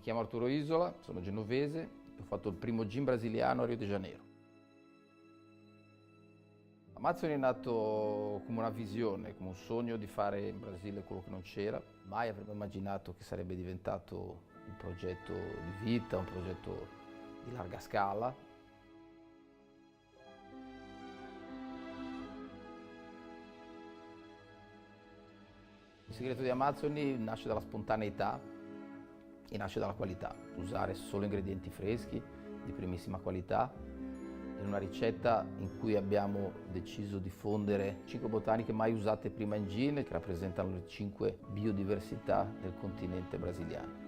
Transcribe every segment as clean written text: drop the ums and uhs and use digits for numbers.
chiamo Arturo Isola, sono genovese e ho fatto il primo gin brasiliano a Rio de Janeiro. Amázzoni è nato come una visione, come un sogno di fare in Brasile quello che non c'era. Mai avremmo immaginato che sarebbe diventato un progetto di vita, un progetto di larga scala. Il segreto di Amázzoni nasce dalla spontaneità e nasce dalla qualità. Usare solo ingredienti freschi, di primissima qualità, in una ricetta in cui abbiamo deciso di fondere 5 botaniche mai usate prima in gin, che rappresentano le 5 biodiversità del continente brasiliano.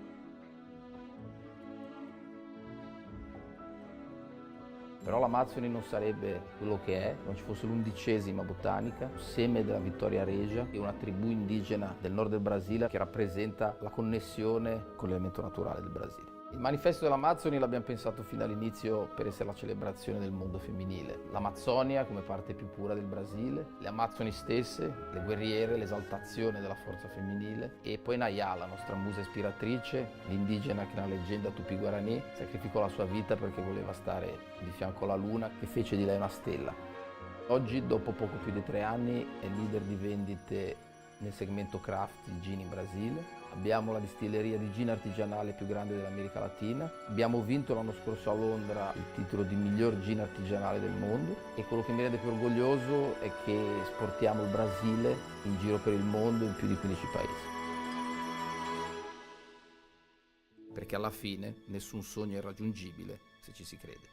Però l'Amazzoni non sarebbe quello che è, non ci fosse l'11ª botanica, seme della Vittoria Regia, che è una tribù indigena del nord del Brasile che rappresenta la connessione con l'elemento naturale del Brasile. Il manifesto dell'Amazzoni l'abbiamo pensato fin dall'inizio per essere la celebrazione del mondo femminile. L'Amazzonia come parte più pura del Brasile, le Amazzoni stesse, le guerriere, l'esaltazione della forza femminile e poi Nayá, la nostra musa ispiratrice, l'indigena che nella leggenda Tupi-Guarani sacrificò la sua vita perché voleva stare di fianco alla luna che fece di lei una stella. Oggi, dopo poco più di 3 anni, è leader di vendite nel segmento craft di gin in Brasile. Abbiamo la distilleria di gin artigianale più grande dell'America Latina. Abbiamo vinto l'anno scorso a Londra il titolo di miglior gin artigianale del mondo e quello che mi rende più orgoglioso è che esportiamo il Brasile in giro per il mondo in più di 15 paesi. Perché alla fine nessun sogno è irraggiungibile se ci si crede.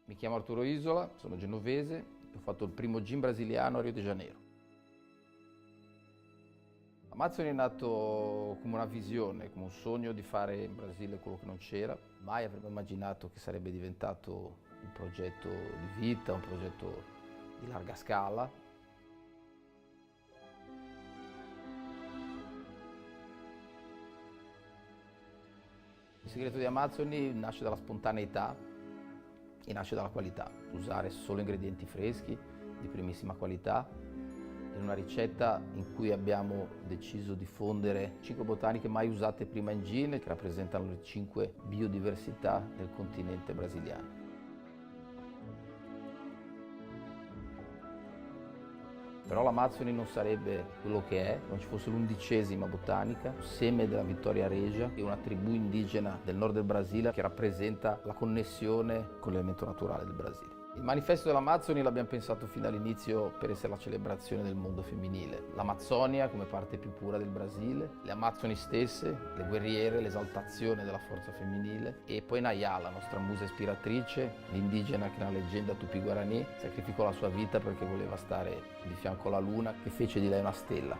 Mi chiamo Arturo Isola, sono genovese e ho fatto il primo gin brasiliano a Rio de Janeiro. Amázzoni è nato come una visione, come un sogno di fare in Brasile quello che non c'era. Mai avremmo immaginato che sarebbe diventato un progetto di vita, un progetto di larga scala. Il segreto di Amázzoni nasce dalla spontaneità e nasce dalla qualità. Usare solo ingredienti freschi, di primissima qualità, in una ricetta in cui abbiamo deciso di fondere 5 botaniche mai usate prima in gin, che rappresentano le 5 biodiversità del continente brasiliano. Però l'Amazzoni non sarebbe quello che è, non ci fosse l'11ª botanica, seme della Vittoria Regia, e una tribù indigena del nord del Brasile che rappresenta la connessione con l'elemento naturale del Brasile. Il manifesto dell'Amazzoni l'abbiamo pensato fin dall'inizio per essere la celebrazione del mondo femminile. L'Amazzonia come parte più pura del Brasile, le Amazzoni stesse, le guerriere, l'esaltazione della forza femminile, e poi Nayá, la nostra musa ispiratrice, l'indigena che nella leggenda Tupi-Guarani sacrificò la sua vita perché voleva stare di fianco alla luna, che fece di lei una stella.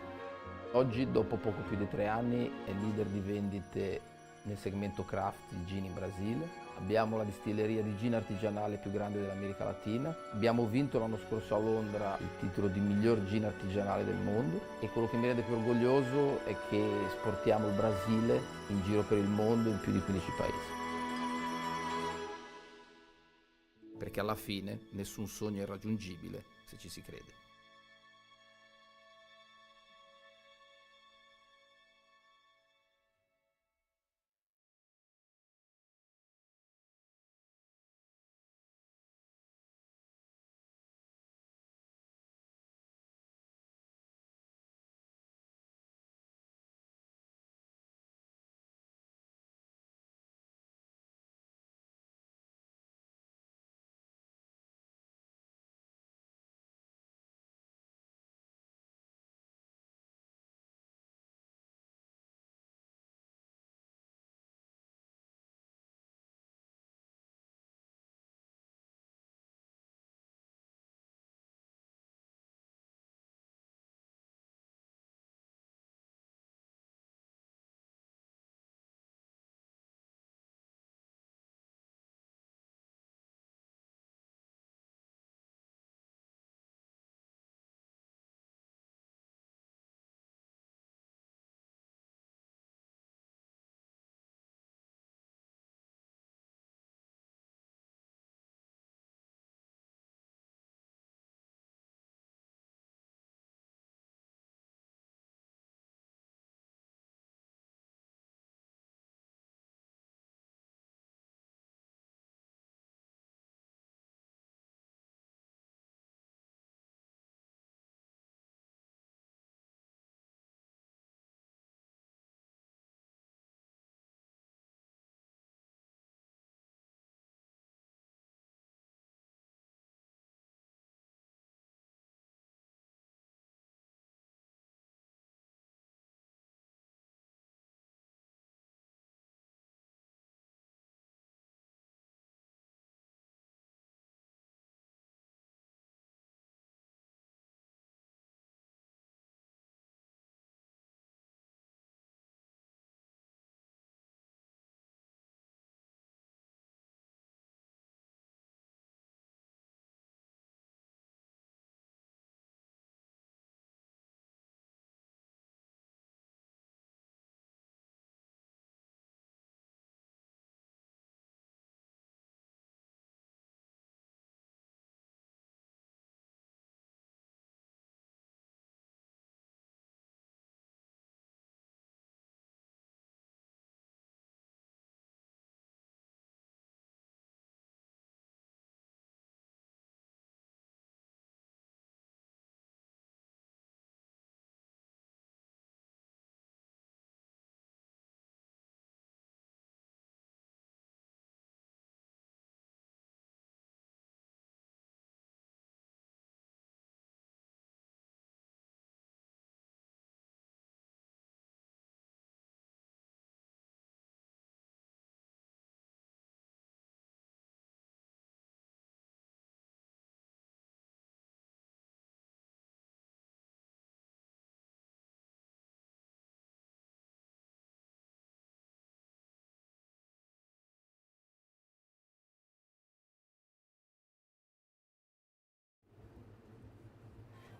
Oggi, dopo poco più di 3 anni, è leader di vendite nel segmento craft di gin in Brasile. Abbiamo la distilleria di gin artigianale più grande dell'America Latina. Abbiamo vinto l'anno scorso a Londra il titolo di miglior gin artigianale del mondo, e quello che mi rende più orgoglioso è che esportiamo il Brasile in giro per il mondo in più di 15 paesi. Perché alla fine nessun sogno è raggiungibile se ci si crede.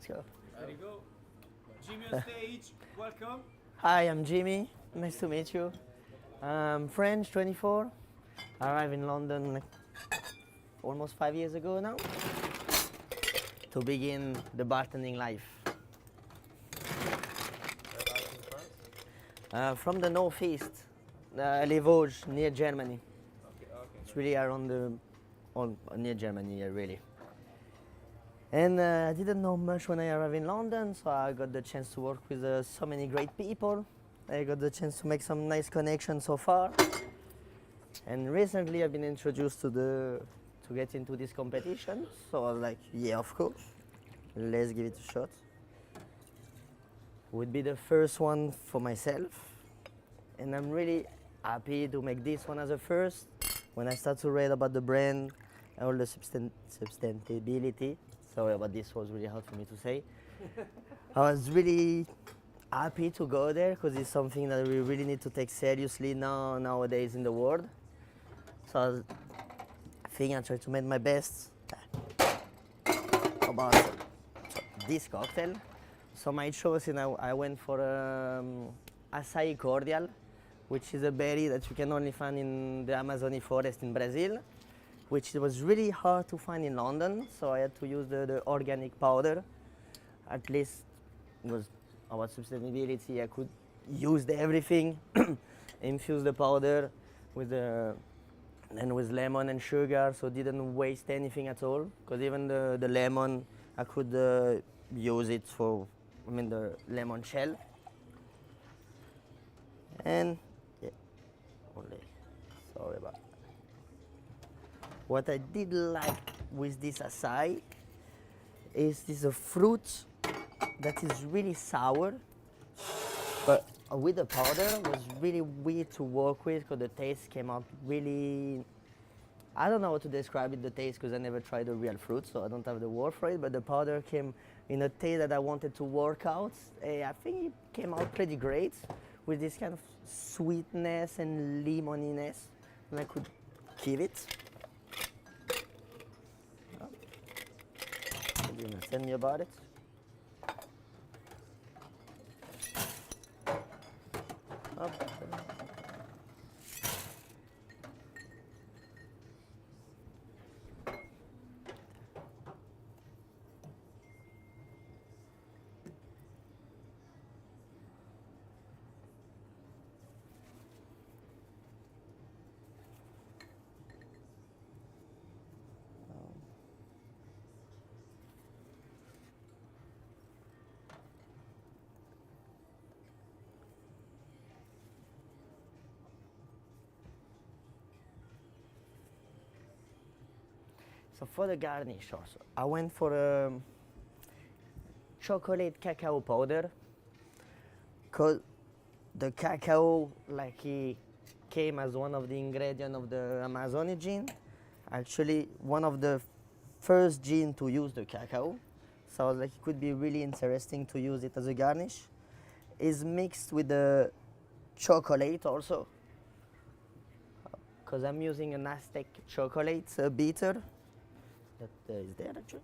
go. There you go. Jimmy on stage, welcome. Hi, I'm Jimmy. Nice to meet you. I'm French, 24. I arrived in London like almost 5 years ago now to begin the bartending life. From the northeast, Les Vosges, near Germany. Okay. It's really around near Germany, really. And I didn't know much when I arrived in London, so I got the chance to work with so many great people. I got the chance to make some nice connections so far. And recently I've been introduced to get into this competition, so I was like, yeah, of course, let's give it a shot. Would be the first one for myself, and I'm really happy to make this one as a first. When I start to read about the brand and all the sustainability, sorry, but this was really hard for me to say. I was really happy to go there because it's something that we really need to take seriously nowadays in the world. So I think I tried to make my best about this cocktail. So my choice, I went for acai cordial, which is a berry that you can only find in the Amazzoni forest in Brazil, which was really hard to find in London, so I had to use the organic powder. At least it was about sustainability. I could use everything, infuse the powder with with lemon and sugar, so didn't waste anything at all. Because even the lemon, I could use it for, the lemon shell. And yeah, sorry about that. What I did like with this acai is this a fruit that is really sour, but with the powder it was really weird to work with because the taste came out really, I don't know how to describe it, the taste, because I never tried the real fruit, so I don't have the word for it, but the powder came in a taste that I wanted to work out. I think it came out pretty great with this kind of sweetness and lemoniness, and I could give it. You're gonna tell me about it? Oh. So for the garnish also, I went for a chocolate cacao powder, because the cacao, like, it came as one of the ingredients of the Amázzoni Gin. Actually, one of the first gin to use the cacao. So I was like, it could be really interesting to use it as a garnish. It's mixed with the chocolate also, because I'm using an Aztec chocolate bitter that is there actually.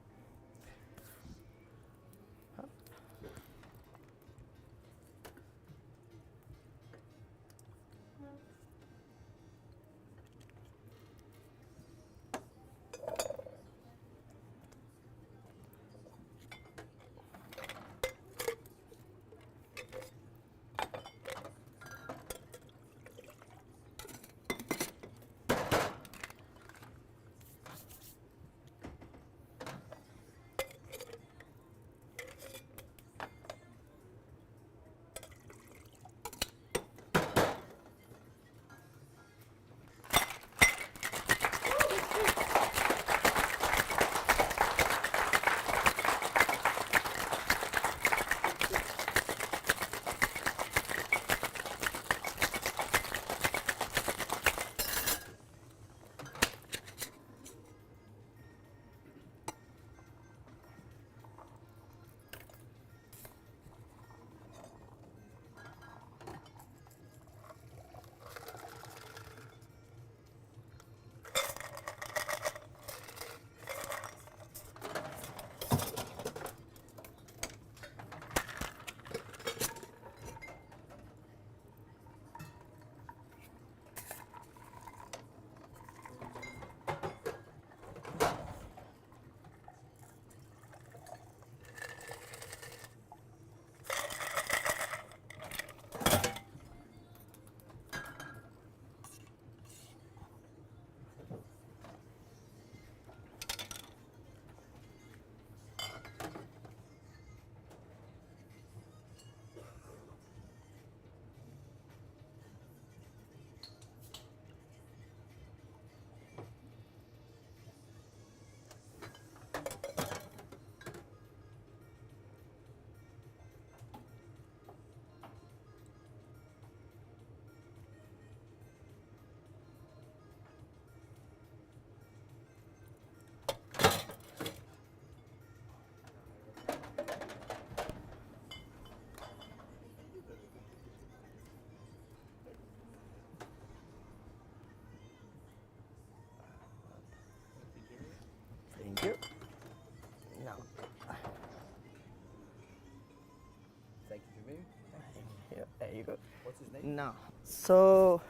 What's his name? No. So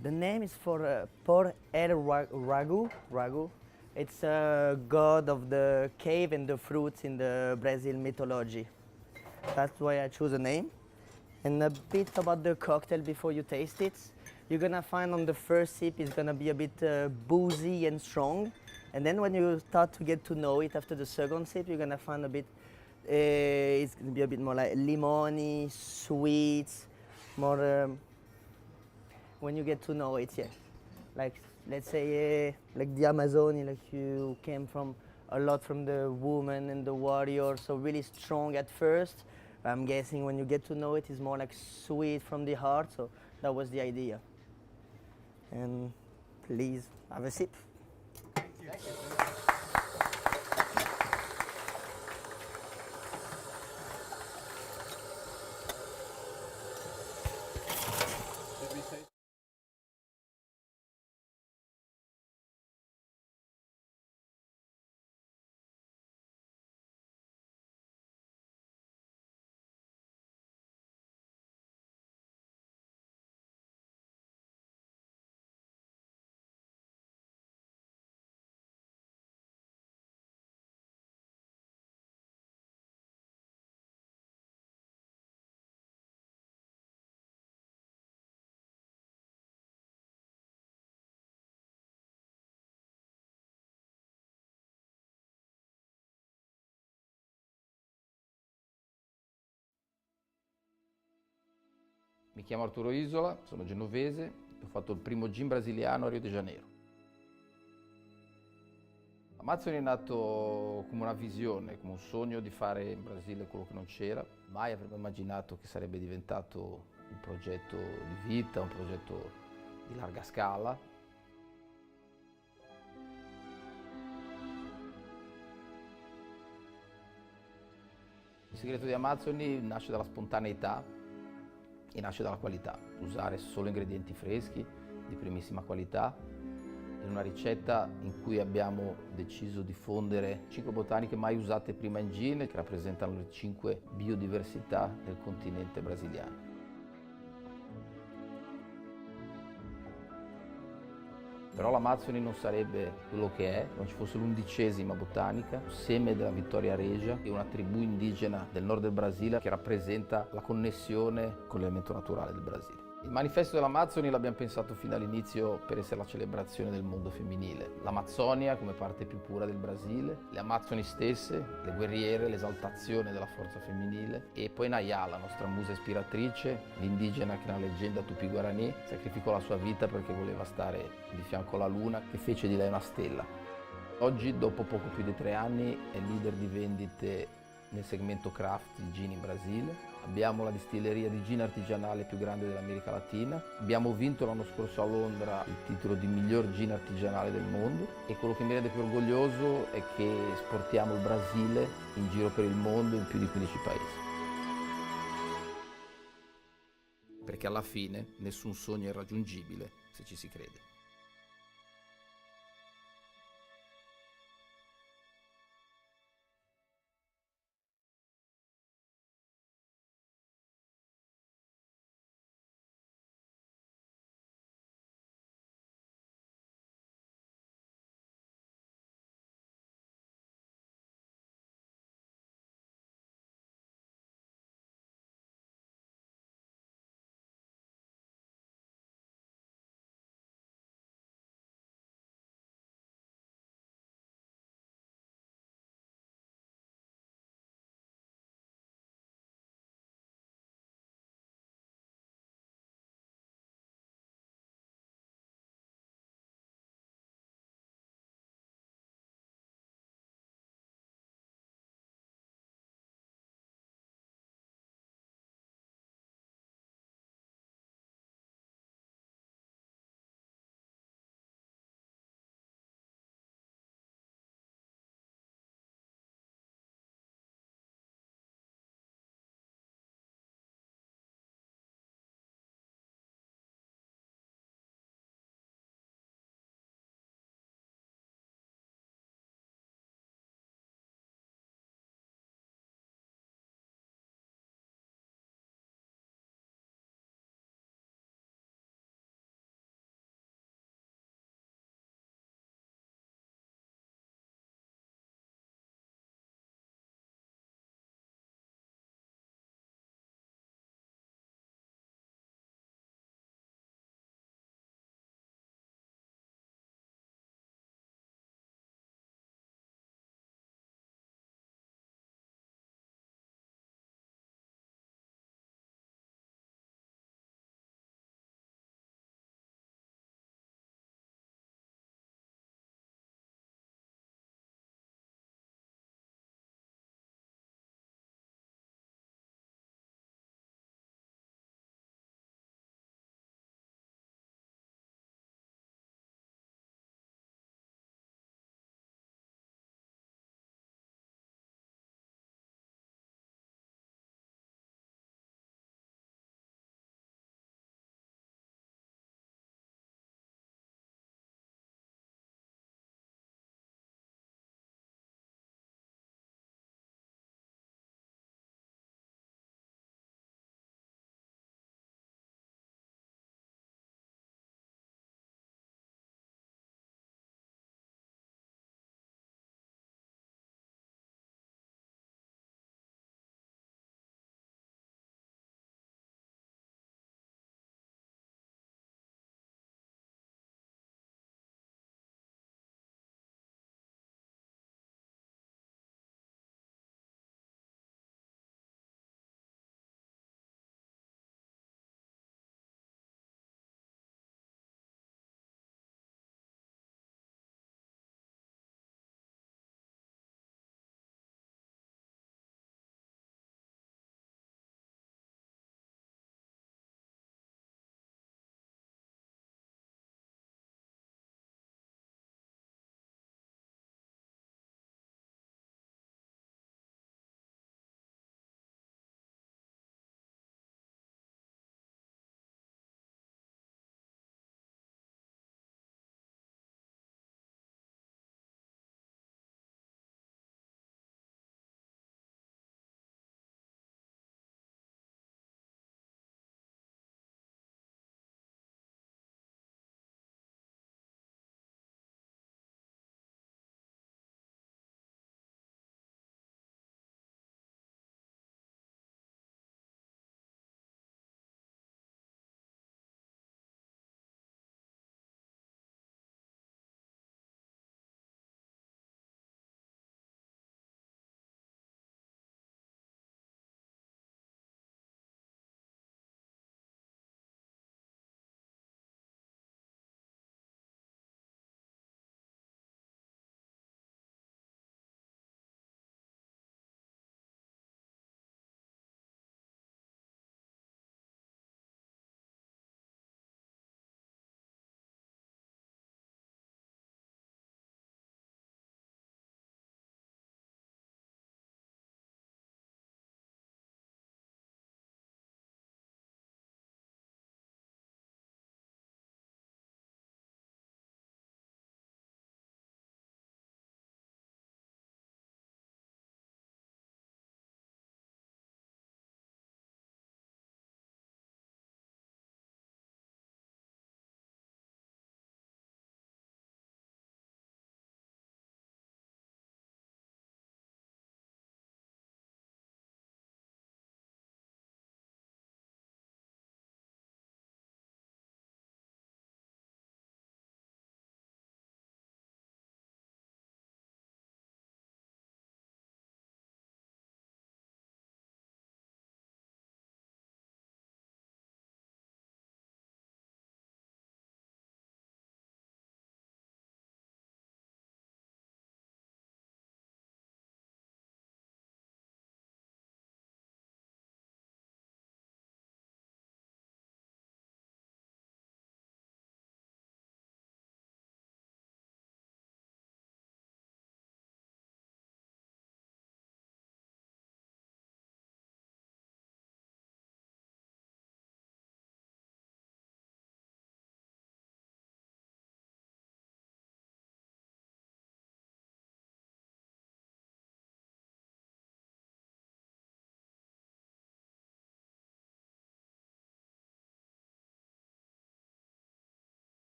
the name is for Por El Ragu. Ragu. It's a god of the cave and the fruits in the Brazil mythology. That's why I choose a name. And a bit about the cocktail before you taste it. You're gonna find on the first sip it's gonna be a bit boozy and strong. And then when you start to get to know it after the second sip, you're gonna find a bit, it's gonna be a bit more like limony, sweet, more, when you get to know it, yeah. Like, let's say, like the Amazzoni, like you came from a lot from the woman and the warrior, so really strong at first. I'm guessing when you get to know it, it's more like sweet from the heart, so that was the idea. And please have a sip. Did we say? Mi chiamo Arturo Isola, sono genovese e ho fatto il primo gin brasiliano a Rio de Janeiro. Amázzoni è nato come una visione, come un sogno di fare in Brasile quello che non c'era. Mai avremmo immaginato che sarebbe diventato un progetto di vita, un progetto di larga scala. Il segreto di Amázzoni nasce dalla spontaneità e nasce dalla qualità. Usare solo ingredienti freschi, di primissima qualità, in una ricetta in cui abbiamo deciso di fondere 5 botaniche mai usate prima in gin, che rappresentano le 5 biodiversità del continente brasiliano. Però l'Amazzoni non sarebbe quello che è, non ci fosse l'11ª botanica, seme della Vittoria Regia, che è una tribù indigena del nord del Brasile che rappresenta la connessione con l'elemento naturale del Brasile. Il manifesto dell'Amazzoni l'abbiamo pensato fin dall'inizio per essere la celebrazione del mondo femminile. L'Amazzonia come parte più pura del Brasile, le Amazzoni stesse, le guerriere, l'esaltazione della forza femminile e poi Nayá, la nostra musa ispiratrice, l'indigena che nella leggenda Tupi-Guarani sacrificò la sua vita perché voleva stare di fianco alla luna che fece di lei una stella. Oggi, dopo poco più di 3 anni, è leader di vendite nel segmento craft di gin in Brasile. Abbiamo la distilleria di gin artigianale più grande dell'America Latina. Abbiamo vinto l'anno scorso a Londra il titolo di miglior gin artigianale del mondo e quello che mi rende più orgoglioso è che esportiamo il Brasile in giro per il mondo in più di 15 paesi. Perché alla fine nessun sogno è irraggiungibile se ci si crede.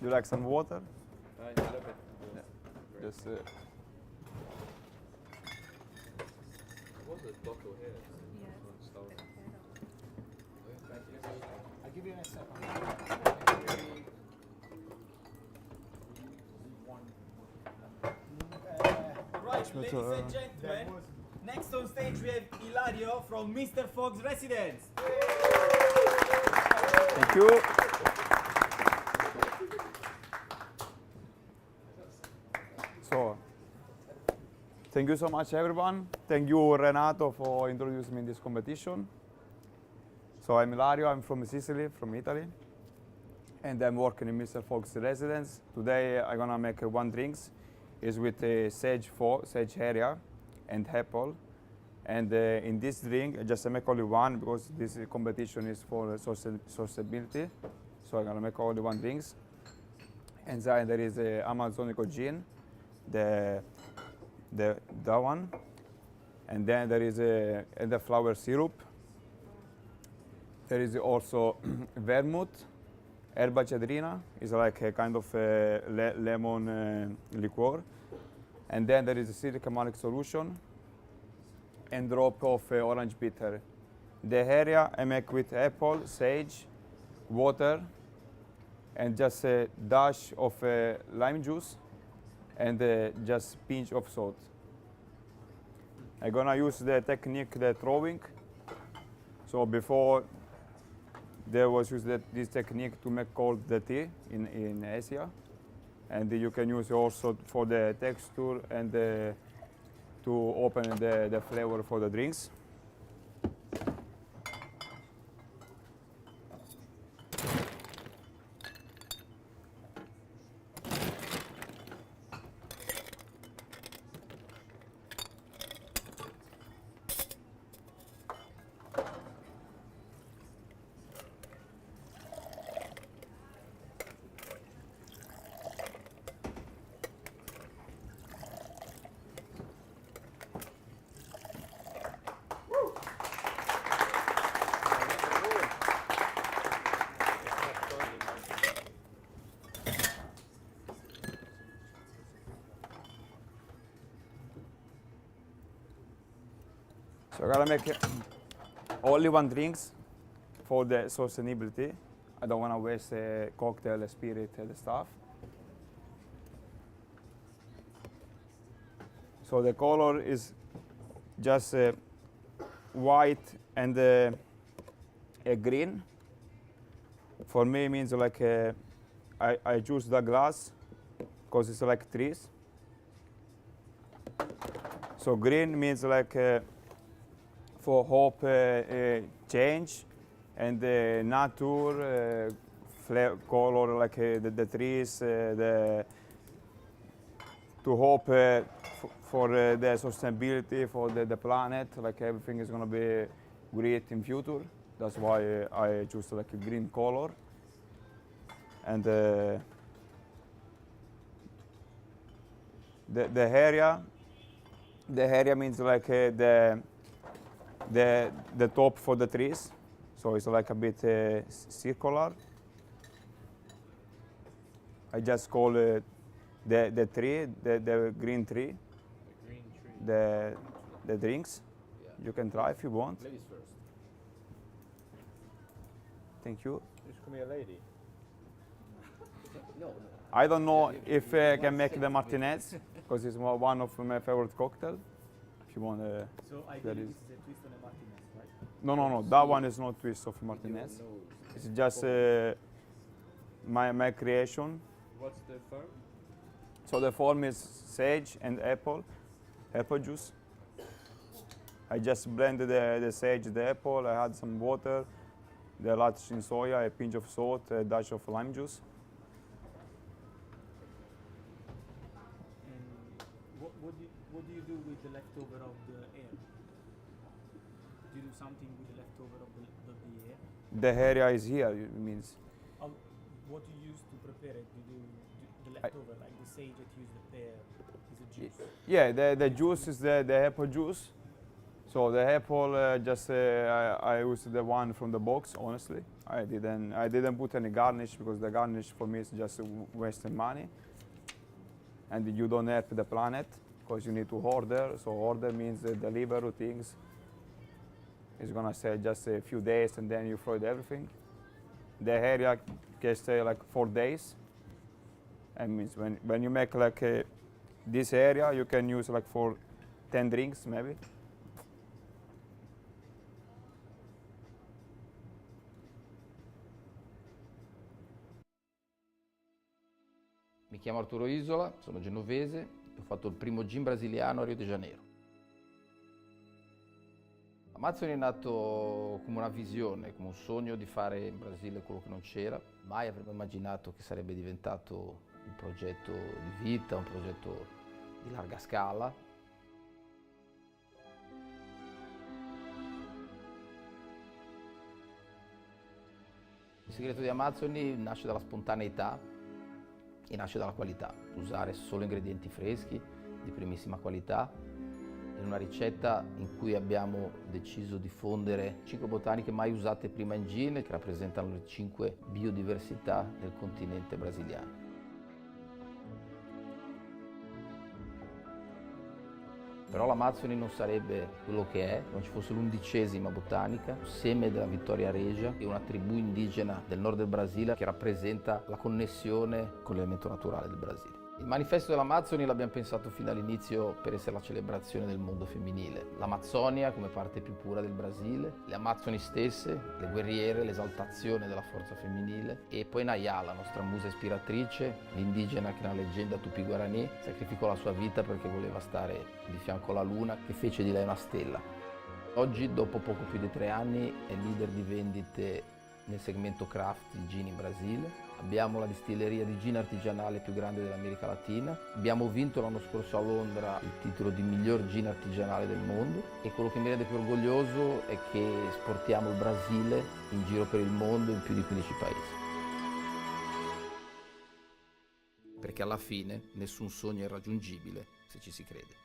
Do you like some water? A little bit. Just What's the bottle here? I'll give you in a second. Right, ladies and gentlemen, next on stage we have Hilario from Mr. Fogg's Residence. thank you. So, thank you so much, everyone. Thank you, Renato, for introducing me in this competition. So I'm Hilario. I'm from Sicily, from Italy, and I'm working in Mr. Fogg's Residence. Today I'm gonna make one drinks. It's with sage area and apple. And in this drink, I just make only one because this competition is for sustainability. So I'm gonna make only one drinks. Inside there is Amázzoni Gin, that one, and then there is the flower syrup. There is also vermouth, erba cedrina, is like a kind of lemon liqueur, and then there is a citric malic solution and drop of orange bitter. The area I make with apple, sage, water, and just a dash of lime juice, and just pinch of salt. I'm gonna use the technique, the throwing. So before there was used this technique to make cold the tea in Asia, and you can use also for the texture and to open the flavor for the drinks. So I gotta make only one drinks for the sustainability. I don't wanna waste cocktail, spirit, and stuff. So the color is just white and a green. For me, it means like I choose the glass because it's like trees. So green means like for hope, change, and nature, color like the trees, to hope for the sustainability for the planet, like everything is gonna be great in future. That's why I choose like a green color. And the area means like the top for the trees, so it's like a bit circular. I just call it the tree, the green tree, The green tree. the drinks. Yeah. You can try if you want. Ladies first. Thank you. Just call me a lady. No, no. I don't know if I can make the Martinez because it's one of my favorite cocktail. If you want, So I That believe is- this is a twist on a Martinez, right? no, that one is not twist of Martinez. It's just my creation. What's the firm? So the form is sage and apple juice. I just blended the sage, the apple. I had some water, the lattichin soya, a pinch of salt, a dash of lime juice. And what do you do with the leftover of the air? Do you do something with the leftover of the air? The area is here, it means. What do you use to prepare it? Do you do the leftover, like the sage that you use the pear, is a juice? Yeah, the juice is the apple juice. So the apple, I used the one from the box. Honestly, I didn't put any garnish because the garnish for me is just wasting money, and you don't help the planet because you need to order. So order means deliver things. It's gonna stay just a few days and then you throw it everything. The area can stay like 4 days. That means when you make like this area, you can use like for 10 drinks maybe. Mi chiamo Arturo Isola, sono genovese e ho fatto il primo gin brasiliano a Rio de Janeiro. Amázzoni è nato come una visione, come un sogno di fare in Brasile quello che non c'era. Mai avremmo immaginato che sarebbe diventato un progetto di vita, un progetto di larga scala. Il segreto di Amázzoni nasce dalla spontaneità e nasce dalla qualità. Usare solo ingredienti freschi, di primissima qualità, in una ricetta in cui abbiamo deciso di fondere 5 botaniche mai usate prima in gin, che rappresentano le 5 biodiversità del continente brasiliano. Però l'Amazzoni non sarebbe quello che è, non ci fosse l'11ª botanica, seme della Vittoria Regia, e una tribù indigena del nord del Brasile che rappresenta la connessione con l'elemento naturale del Brasile. Il manifesto dell'Amazzoni l'abbiamo pensato fin dall'inizio per essere la celebrazione del mondo femminile. L'Amazzonia come parte più pura del Brasile, le Amazzoni stesse, le guerriere, l'esaltazione della forza femminile, e poi Nayá, la nostra musa ispiratrice, l'indigena che nella leggenda Tupi-Guarani sacrificò la sua vita perché voleva stare di fianco alla luna, che fece di lei una stella. Oggi, dopo poco più di 3 anni, è leader di vendite nel segmento craft di gin in Brasile. Abbiamo la distilleria di gin artigianale più grande dell'America Latina. Abbiamo vinto l'anno scorso a Londra il titolo di miglior gin artigianale del mondo, e quello che mi rende più orgoglioso è che esportiamo il Brasile in giro per il mondo in più di 15 paesi. Perché alla fine nessun sogno è irraggiungibile se ci si crede.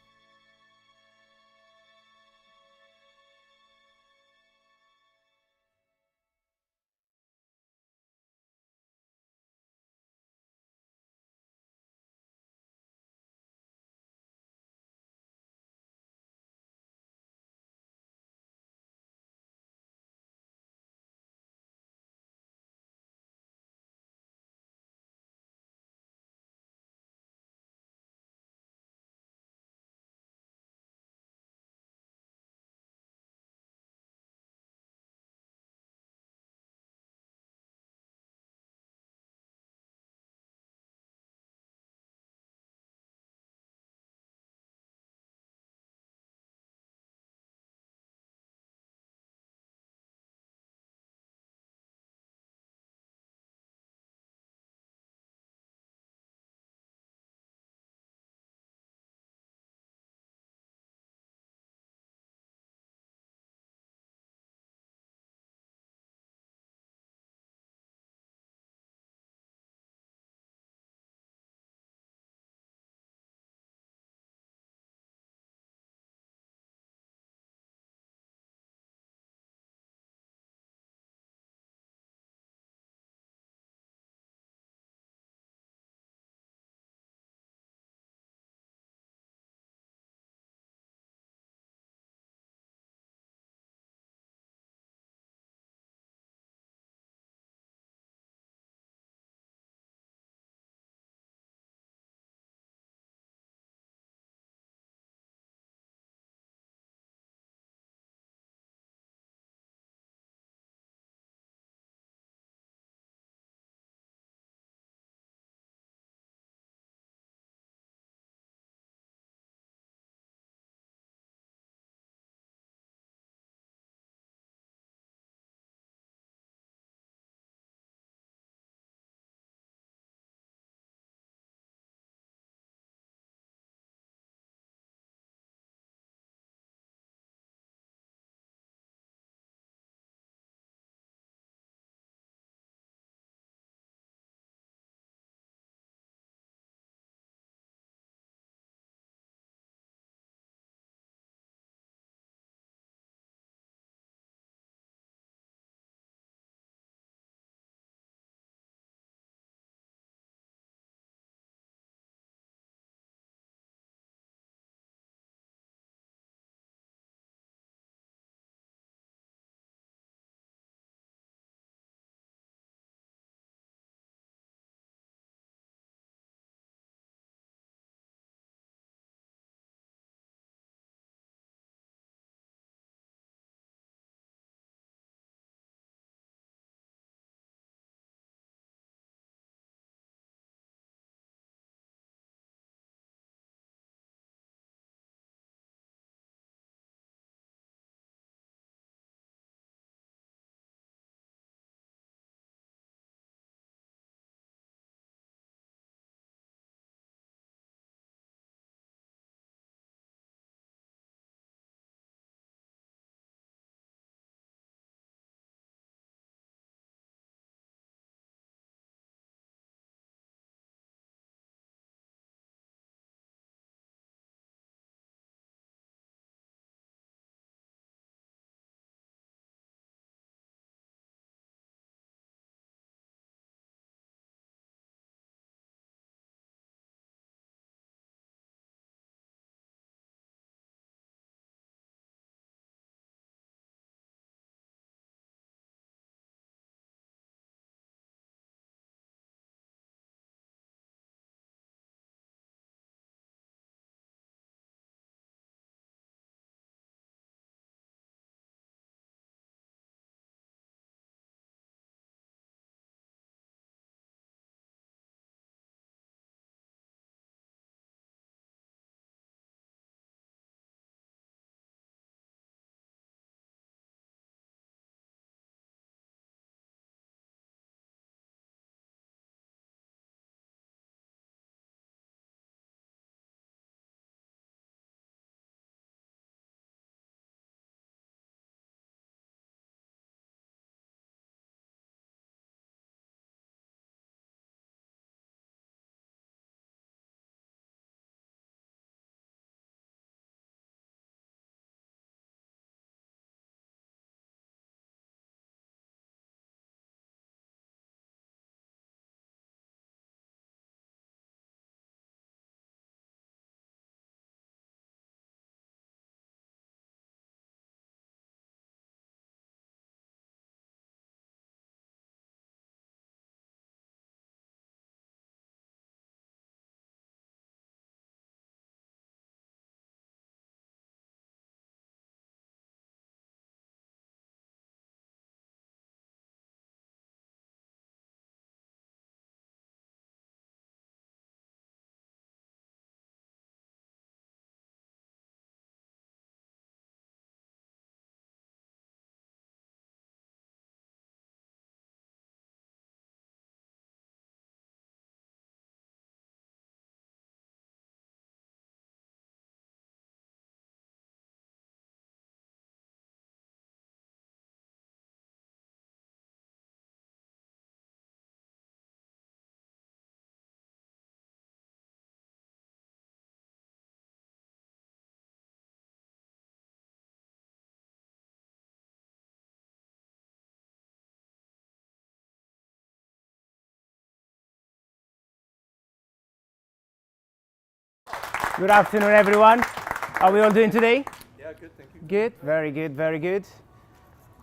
Good afternoon, everyone. How are we all doing today? Yeah, good, thank you. Good, very good, very good.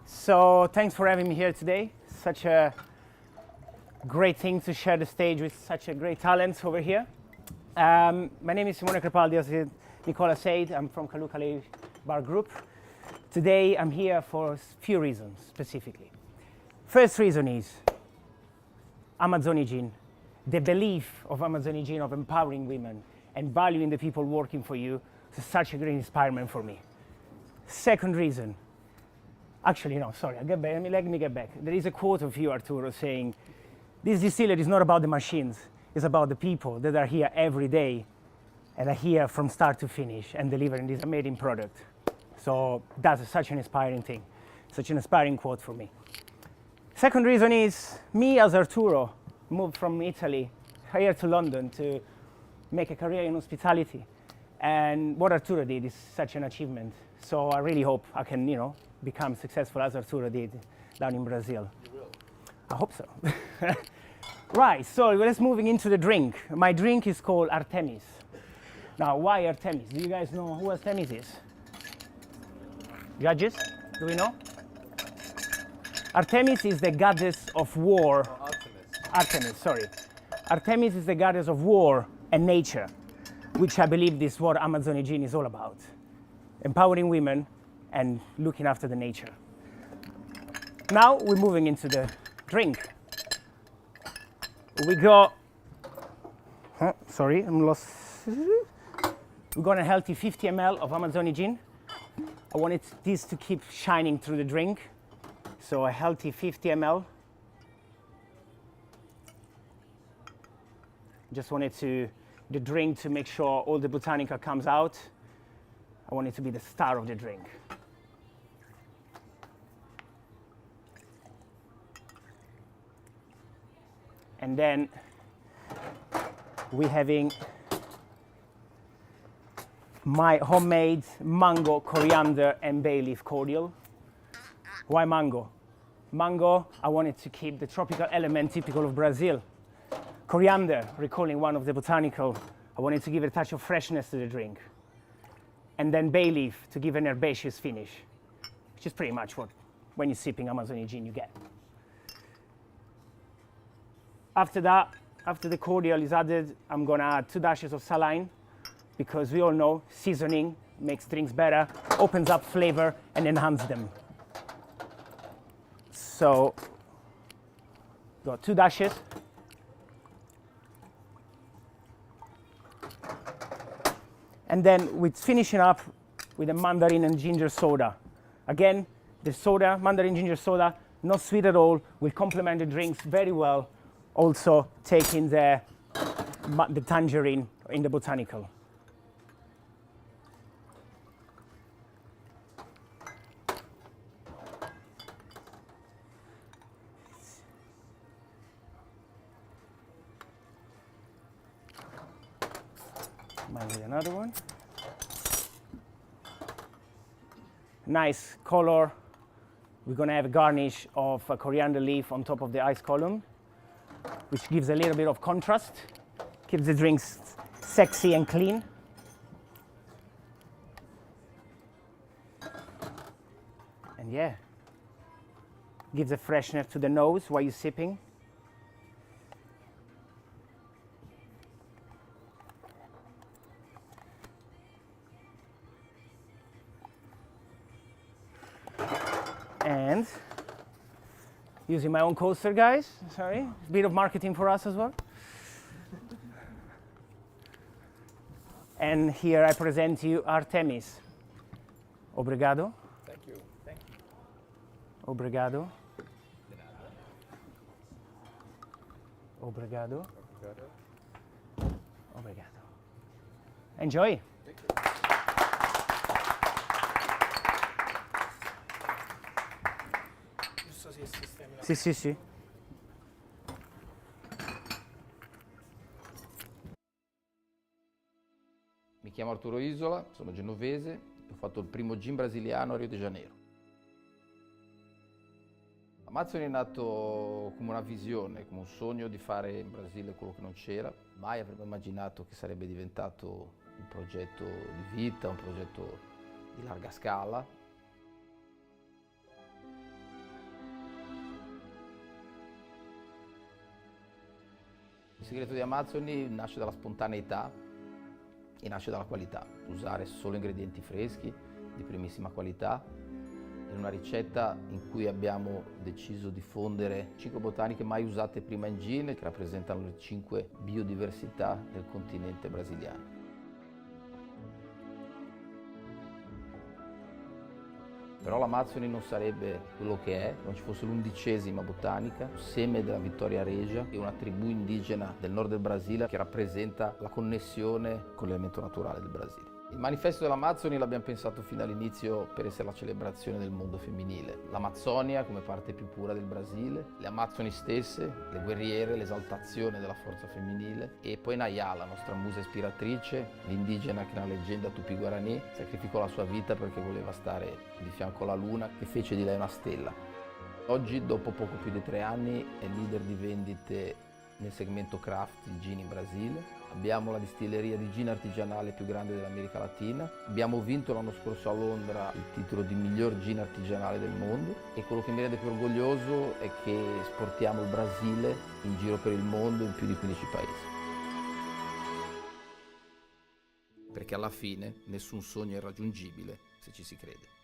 So thanks for having me here today. Such a great thing to share the stage with such a great talent over here. My name is Simona Crepaldi, as Nicola said. I'm from Kalukale Bar Group. Today I'm here for a few reasons specifically. First reason is Amázzoni Gin. The belief of Amázzoni Gin of empowering women and valuing the people working for you is such a great inspiration for me. Second reason, actually no, sorry, let me get back. There is a quote of you, Arturo, saying, this distillery is not about the machines, it's about the people that are here every day and are here from start to finish and delivering this amazing product. So that's such an inspiring thing, such an inspiring quote for me. Second reason is, me as Arturo moved from Italy here to London to make a career in hospitality. And what Arturo did is such an achievement. So I really hope I can, become successful as Arturo did down in Brazil. You will. I hope so. Right, so let's moving into the drink. My drink is called Artemis. Now, why Artemis? Do you guys know who Artemis is? Judges, do we know? Artemis is the goddess of war. Oh, Artemis. Artemis, sorry. Artemis is the goddess of war and nature, which I believe is what Amázzoni Gin is all about. Empowering women and looking after the nature. Now we're moving into the drink. We got, sorry, I'm lost. We got a healthy 50 ml of Amázzoni Gin. I wanted this to keep shining through the drink. So a healthy 50 ml. Just wanted the drink to make sure all the botanica comes out. I want it to be the star of the drink. And then we're having my homemade mango, coriander, and bay leaf cordial. Why mango? Mango, I wanted to keep the tropical element typical of Brazil. Coriander, recalling one of the botanical, I wanted to give a touch of freshness to the drink. And then bay leaf to give an herbaceous finish, which is pretty much what, when you're sipping Amázzoni Gin, you get. After that, after the cordial is added, I'm gonna add 2 dashes of saline, because we all know seasoning makes drinks better, opens up flavor, and enhances them. So, got 2 dashes. And then we're finishing up with a mandarin and ginger soda. Again, the soda, mandarin ginger soda, not sweet at all, will complement the drinks very well. Also taking the tangerine in the botanical. Might need another one. Nice color. We're gonna have a garnish of a coriander leaf on top of the ice column, which gives a little bit of contrast, keeps the drinks sexy and clean. And yeah, gives a freshness to the nose while you're sipping. And using my own coaster, guys. Sorry, a bit of marketing for us as well. And here I present you Artemis. Obrigado. Thank you. Thank you. Obrigado. Obrigado. Obrigado. Enjoy. Sì, sì, sì. Mi chiamo Arturo Isola, sono genovese, ho fatto il primo gin brasiliano a Rio de Janeiro. Amázzoni è nato come una visione, come un sogno di fare in Brasile quello che non c'era. Mai avremmo immaginato che sarebbe diventato un progetto di vita, un progetto di larga scala. Il segreto di Amázzoni nasce dalla spontaneità e nasce dalla qualità. Usare solo ingredienti freschi, di primissima qualità, in una ricetta in cui abbiamo deciso di fondere 5 botaniche mai usate prima in gin, che rappresentano le 5 biodiversità del continente brasiliano. Però l'Amazzoni non sarebbe quello che è, non ci fosse l'11ª botanica, seme della Vittoria Regia, che è una tribù indigena del nord del Brasile che rappresenta la connessione con l'elemento naturale del Brasile. Il manifesto dell'Amazzoni l'abbiamo pensato fin dall'inizio per essere la celebrazione del mondo femminile. L'Amazzonia come parte più pura del Brasile, le Amazzoni stesse, le guerriere, l'esaltazione della forza femminile e poi Nayá, la nostra musa ispiratrice, l'indigena che nella leggenda Tupi-Guarani sacrificò la sua vita perché voleva stare di fianco alla luna che fece di lei una stella. Oggi, dopo poco più di 3 anni, è leader di vendite nel segmento craft di gin in Brasile. Abbiamo la distilleria di gin artigianale più grande dell'America Latina. Abbiamo vinto l'anno scorso a Londra il titolo di miglior gin artigianale del mondo e quello che mi rende più orgoglioso è che esportiamo il Brasile in giro per il mondo in più di 15 paesi. Perché alla fine nessun sogno è irraggiungibile se ci si crede.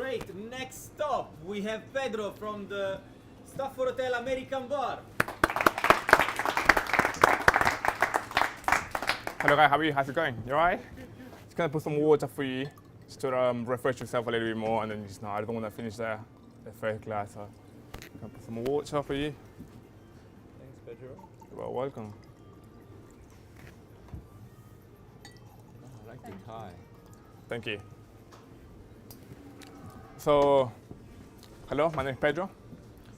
Great. Next stop, we have Pedro from the Stafford Hotel American Bar. Hello guys, how are you? How's it going? You alright? Just gonna put some water for you, just to refresh yourself a little bit more, and then just I don't want to finish the first glass, so I'm gonna put some water for you. Thanks, Pedro. You're well welcome. Oh, I like the tie. Thank you. So, hello, my name is Pedro.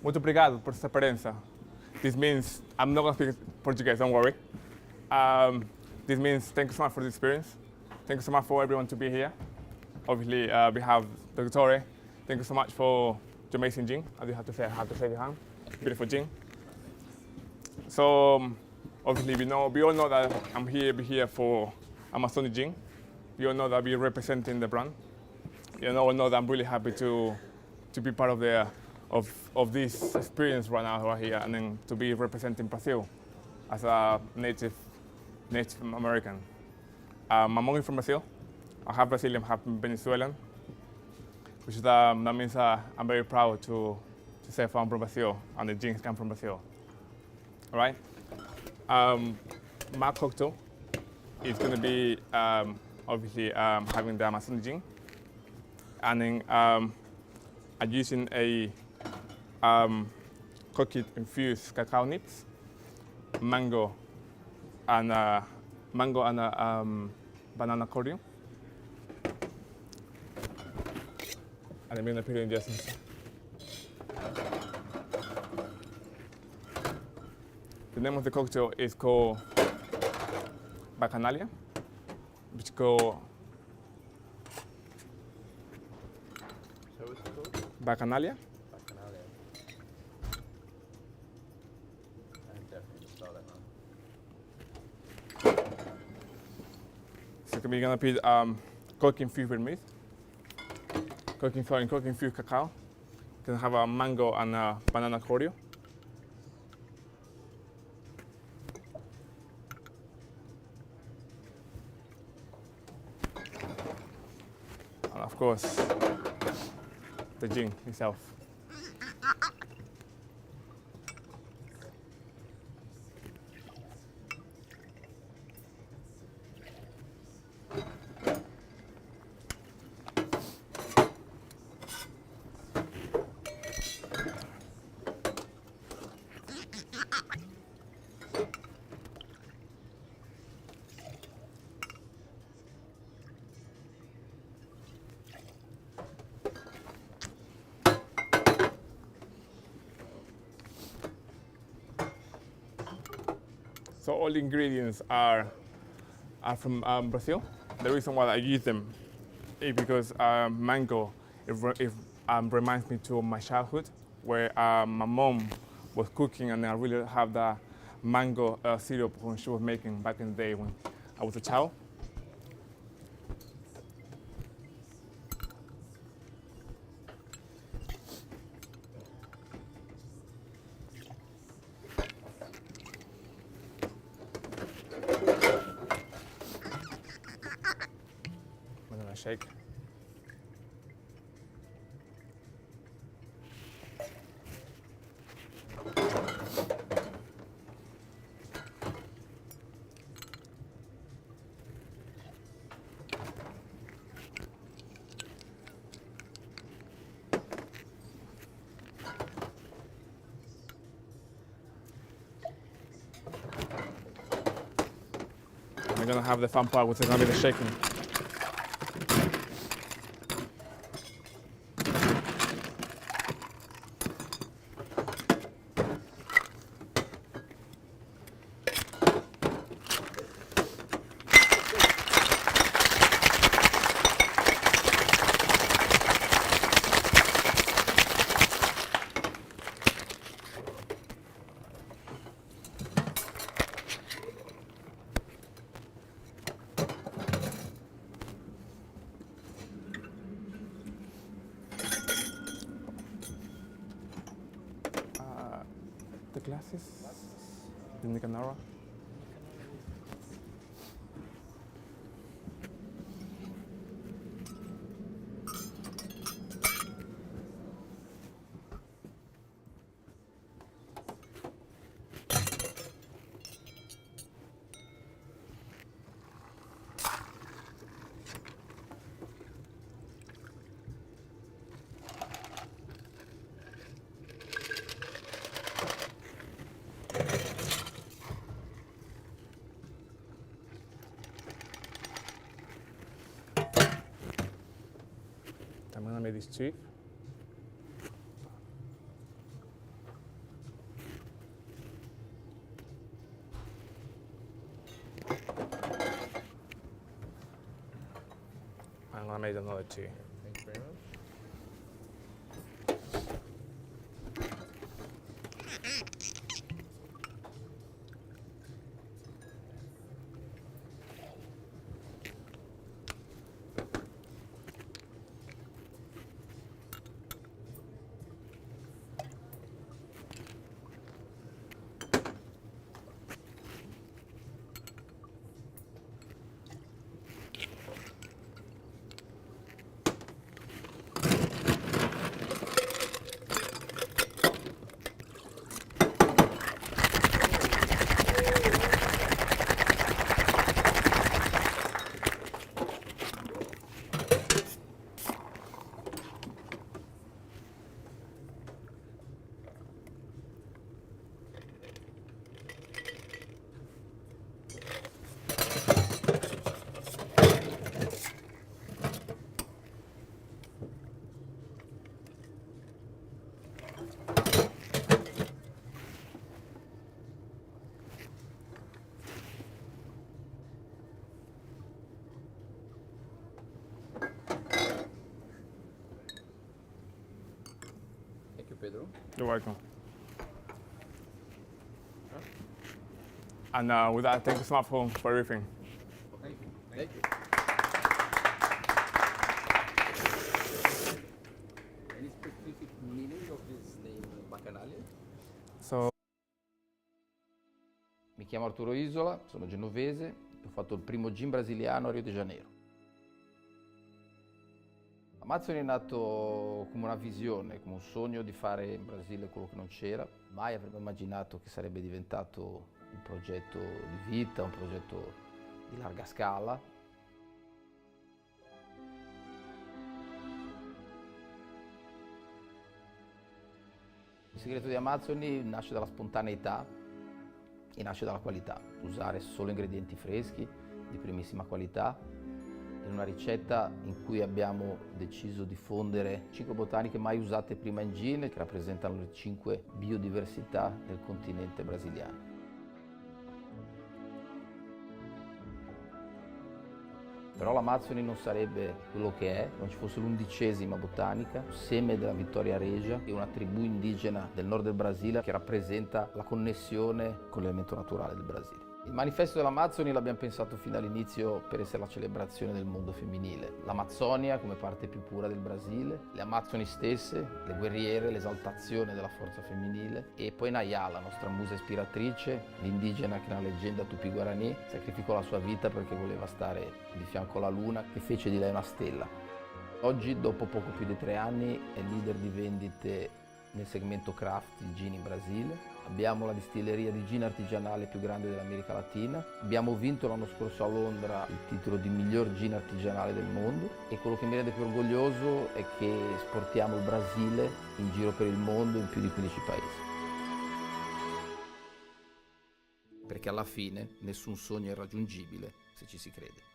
Muito obrigado por essa experiência. This means, I'm not going to speak Portuguese, don't worry. This means thank you so much for the experience. Thank you so much for everyone to be here. Obviously, we have the Dottore. Thank you so much for the amazing gin. I do have to say Johan. Beautiful gin. So, obviously, we all know that I'm here for Amázzoni Gin. We all know that we're representing the brand. You all know that I'm really happy to be part of this experience right here, and then to be representing Brazil as a native American. I'm only from Brazil. I have Brazilian, I have Venezuelan, which that means I'm very proud to say I'm from Brazil and the gins come from Brazil. All right. My cocktail is going to be obviously having the Amázzoni Gin. And then I'm using a coconut-infused cacao nibs, mango and banana cordial. And I'm gonna put it in just. The name of the cocktail is called Bacchanalia, which is called So what's it called? Bacchanalia. Bacchanalia. I definitely spell that wrong. So we're gonna put coconut-infused vermouth, coconut-infused cacao. Gonna have a mango and a banana cordial. And of course, the gin itself. So all the ingredients are from Brazil. The reason why I use them is because mango reminds me to my childhood, where my mom was cooking, and I really have the mango syrup when she was making back in the day when I was a child. Shake. We're gonna have the fun part, which is gonna be the shaking. The glasses, the Nicanora. I'm gonna make this cheap. I'm gonna make another tea. Thanks very much. Thank you, Pedro. You're welcome. And with that, thank you so much for everything. Thank you. Thank you. Any specific meaning of this name, Bacchanalia? So, Mi chiamo Arturo Isola, sono genovese, ho fatto il primo gin brasiliano a Rio de Janeiro. Amázzoni è nato come una visione, come un sogno di fare in Brasile quello che non c'era. Mai avremmo immaginato che sarebbe diventato un progetto di vita, un progetto di larga scala. Il segreto di Amázzoni nasce dalla spontaneità e nasce dalla qualità. Usare solo ingredienti freschi, di primissima qualità, in una ricetta in cui abbiamo deciso di fondere 5 botaniche mai usate prima in gin, che rappresentano le 5 biodiversità del continente brasiliano. Però l'Amazzoni non sarebbe quello che è, non ci fosse l'11ª botanica, seme della Vittoria Regia, che è una tribù indigena del nord del Brasile che rappresenta la connessione con l'elemento naturale del Brasile. Il manifesto dell'Amazzoni l'abbiamo pensato fin dall'inizio per essere la celebrazione del mondo femminile. L'Amazzonia come parte più pura del Brasile, le Amazzoni stesse, le guerriere, l'esaltazione della forza femminile e poi Nayá, la nostra musa ispiratrice, l'indigena che nella leggenda Tupi-Guarani sacrificò la sua vita perché voleva stare di fianco alla luna che fece di lei una stella. Oggi, dopo poco più di 3 anni, è leader di vendite nel segmento craft di gin in Brasile. Abbiamo la distilleria di gin artigianale più grande dell'America Latina. Abbiamo vinto l'anno scorso a Londra il titolo di miglior gin artigianale del mondo e quello che mi rende più orgoglioso è che esportiamo il Brasile in giro per il mondo in più di 15 paesi. Perché alla fine nessun sogno è irraggiungibile se ci si crede.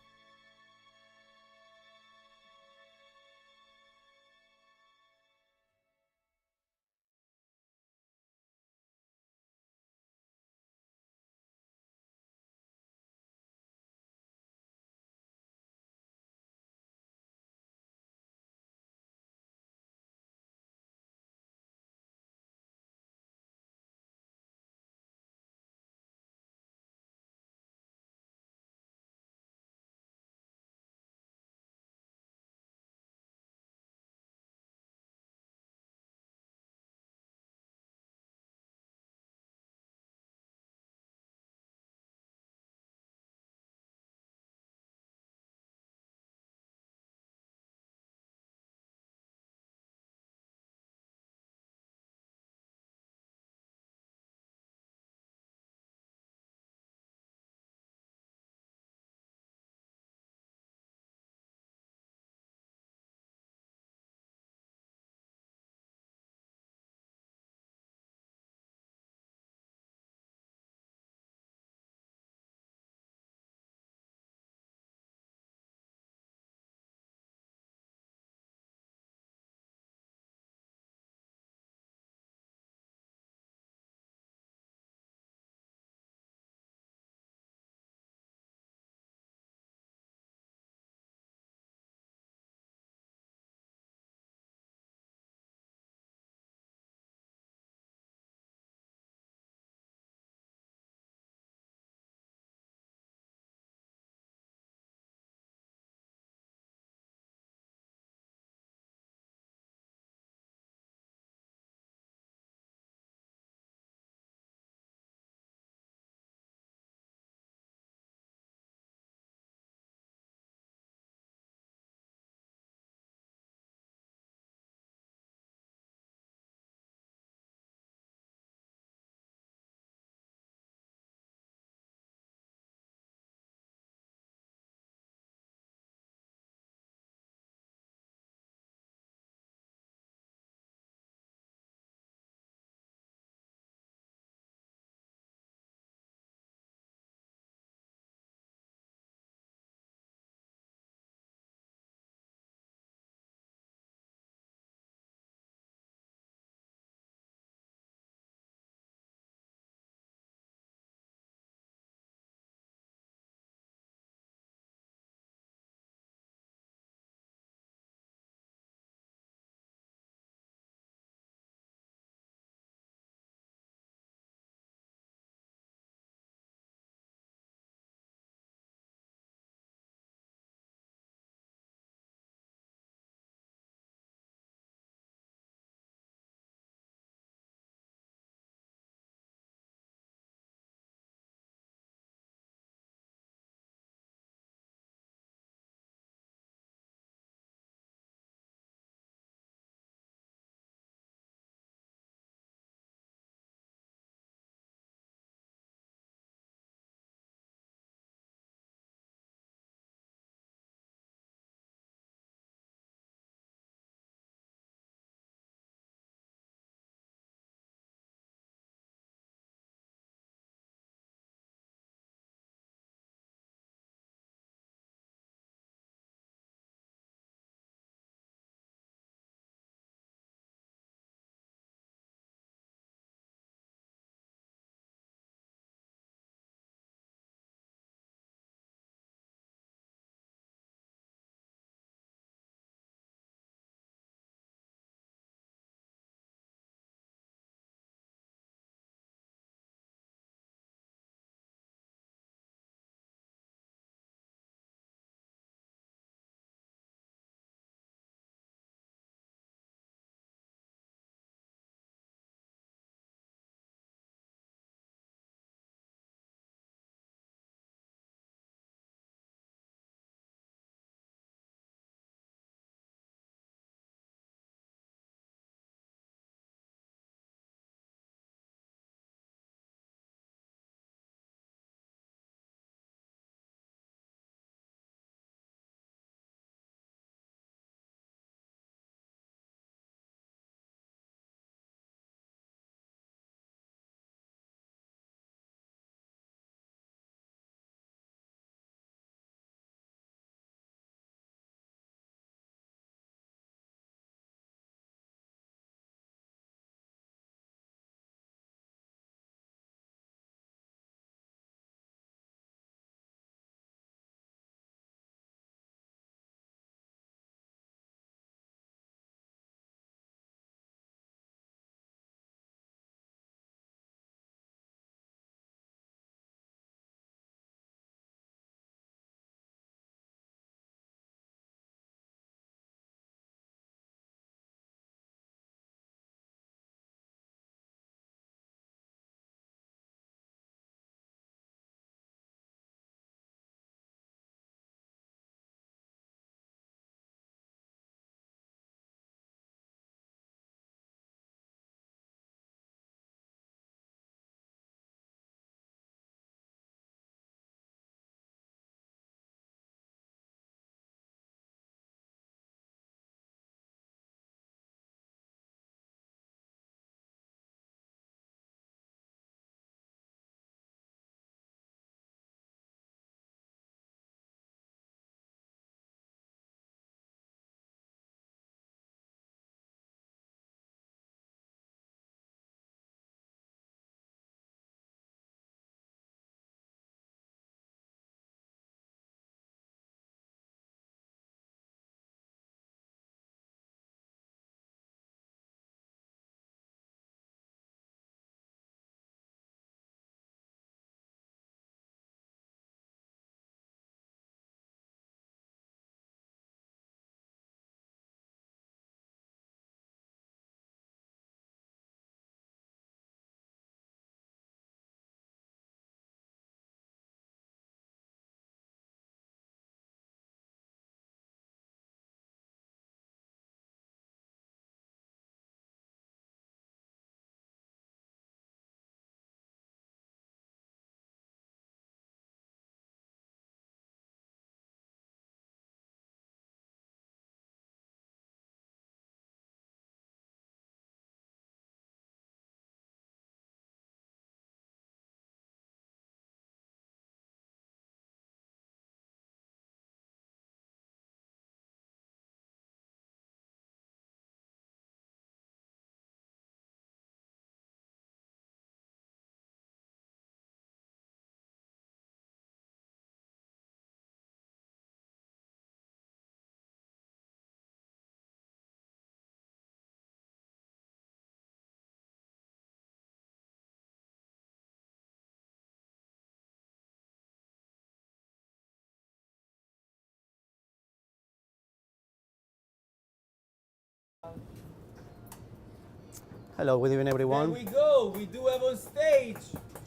Hello, good evening, There everyone. we go. We do have on stage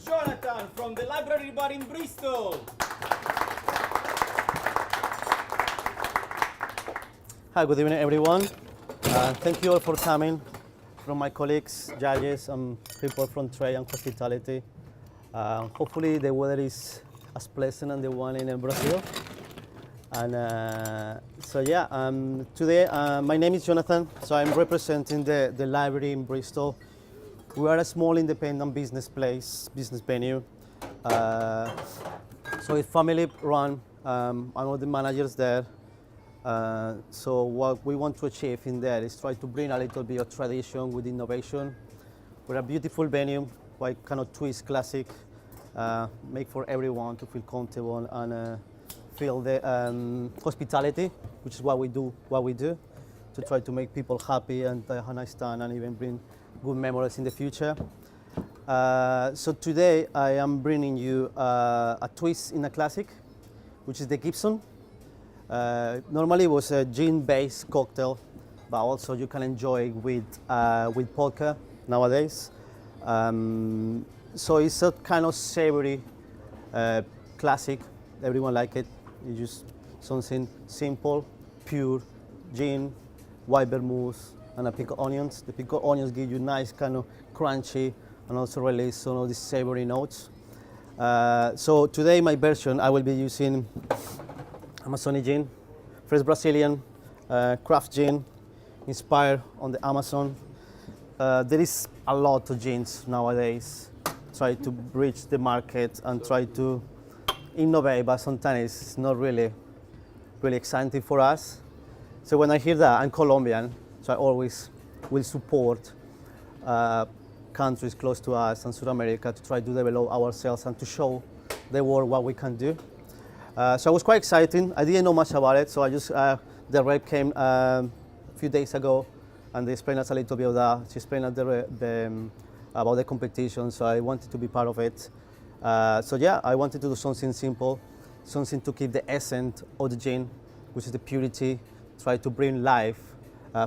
Jonathan from the Library Bar in Bristol. Hi, good evening, everyone. Thank you all for coming. From my colleagues, judges, and people from trade and hospitality. Hopefully, the weather is as pleasant as the one in Brazil. And today my name is Jonathan, so I'm representing the library in Bristol. We are a small independent business venue. So it's family run. I'm one of the managers there. So what we want to achieve in there is try to bring a little bit of tradition with innovation. We're a beautiful venue, quite kind of twist classic, make for everyone to feel comfortable and feel the hospitality, which is what we do, to try to make people happy and have a nice time and even bring good memories in the future. So today I am bringing you a twist in a classic, which is the Gibson. Normally it was a gin-based cocktail, but also you can enjoy it with vodka nowadays. So it's a kind of savory classic. Everyone like it. You just something simple, pure gin, white vermouth, and a pickled onions. The pickled onions give you nice kind of crunchy and also release some of the savory notes. So today my version I will be using Amázzoni Gin, fresh Brazilian craft gin, inspired on the Amazon. There is a lot of gins nowadays. Try to reach the market and try to innovate, but sometimes it's not really exciting for us. So when I hear that, I'm Colombian, so I always will support countries close to us and South America to try to develop ourselves and to show the world what we can do. So it was quite exciting. I didn't know much about it, so I just the rep came a few days ago, and they explained us a little bit of that. She explained us about the competition, so I wanted to be part of it. So yeah, I wanted to do something simple, something to keep the essence of the gin, which is the purity, try to bring life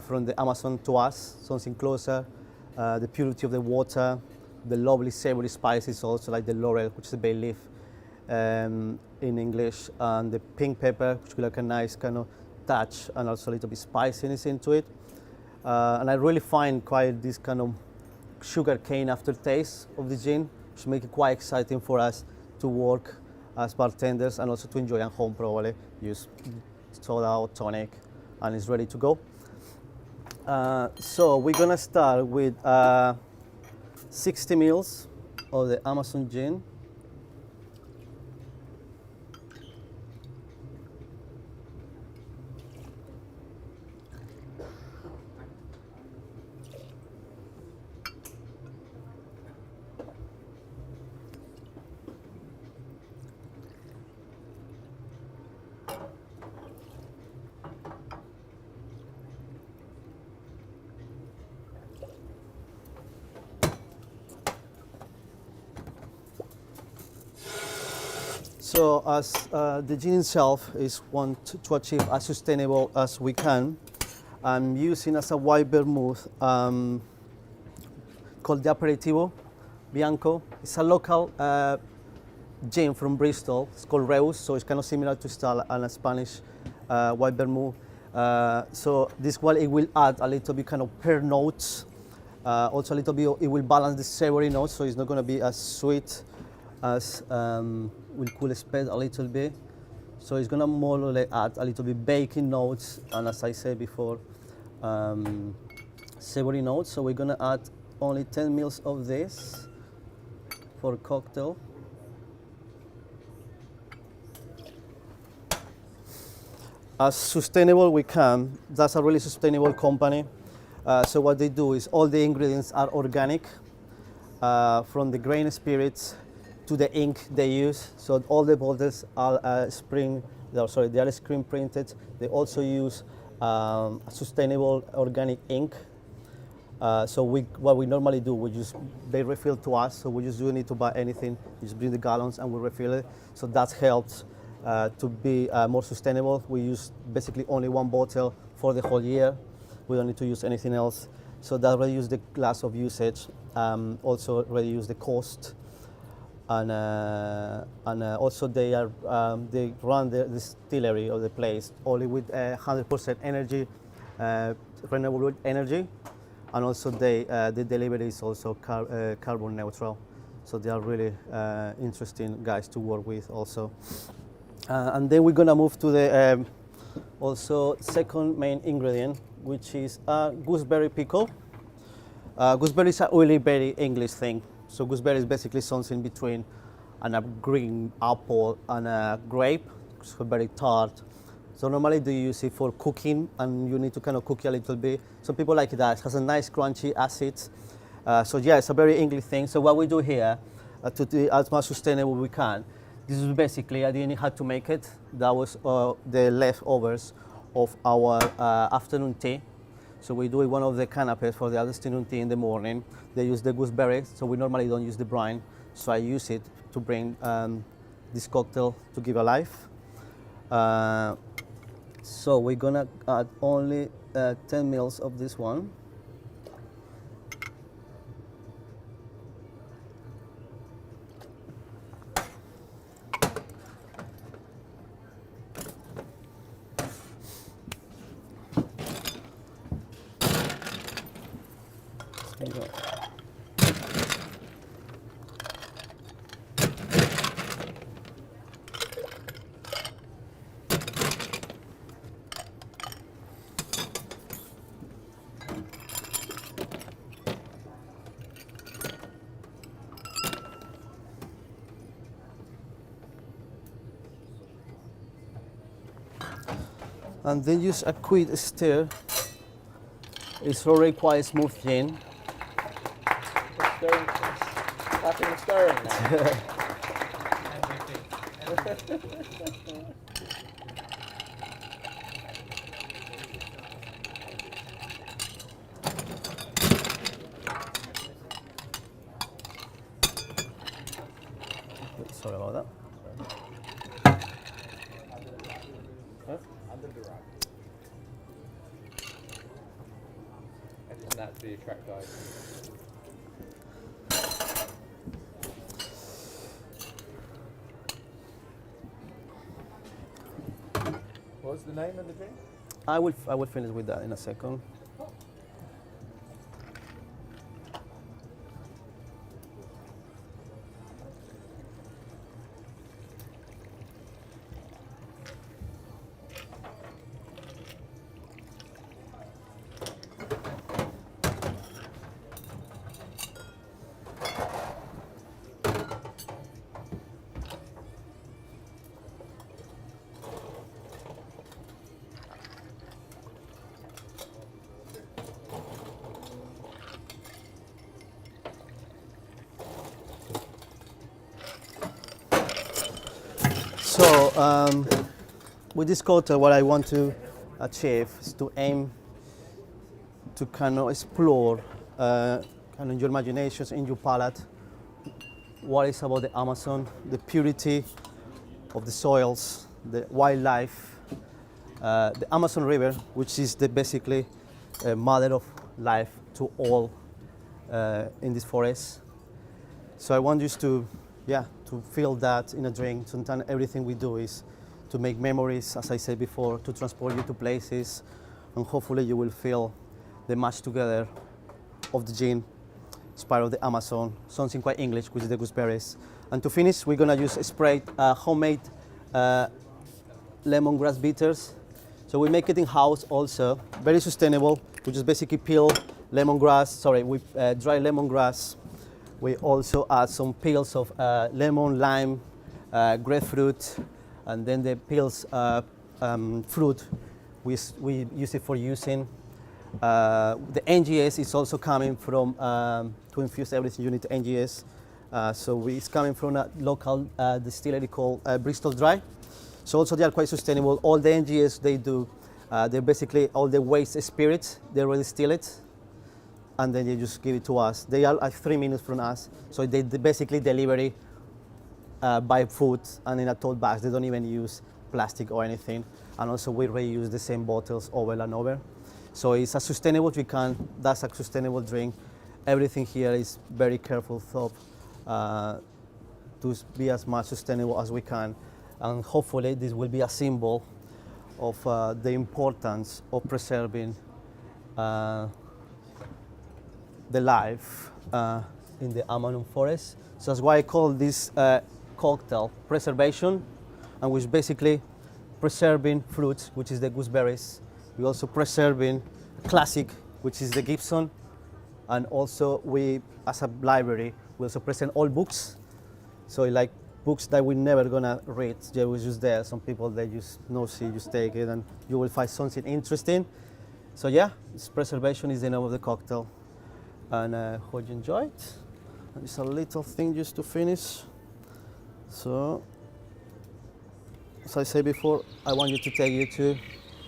from the Amazon to us, something closer, the purity of the water, the lovely savory spices also, like the laurel, which is the bay leaf in English, and the pink pepper, which will like a nice kind of touch and also a little bit spiciness into it. And I really find quite this kind of sugar cane aftertaste of the gin, which make it quite exciting for us to work as bartenders and also to enjoy at home. Probably use soda or tonic, and it's ready to go. So we're gonna start with 60 ml of the Amázzoni Gin. So as the gin itself is want to achieve as sustainable as we can, I'm using as a white vermouth called the Aperitivo Bianco. It's a local gin from Bristol. It's called Reus, so it's kind of similar to style and a Spanish white vermouth. So this one, it will add a little bit kind of pear notes. Also a little bit, it will balance the savory notes, so it's not going to be as sweet as we could expect a little bit. So it's gonna more or less add a little bit baking notes, and as I said before, savory notes. So we're gonna add only 10 ml of this for a cocktail. As sustainable we can. That's a really sustainable company. So what they do is all the ingredients are organic, from the grain spirits to the ink they use. So all the bottles are they are screen printed. They also use sustainable organic ink. So what we normally do, they refill to us. So we just don't need to buy anything. We just bring the gallons and we refill it. So that helps to be more sustainable. We use basically only one bottle for the whole year. We don't need to use anything else. So that reduces the glass of usage, also reduce the cost, and also they run the distillery of the place only with 100% energy, renewable energy, and also the delivery is also carbon neutral. So they are really interesting guys to work with also. And then we're gonna move to the also second main ingredient, which is gooseberry pickle. Gooseberry is a really very English thing. So gooseberry is basically something between a green apple and a grape, so very tart. So normally they use it for cooking, and you need to kind of cook it a little bit. Some people like that. It has a nice crunchy acid. So yeah, it's a very English thing. So what we do here, to be as much sustainable we can, this is basically, I didn't have to make it. That was the leftovers of our afternoon tea. So we do one of the canapes for the afternoon tea in the morning. They use the gooseberries, so we normally don't use the brine. So I use it to bring this cocktail to give a life. So we're gonna add only 10 mils of this one. And then use a quick stir. It's already quite smooth gin. Stirring, tapping and stirring now. Sorry about that. I just naturally attract guys. What's the name of the drink? I will finish with that in a second. So with this cocktail, what I want to achieve is to aim to kind of explore kind of your imaginations in your palate. What is about the Amazon, the purity of the soils, the wildlife, the Amazon River, which is the basically mother of life to all in this forest. So I want you to, to feel that in a drink. Sometimes everything we do is to make memories, as I said before, to transport you to places, and hopefully you will feel the match together of the gin, inspired of the Amazon, something quite English, which is the gooseberries. And to finish, we're gonna use sprayed homemade lemongrass bitters. So we make it in house also, very sustainable. We just basically peel lemongrass, we dry lemongrass. We also add some peels of lemon, lime, grapefruit, and then the peels fruit, we use it for using. The NGS is also coming from, to infuse everything you need to NGS. So it's coming from a local distillery called Bristol Dry. So also they are quite sustainable. All the NGS they do, they're basically all the waste spirits, they already distill it, and then they just give it to us. They are like 3 minutes from us, so they basically deliver it by foot and in a tote bag. They don't even use plastic or anything. and also we reuse the same bottles over and over. So it's as sustainable as we can. That's a sustainable drink. Everything here is very careful thought to be as much sustainable as we can, and hopefully this will be a symbol of the importance of preserving the life in the Amazon forest. So that's why I call this cocktail preservation, and which basically preserving fruits, which is the gooseberries. We're also preserving classic, which is the Gibson, and also we, as a library, we also present all books. So like books that we're never gonna read, they was just there. Some people they just no see, just take it, and you will find something interesting. So yeah, this preservation is the name of the cocktail, and hope you enjoy it. And it's a little thing just to finish. So, as I said before, I want you to take you to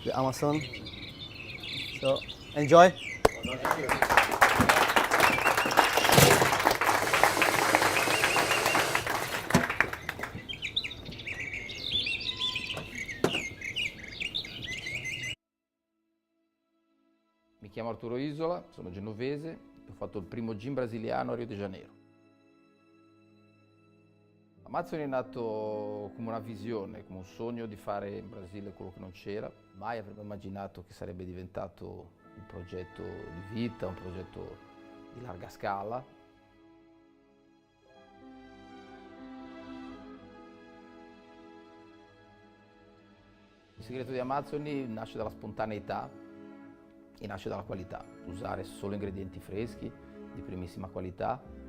the Amazon. So enjoy. Mi chiamo Arturo Isola, sono genovese e ho fatto il primo gin brasiliano a Rio de Janeiro. Amázzoni è nato come una visione, come un sogno di fare in Brasile quello che non c'era. Mai avremmo immaginato che sarebbe diventato un progetto di vita, un progetto di larga scala. Il segreto di Amázzoni nasce dalla spontaneità e nasce dalla qualità. Usare solo ingredienti freschi, di primissima qualità,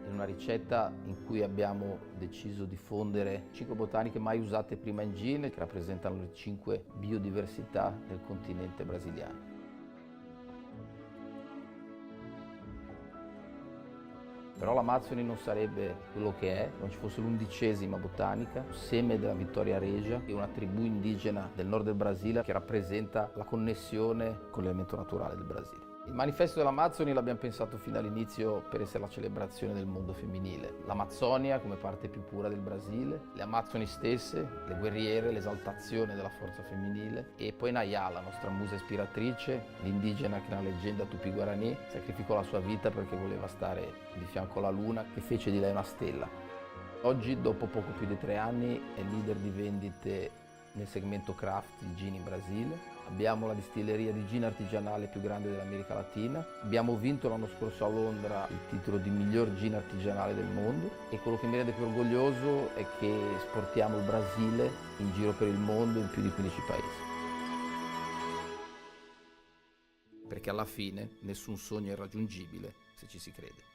in una ricetta in cui abbiamo deciso di fondere 5 botaniche mai usate prima in gin, che rappresentano le 5 biodiversità del continente brasiliano. Però l'Amazzoni non sarebbe quello che è, non ci fosse l'11ª botanica, seme della Vittoria Regia, che è una tribù indigena del nord del Brasile che rappresenta la connessione con l'elemento naturale del Brasile. Il manifesto dell'Amazzoni l'abbiamo pensato fin dall'inizio per essere la celebrazione del mondo femminile. L'Amazzonia come parte più pura del Brasile, le Amazzoni stesse, le guerriere, l'esaltazione della forza femminile, e poi Nayá, la nostra musa ispiratrice, l'indigena che nella leggenda Tupi-Guarani sacrificò la sua vita perché voleva stare di fianco alla luna, che fece di lei una stella. Oggi, dopo poco più di 3 anni, è leader di vendite nel segmento craft di gin in Brasile. Abbiamo la distilleria di gin artigianale più grande dell'America Latina. Abbiamo vinto l'anno scorso a Londra il titolo di miglior gin artigianale del mondo, e quello che mi rende più orgoglioso è che esportiamo il Brasile in giro per il mondo in più di 15 paesi. Perché alla fine nessun sogno è irraggiungibile se ci si crede.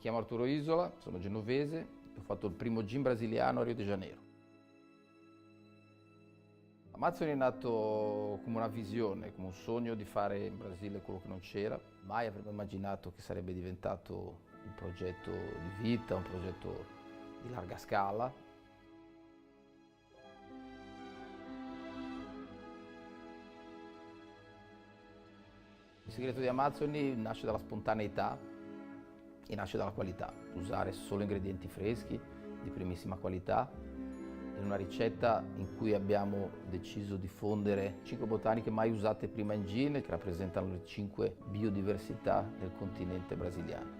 chiamo Arturo Isola, sono genovese e ho fatto il primo gin brasiliano a Rio de Janeiro. Amázzoni è nato come una visione, come un sogno di fare in Brasile quello che non c'era. Mai avremmo immaginato che sarebbe diventato un progetto di vita, un progetto di larga scala. Il segreto di Amázzoni nasce dalla spontaneità e nasce dalla qualità. Usare solo ingredienti freschi, di primissima qualità, in una ricetta in cui abbiamo deciso di fondere 5 botaniche mai usate prima in gin, che rappresentano le 5 biodiversità del continente brasiliano.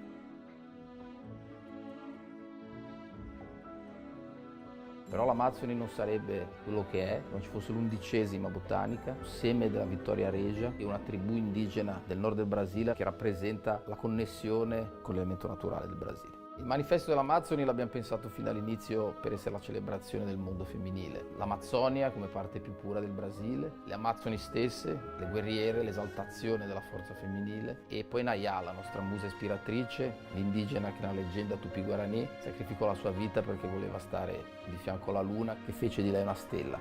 Però l'Amazzoni non sarebbe quello che è, non ci fosse l'11ª botanica, seme della Vittoria Regia, che è una tribù indigena del nord del Brasile che rappresenta la connessione con l'elemento naturale del Brasile. Il manifesto dell'Amazzoni l'abbiamo pensato fin dall'inizio per essere la celebrazione del mondo femminile. L'Amazzonia come parte più pura del Brasile, le Amazzoni stesse, le guerriere, l'esaltazione della forza femminile e poi Nayá, la nostra musa ispiratrice, l'indigena che nella leggenda Tupi-Guarani sacrificò la sua vita perché voleva stare di fianco alla luna che fece di lei una stella.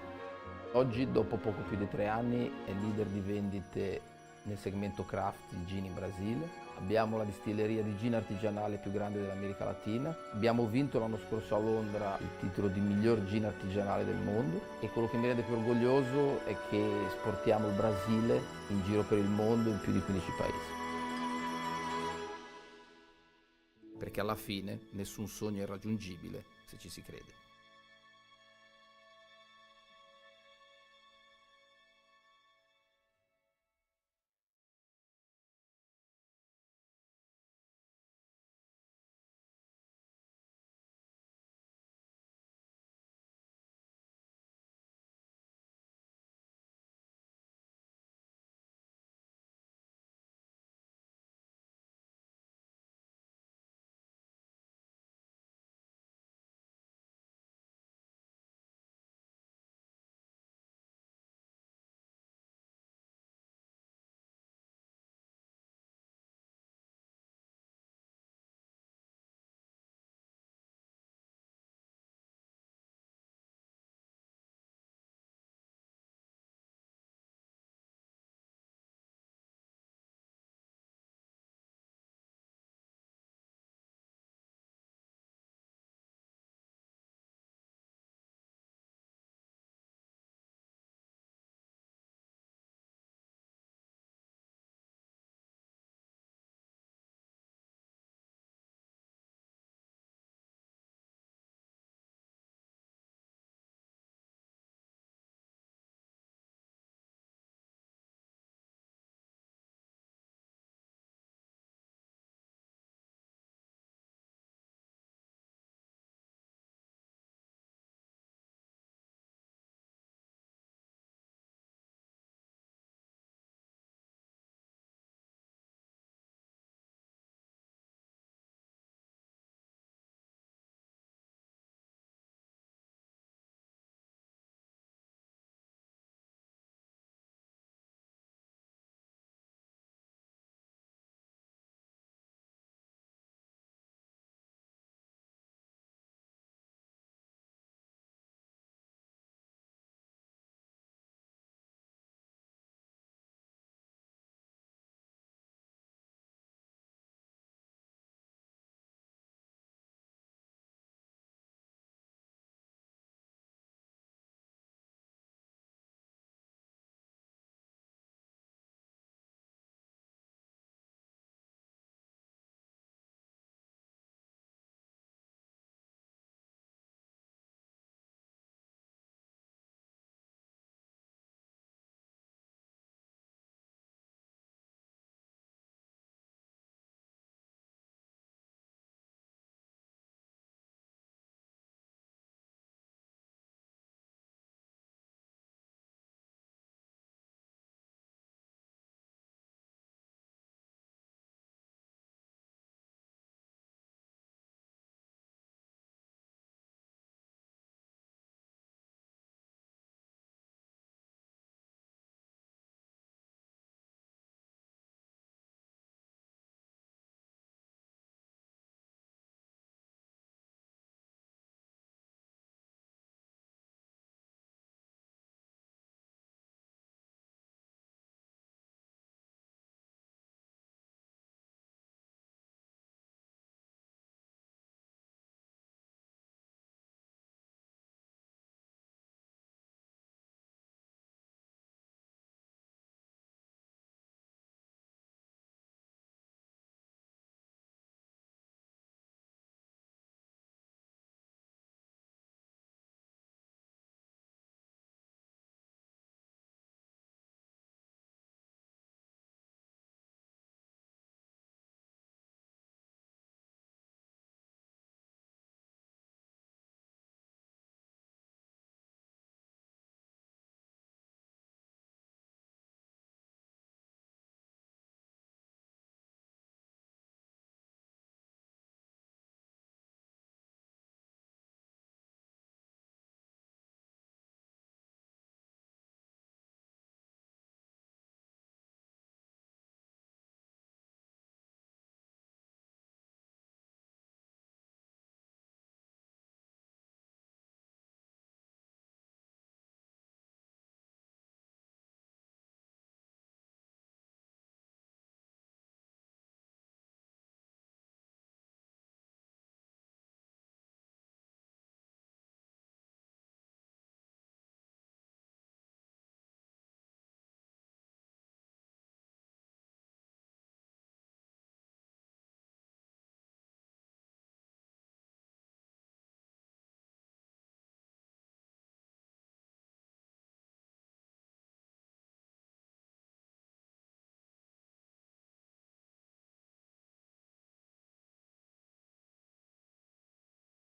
Oggi, dopo poco più di 3 anni, è leader di vendite nel segmento craft di gin in Brasile. Abbiamo la distilleria di gin artigianale più grande dell'America Latina. Abbiamo vinto l'anno scorso a Londra il titolo di miglior gin artigianale del mondo e quello che mi rende più orgoglioso è che esportiamo il Brasile in giro per il mondo in più di 15 paesi. Perché alla fine nessun sogno è irraggiungibile se ci si crede.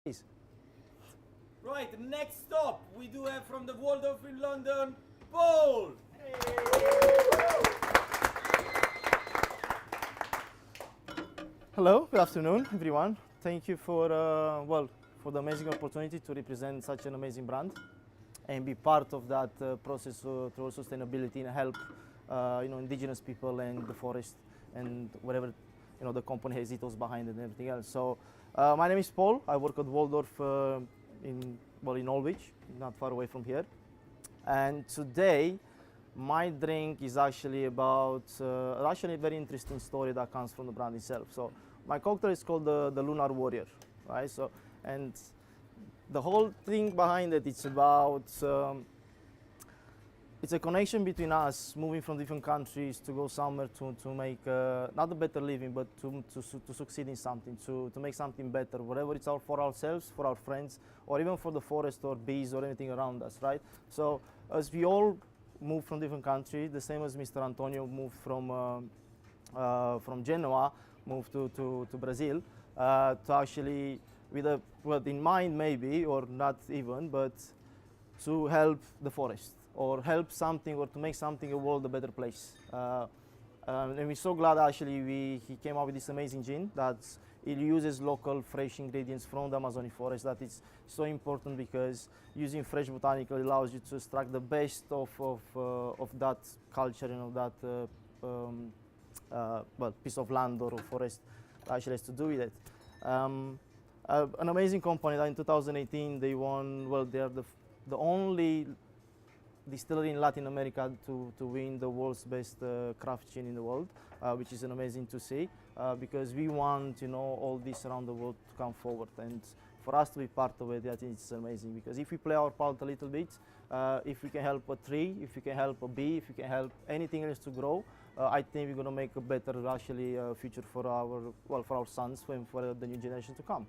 Please. Right, next stop we do have from the Waldorf in London, Paul. Hello, good afternoon, everyone. Thank you for for the amazing opportunity to represent such an amazing brand and be part of that process towards sustainability and help indigenous people and the forest and whatever the company has ethos behind it and everything else. So my name is Paul. I work at Waldorf in Norwich, not far away from here. And today my drink is actually about a very interesting story that comes from the brand itself. So my cocktail is called the Lunar Warrior, right? So, and the whole thing behind it, it's about it's a connection between us moving from different countries to go somewhere to make not a better living, but to succeed in something, to make something better, whatever it's for ourselves, for our friends, or even for the forest or bees or anything around us, right? So as we all move from different countries, the same as Mr. Antonio moved from Genoa, moved to Brazil, to actually with a in mind maybe, or not even, but to help the forest or help something or to make something a world a better place. And we're so glad actually he came up with this amazing gin that it uses local fresh ingredients from the Amazzoni forest. That is so important because using fresh botanical allows you to extract the best of that culture and of that piece of land or forest that actually has to do with it. An amazing company that in 2018 they won, they're the only distillery in Latin America to win the world's best craft gin in the world, which is an amazing to see because we want all this around the world to come forward, and for us to be part of it, I think it's amazing because if we play our part a little bit, if we can help a tree, if we can help a bee, if we can help anything else to grow, I think we're going to make a better future for our sons and for the new generation to come.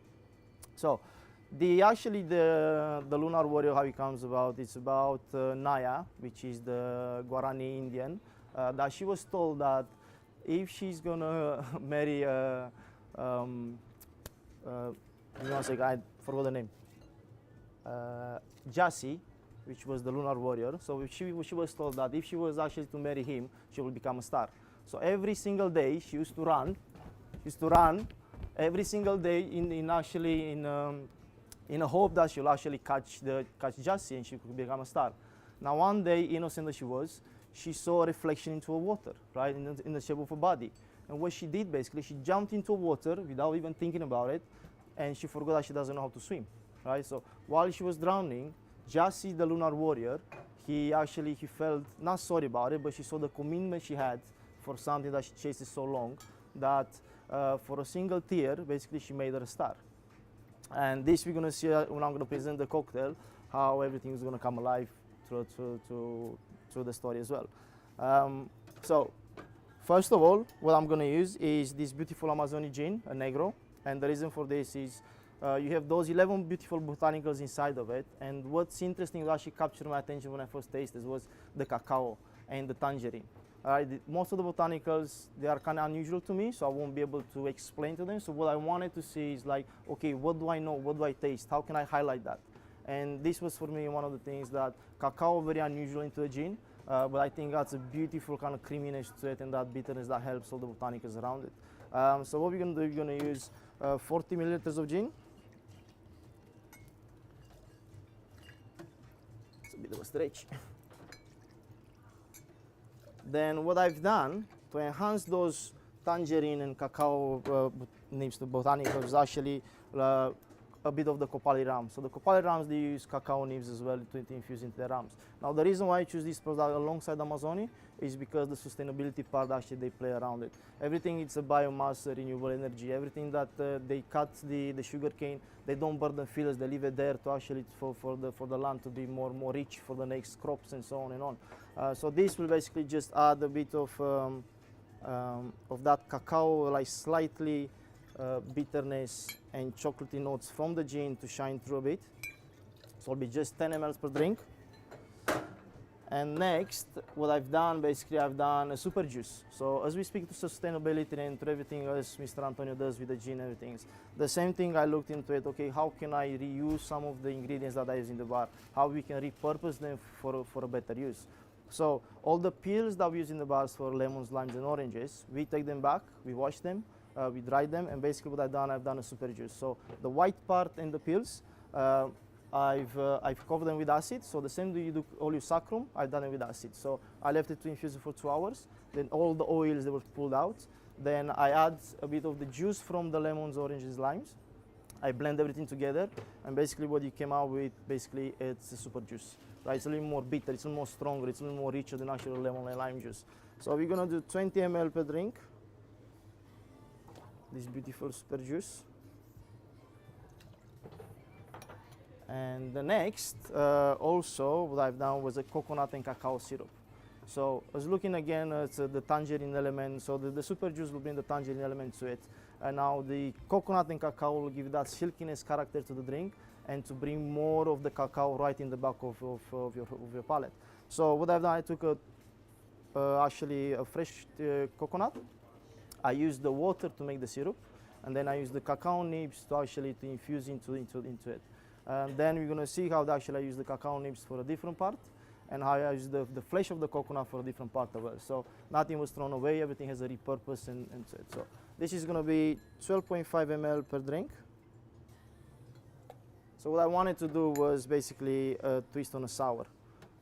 So the Lunar Warrior, how it comes about, it's about Naya, which is the Guarani Indian, that she was told that if she's gonna marry I forgot the name, Jassy, which was the Lunar Warrior. So she was told that if she was actually to marry him, she will become a star. So every single day she used to run every single day in a hope that she'll actually catch Jassy and she could become a star. Now one day, innocent as she was, she saw a reflection into a water, right, in the shape of a body. And what she did basically, she jumped into water without even thinking about it, and she forgot that she doesn't know how to swim, right? So while she was drowning, Jassy, the Lunar Warrior, he felt not sorry about it, but she saw the commitment she had for something that she chases so long that for a single tear, basically she made her a star. And this we're going to see when I'm going to present the cocktail, how everything is going to come alive through the story as well. So first of all, what I'm going to use is this beautiful Amázzoni Gin, a Negro. And the reason for this is you have those 11 beautiful botanicals inside of it. And what's interesting that actually captured my attention when I first tasted was the cacao and the tangerine. Most of the botanicals, they are kind of unusual to me, so I won't be able to explain to them. So what I wanted to see is like, okay, what do I know? What do I taste? How can I highlight that? And this was for me one of the things that cacao very unusual into a gin, but I think that's a beautiful kind of creaminess to it and that bitterness that helps all the botanicals around it. So what we're going to do, we're going to use 40 milliliters of gin. It's a bit of a stretch. Then what I've done to enhance those tangerine and cacao nibs to botanicals is actually a bit of the Copali rams. So the Copali rams, they use cacao nibs as well to infuse into their rams. Now the reason why I choose this product alongside Amázzoni is because the sustainability part actually they play around it. Everything it's a biomass, renewable energy. Everything that they cut the sugar cane, they don't burn the fields, they leave it there to actually for the land to be more rich for the next crops and so on and on. So this will basically just add a bit of that cacao, like slightly bitterness and chocolatey notes from the gin to shine through a bit. So it'll be just 10 ml per drink. And next, what I've done, basically, I've done a super juice. So as we speak to sustainability and to everything else Mr. Antonio does with the gin and everything, the same thing I looked into it, okay, how can I reuse some of the ingredients that I use in the bar? How we can repurpose them for a better use? So all the peels that we use in the bars for lemons, limes, and oranges, we take them back, we wash them, we dry them, and basically what I've done a super juice. So the white part and the peels, I've covered them with acid. So the same way you do oleosaccharum, I've done it with acid. So I left it to infuse it for 2 hours. Then all the oils, they were pulled out. Then I add a bit of the juice from the lemons, oranges, limes. I blend everything together, and basically what you came out with, basically it's a super juice. Right? It's a little more bitter, it's a little more stronger, it's a little more richer than actual lemon and lime juice. So we're gonna do 20 ml per drink. This beautiful super juice. And the next, also, what I've done was a coconut and cacao syrup. So I was looking again at the tangerine element, so the super juice will bring the tangerine element to it. And now the coconut and cacao will give that silkiness character to the drink and to bring more of the cacao right in the back of your palate. So what I've done, I took actually a fresh coconut. I used the water to make the syrup, and then I used the cacao nibs to actually infuse into it. And then we're going to see how actually I use the cacao nibs for a different part, and how I use the flesh of the coconut for a different part as well. So nothing was thrown away, everything has a repurpose and so it. So this is going to be 12.5 ml per drink. So what I wanted to do was basically a twist on a sour.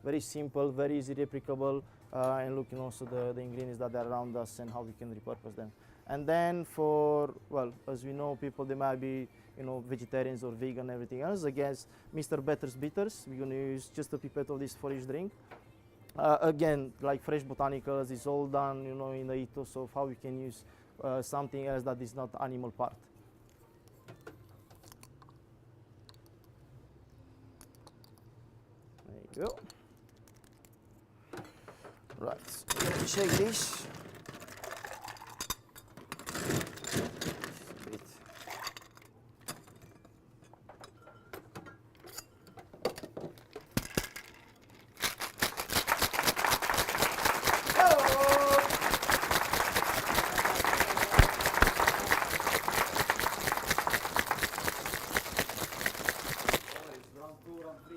Very simple, very easy replicable, and looking also the ingredients that are around us and how we can repurpose them. And then for, well, as we know, people, they might be, you know, vegetarians or vegan and everything else. Against Mr. Better's Bitters, we're going to use just a pipette of this for each drink. Again, like fresh botanicals, it's all done, you know, in the ethos of how we can use something else that is not animal part. There you go. Right, let me shake this.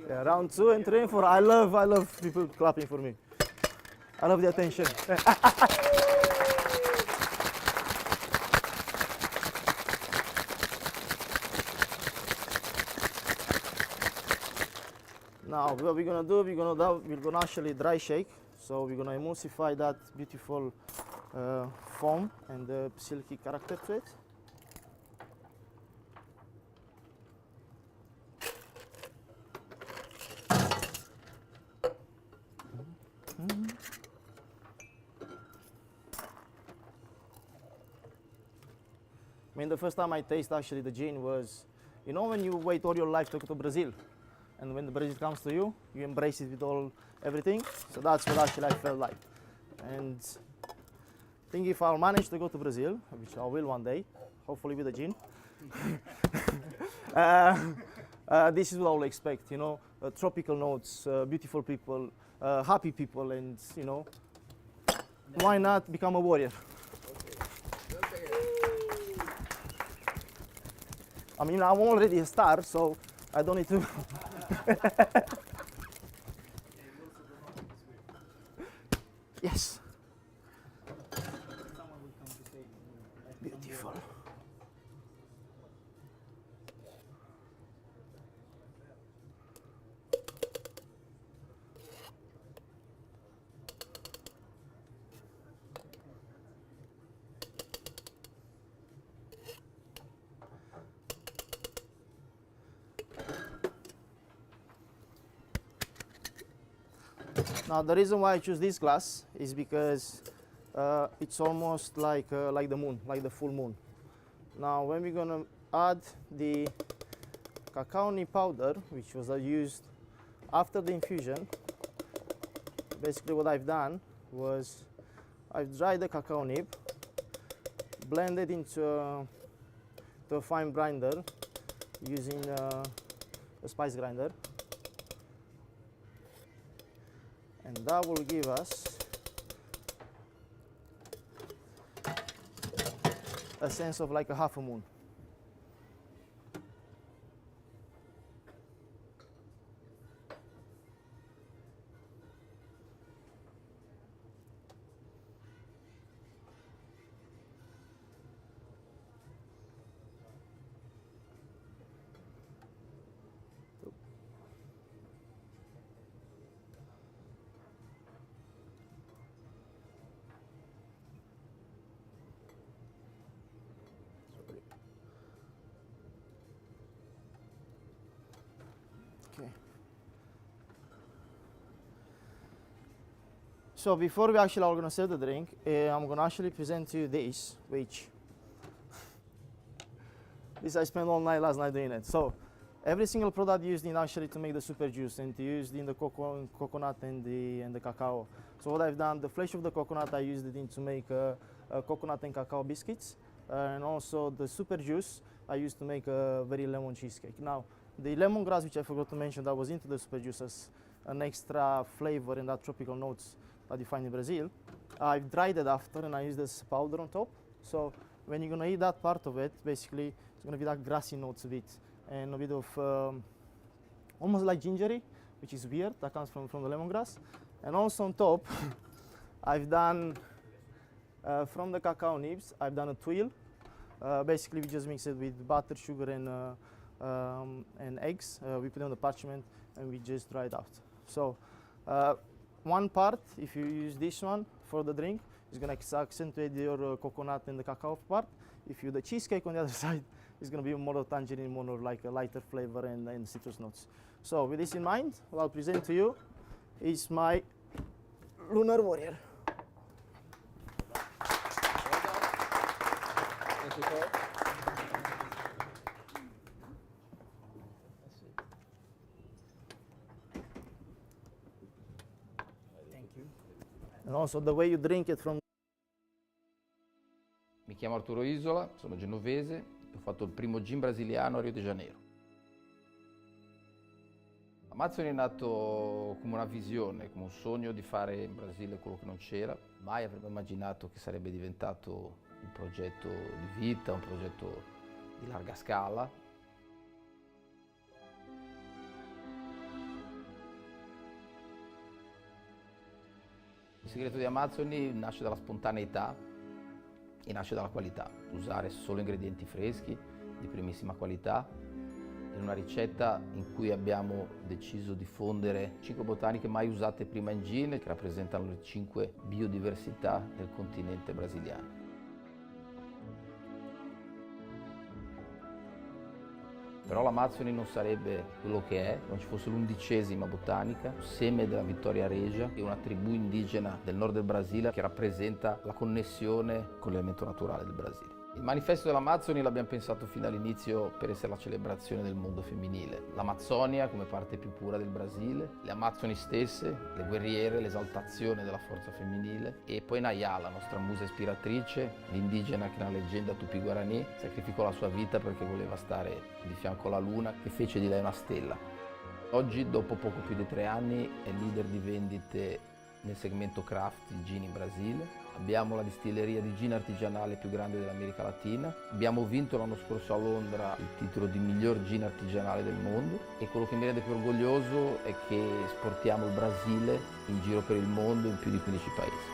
Yeah, round 2 and 3 and 4. I love people clapping for me. I love the attention. Now what we're gonna do, we're gonna actually dry shake. So we're gonna emulsify that beautiful foam and the silky character to it. I mean, the first time I tasted actually the gin was, you know, when you wait all your life to go to Brazil, and when the Brazil comes to you, you embrace it with everything. So that's what actually I felt like. And I think if I'll manage to go to Brazil, which I will one day, hopefully with a gin, this is what I will expect, you know, tropical notes, beautiful people, happy people, and, you know, why not become a warrior? I mean, I'm already a star, so I don't need to. Yes. Beautiful. Now the reason why I choose this glass is because it's almost like the moon, like the full moon. Now when we're gonna add the cacao nib powder, which was used after the infusion, basically what I've done was I've dried the cacao nib, blended into a fine grinder using a spice grinder. And that will give us a sense of like a half a moon. Okay. So before we actually are going to serve the drink, I'm going to actually present to you this, which this I spent all night last night doing it. So every single product used in actually to make the super juice and used in the coconut and the cacao. So what I've done, the flesh of the coconut, I used it in to make coconut and cacao biscuits, and also the super juice I used to make a very lemon cheesecake. Now the lemongrass, which I forgot to mention, that was into the super juice as an extra flavor and that tropical notes that you find in Brazil. I've dried it after and I used this powder on top. So when you're gonna eat that part of it, basically it's gonna be that grassy notes of it and a bit of almost like gingery, which is weird, that comes from the lemongrass. And also on top, I've done, from the cacao nibs, I've done a twill. Basically we just mix it with butter, sugar and eggs. We put it on the parchment and we just dry it out. So one part, if you use this one for the drink, is going to accentuate your coconut and the cacao part. If you do the cheesecake on the other side, it's going to be more of tangerine, more of like a lighter flavor and citrus notes. So with this in mind, what I'll present to you is my Lunar Warrior. Thank you, Pedro. And also the way you drink it from. Mi chiamo Arturo Isola, sono genovese e ho fatto il primo gin brasiliano a Rio de Janeiro. Amázzoni è nato come una visione, come un sogno di fare in Brasile quello che non c'era. Mai avremmo immaginato che sarebbe diventato un progetto di vita, un progetto di larga scala. Il segreto di Amázzoni nasce dalla spontaneità e nasce dalla qualità. Usare solo ingredienti freschi, di primissima qualità, in una ricetta in cui abbiamo deciso di fondere 5 botaniche mai usate prima in gin, che rappresentano le 5 biodiversità del continente brasiliano. Però l'Amazzoni non sarebbe quello che è, non ci fosse l'11ª botanica, seme della Vittoria Regia, e una tribù indigena del nord del Brasile che rappresenta la connessione con l'elemento naturale del Brasile. Il manifesto dell'Amazzoni l'abbiamo pensato fin dall'inizio per essere la celebrazione del mondo femminile. L'Amazzonia come parte più pura del Brasile, le Amazzoni stesse, le guerriere, l'esaltazione della forza femminile, e poi Nayá, la nostra musa ispiratrice, l'indigena che nella leggenda Tupi-Guarani sacrificò la sua vita perché voleva stare di fianco alla luna, che fece di lei una stella. Oggi, dopo poco più di 3 anni, è leader di vendite nel segmento craft di gin in Brasile. Abbiamo la distilleria di gin artigianale più grande dell'America Latina. Abbiamo vinto l'anno scorso a Londra il titolo di miglior gin artigianale del mondo, e quello che mi rende più orgoglioso è che esportiamo il Brasile in giro per il mondo in più di 15 paesi.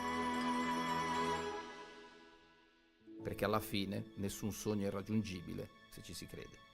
Perché alla fine nessun sogno è irraggiungibile se ci si crede.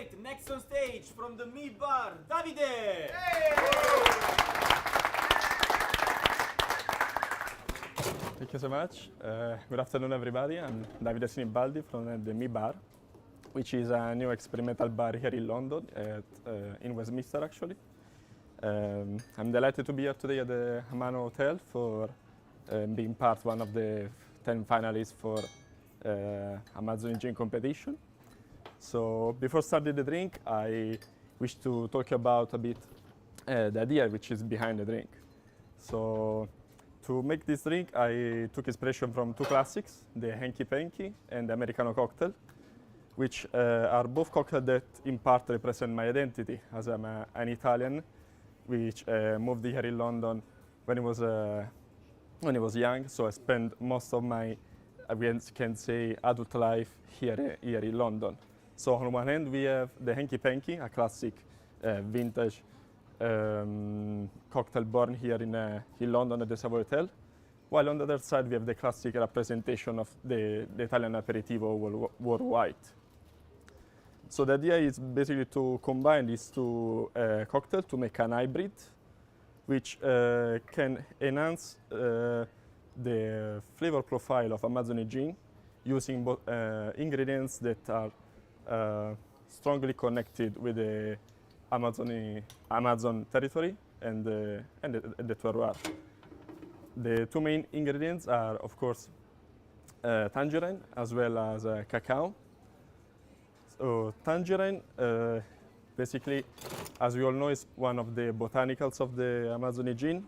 Great. Next on stage from the meat bar, Davide. Thank you so much. Good afternoon, everybody. I'm Davide Sinibaldi from the Me Bar, which is a new experimental bar here in London, in Westminster, actually. I'm delighted to be here today at the Hamano Hotel for being one of the 10 finalists for Amázzoni Gin competition. So before starting the drink, I wish to talk about a bit the idea which is behind the drink. So to make this drink, I took inspiration from two classics, the Hanky Panky and the Americano cocktail, which are both cocktails that in part represent my identity, as I'm an Italian, which moved here in London when I was young. So I spent most of my, I can say, adult life here in London. So on one hand, we have the Hanky Panky, a classic vintage cocktail born here in London at the Savoy Hotel, while on the other side we have the classic representation of the Italian aperitivo worldwide. So the idea is basically to combine these two cocktails to make an hybrid, which can enhance the flavor profile of Amázzoni Gin using ingredients that are strongly connected with the Amazon territory and the terroir. The two main ingredients are, of course, tangerine as well as cacao. So tangerine, basically, as we all know, is one of the botanicals of the Amázzoni Gin,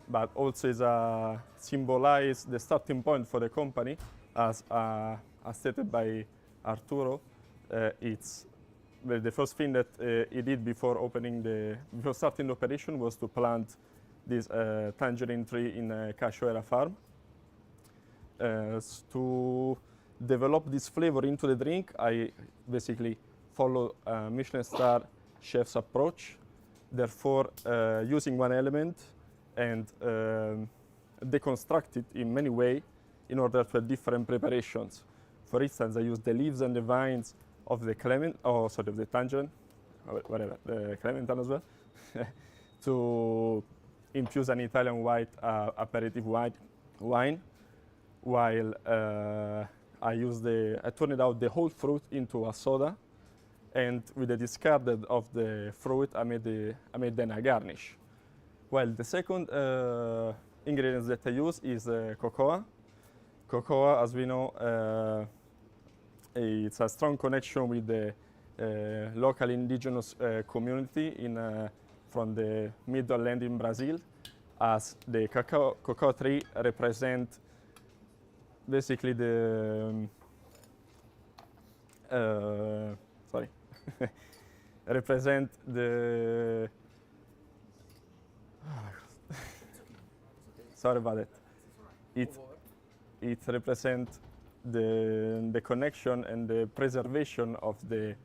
but also symbolize the starting point for the company, as stated by Arturo. It's the first thing that he did before starting the operation was to plant this tangerine tree in Cachoeira farm. To develop this flavor into the drink, I basically follow a Michelin star chef's approach, therefore using one element and deconstruct it in many ways in order to have different preparations. For instance, I use the leaves and the vines of the the tangerine, whatever, the clementine as well, to infuse an Italian white aperitif wine, while I turned out the whole fruit into a soda, and with the discarded of the fruit, I made then a garnish. While the second ingredient that I use is cocoa. Cocoa, as we know, it's a strong connection with the local indigenous community from the middle land in Brazil, as the cocoa tree represent basically the represent the sorry about it. It represents the connection and the preservation of the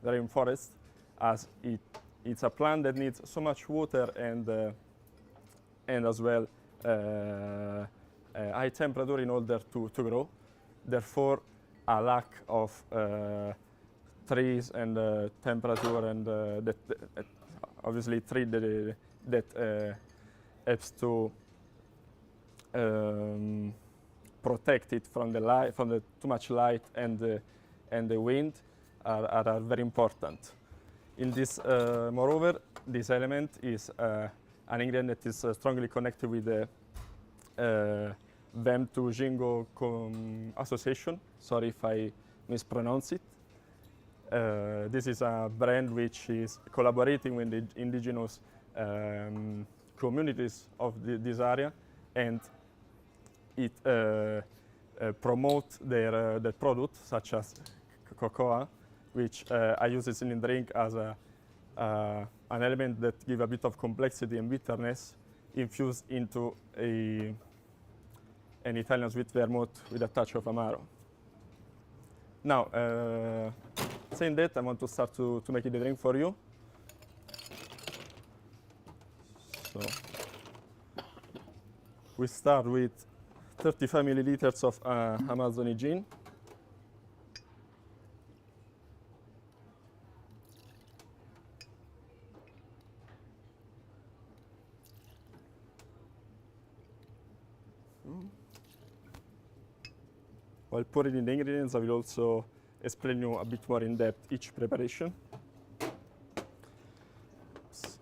rainforest, as it's a plant that needs so much water and as well high temperature in order to grow. Therefore, a lack of trees and temperature and that obviously tree that helps to protect it from the light, from the too much light and the wind are very important. In this, moreover, this element is an ingredient that is strongly connected with the Vem to Jingo association. Sorry if I mispronounce it. This is a brand which is collaborating with the indigenous communities of this area, and it promotes their product, such as cocoa, which I use it in the drink as an element that gives a bit of complexity and bitterness infused into an Italian sweet vermouth with a touch of Amaro. Now, saying that, I want to start to make the drink for you. So, we start with 35 milliliters of Amázzoni Gin. While pouring in the ingredients, I will also explain you a bit more in depth each preparation.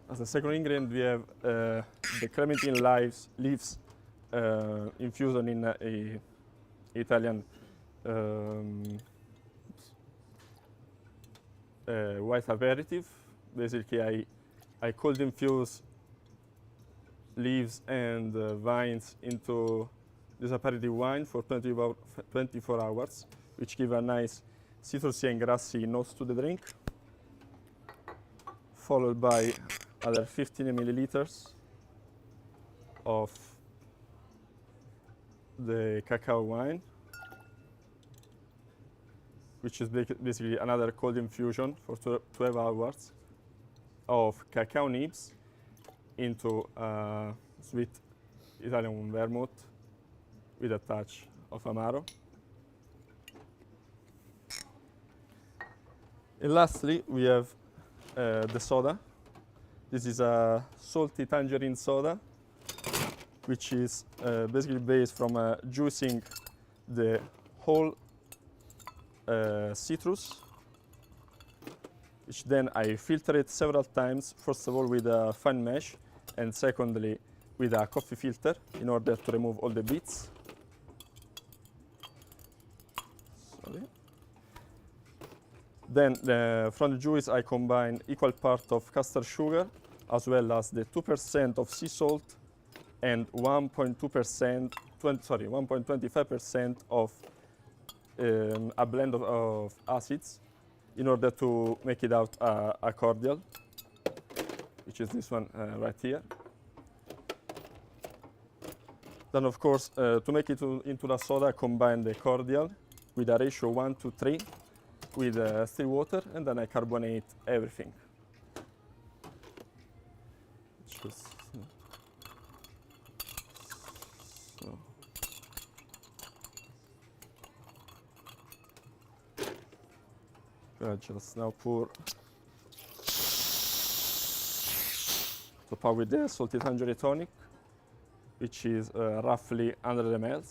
As a second ingredient, we have the clementine leaves infusion in a Italian white aperitif. Basically, I cold infuse leaves and vines into this aperitif wine for 24 hours, which give a nice citrusy and grassy nose to the drink, followed by other 15 milliliters of the cacao wine, which is basically another cold infusion for 12 hours of cacao nibs into sweet Italian vermouth with a touch of Amaro. And lastly, we have the soda. This is a salty tangerine soda, which is basically based from juicing the whole citrus, which then I filter it several times, first of all with a fine mesh, and secondly with a coffee filter in order to remove all the bits. Sorry. Then from the juice I combine equal part of custard sugar as well as the 2% of sea salt and 1.25% of a blend of acids in order to make it out a cordial, which is this one right here. Then of course, to make it into the soda, I combine the cordial with a ratio 1:3 with still water, and then I carbonate everything. Just, so. I just now pour top up with the salty tangerine tonic, which is roughly 100 ml.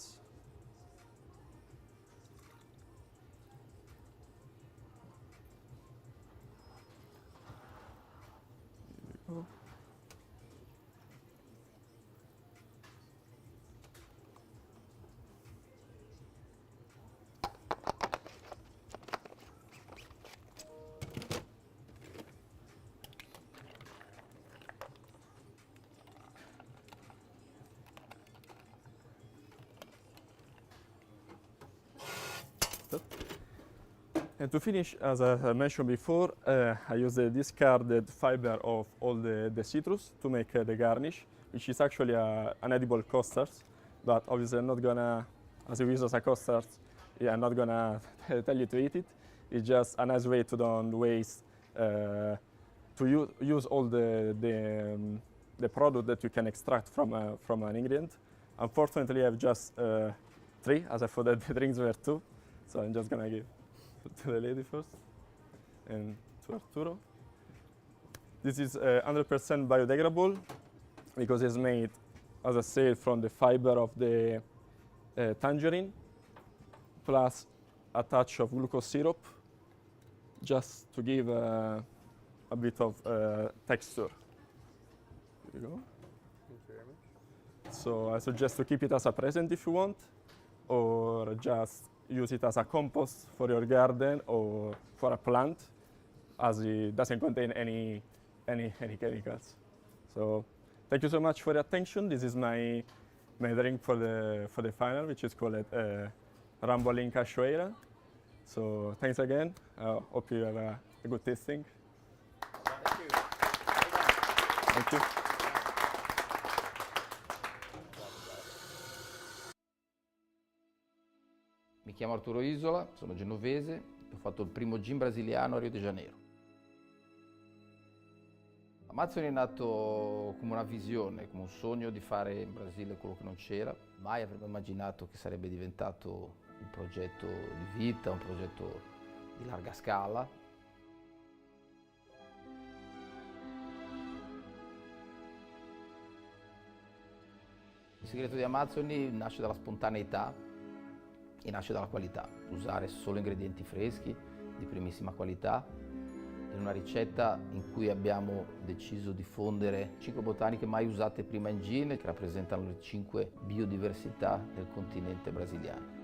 And to finish, as I mentioned before, I use the discarded fiber of all the citrus to make the garnish, which is actually an edible custard, but obviously I'm not gonna, as you use as a custard, I'm not gonna tell you to eat it. It's just a nice way to don't waste, to use all the product that you can extract from an ingredient. Unfortunately, I have just 3, as I thought that the drinks were 2, so I'm just gonna give to the lady first, and to Arturo. This is 100% biodegradable because it's made, as I said, from the fiber of the tangerine, plus a touch of glucose syrup, just to give a bit of texture. There you go. Thank you very much. So I suggest to keep it as a present if you want, or just use it as a compost for your garden or for a plant, as it doesn't contain any chemicals. So thank you so much for your attention. This is my drink for the final, which is called Rambling Cachoeira. So thanks again. Hope you have a good tasting. Thank you. Thank you. Mi chiamo Arturo Isola, sono genovese e ho fatto il primo gin brasiliano a Rio de Janeiro. Amázzoni è nato come una visione, come un sogno di fare in Brasile quello che non c'era. Mai avremmo immaginato che sarebbe diventato un progetto di vita, un progetto di larga scala. Il segreto di Amázzoni nasce dalla spontaneità e nasce dalla qualità. Usare solo ingredienti freschi, di primissima qualità, in una ricetta in cui abbiamo deciso di fondere 5 botaniche mai usate prima in gin, che rappresentano le 5 biodiversità del continente brasiliano.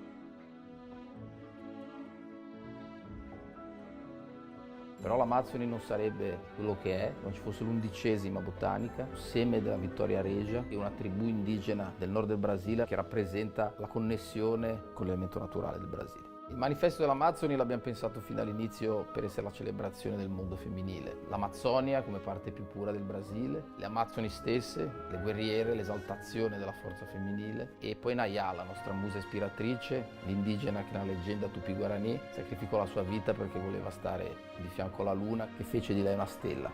Però l'Amazzoni non sarebbe quello che è, non ci fosse l'11ª botanica, seme della Vittoria Regia, che è una tribù indigena del nord del Brasile che rappresenta la connessione con l'elemento naturale del Brasile. Il manifesto dell'Amazzoni l'abbiamo pensato fin dall'inizio per essere la celebrazione del mondo femminile. L'Amazzonia come parte più pura del Brasile, le Amazzoni stesse, le guerriere, l'esaltazione della forza femminile e poi Nayá, la nostra musa ispiratrice, l'indigena che nella leggenda Tupi-Guarani sacrificò la sua vita perché voleva stare di fianco alla luna che fece di lei una stella.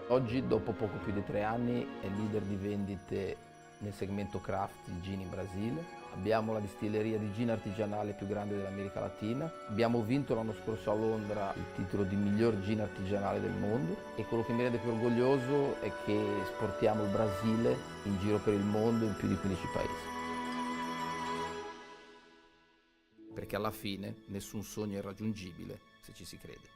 Oggi, dopo poco più di 3 anni, è leader di vendite nel segmento craft di gin in Brasile. Abbiamo la distilleria di gin artigianale più grande dell'America Latina. Abbiamo vinto l'anno scorso a Londra il titolo di miglior gin artigianale del mondo e quello che mi rende più orgoglioso è che esportiamo il Brasile in giro per il mondo in più di 15 paesi. Perché alla fine nessun sogno è irraggiungibile se ci si crede.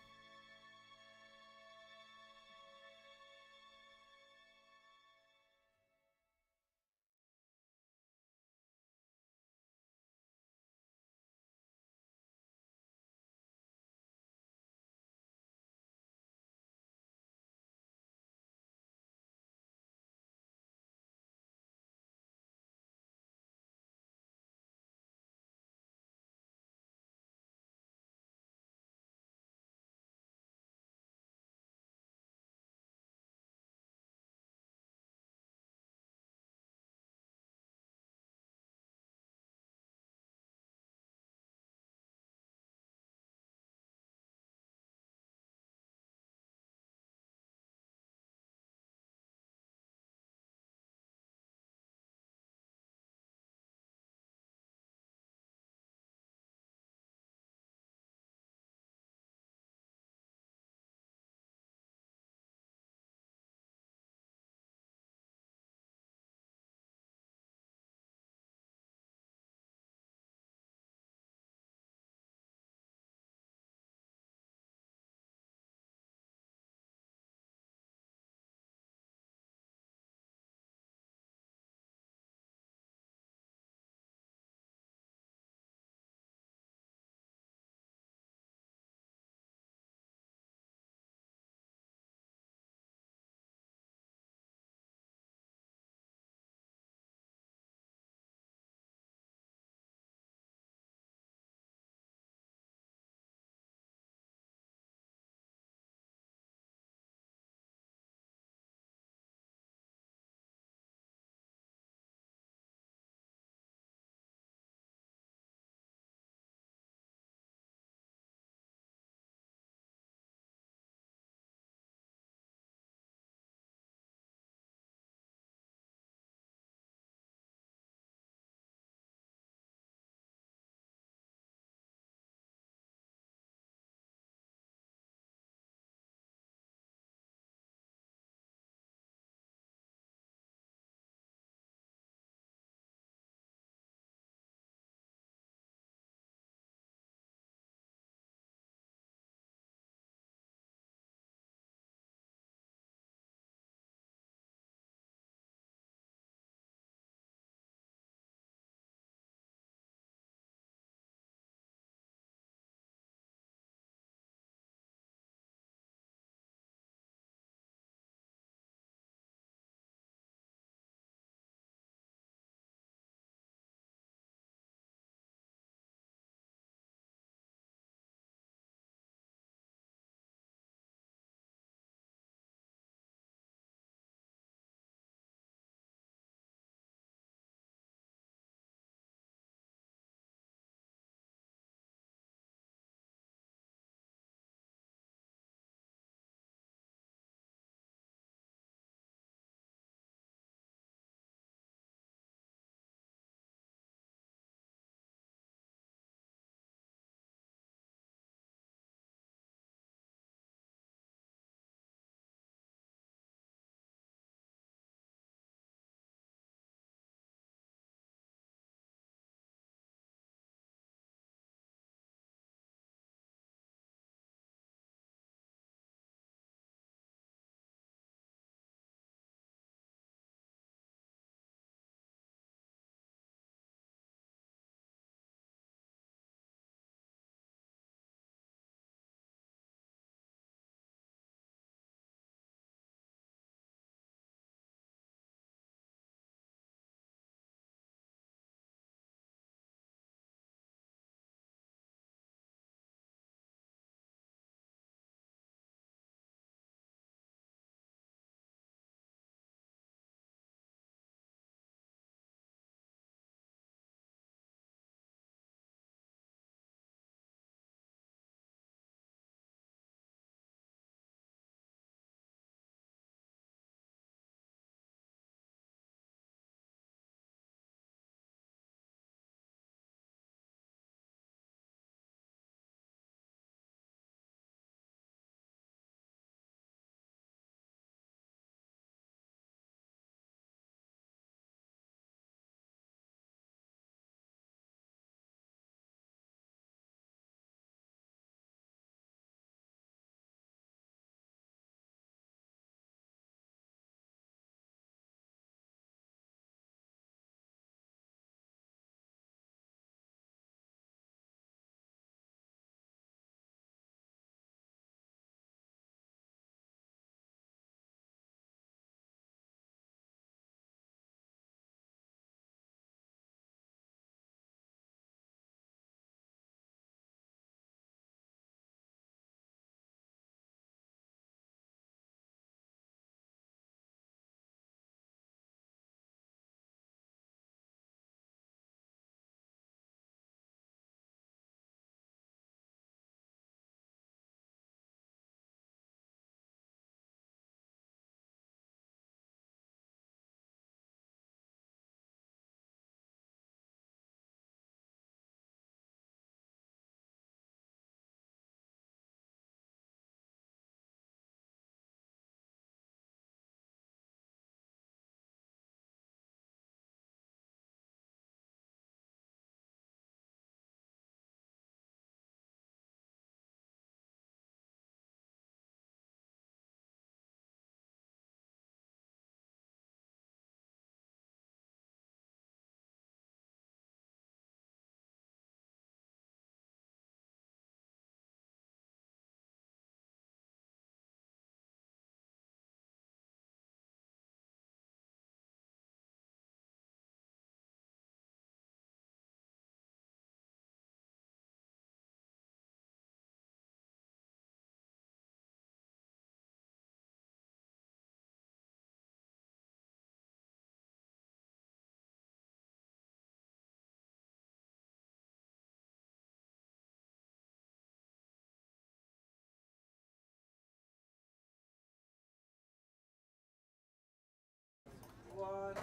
everyone.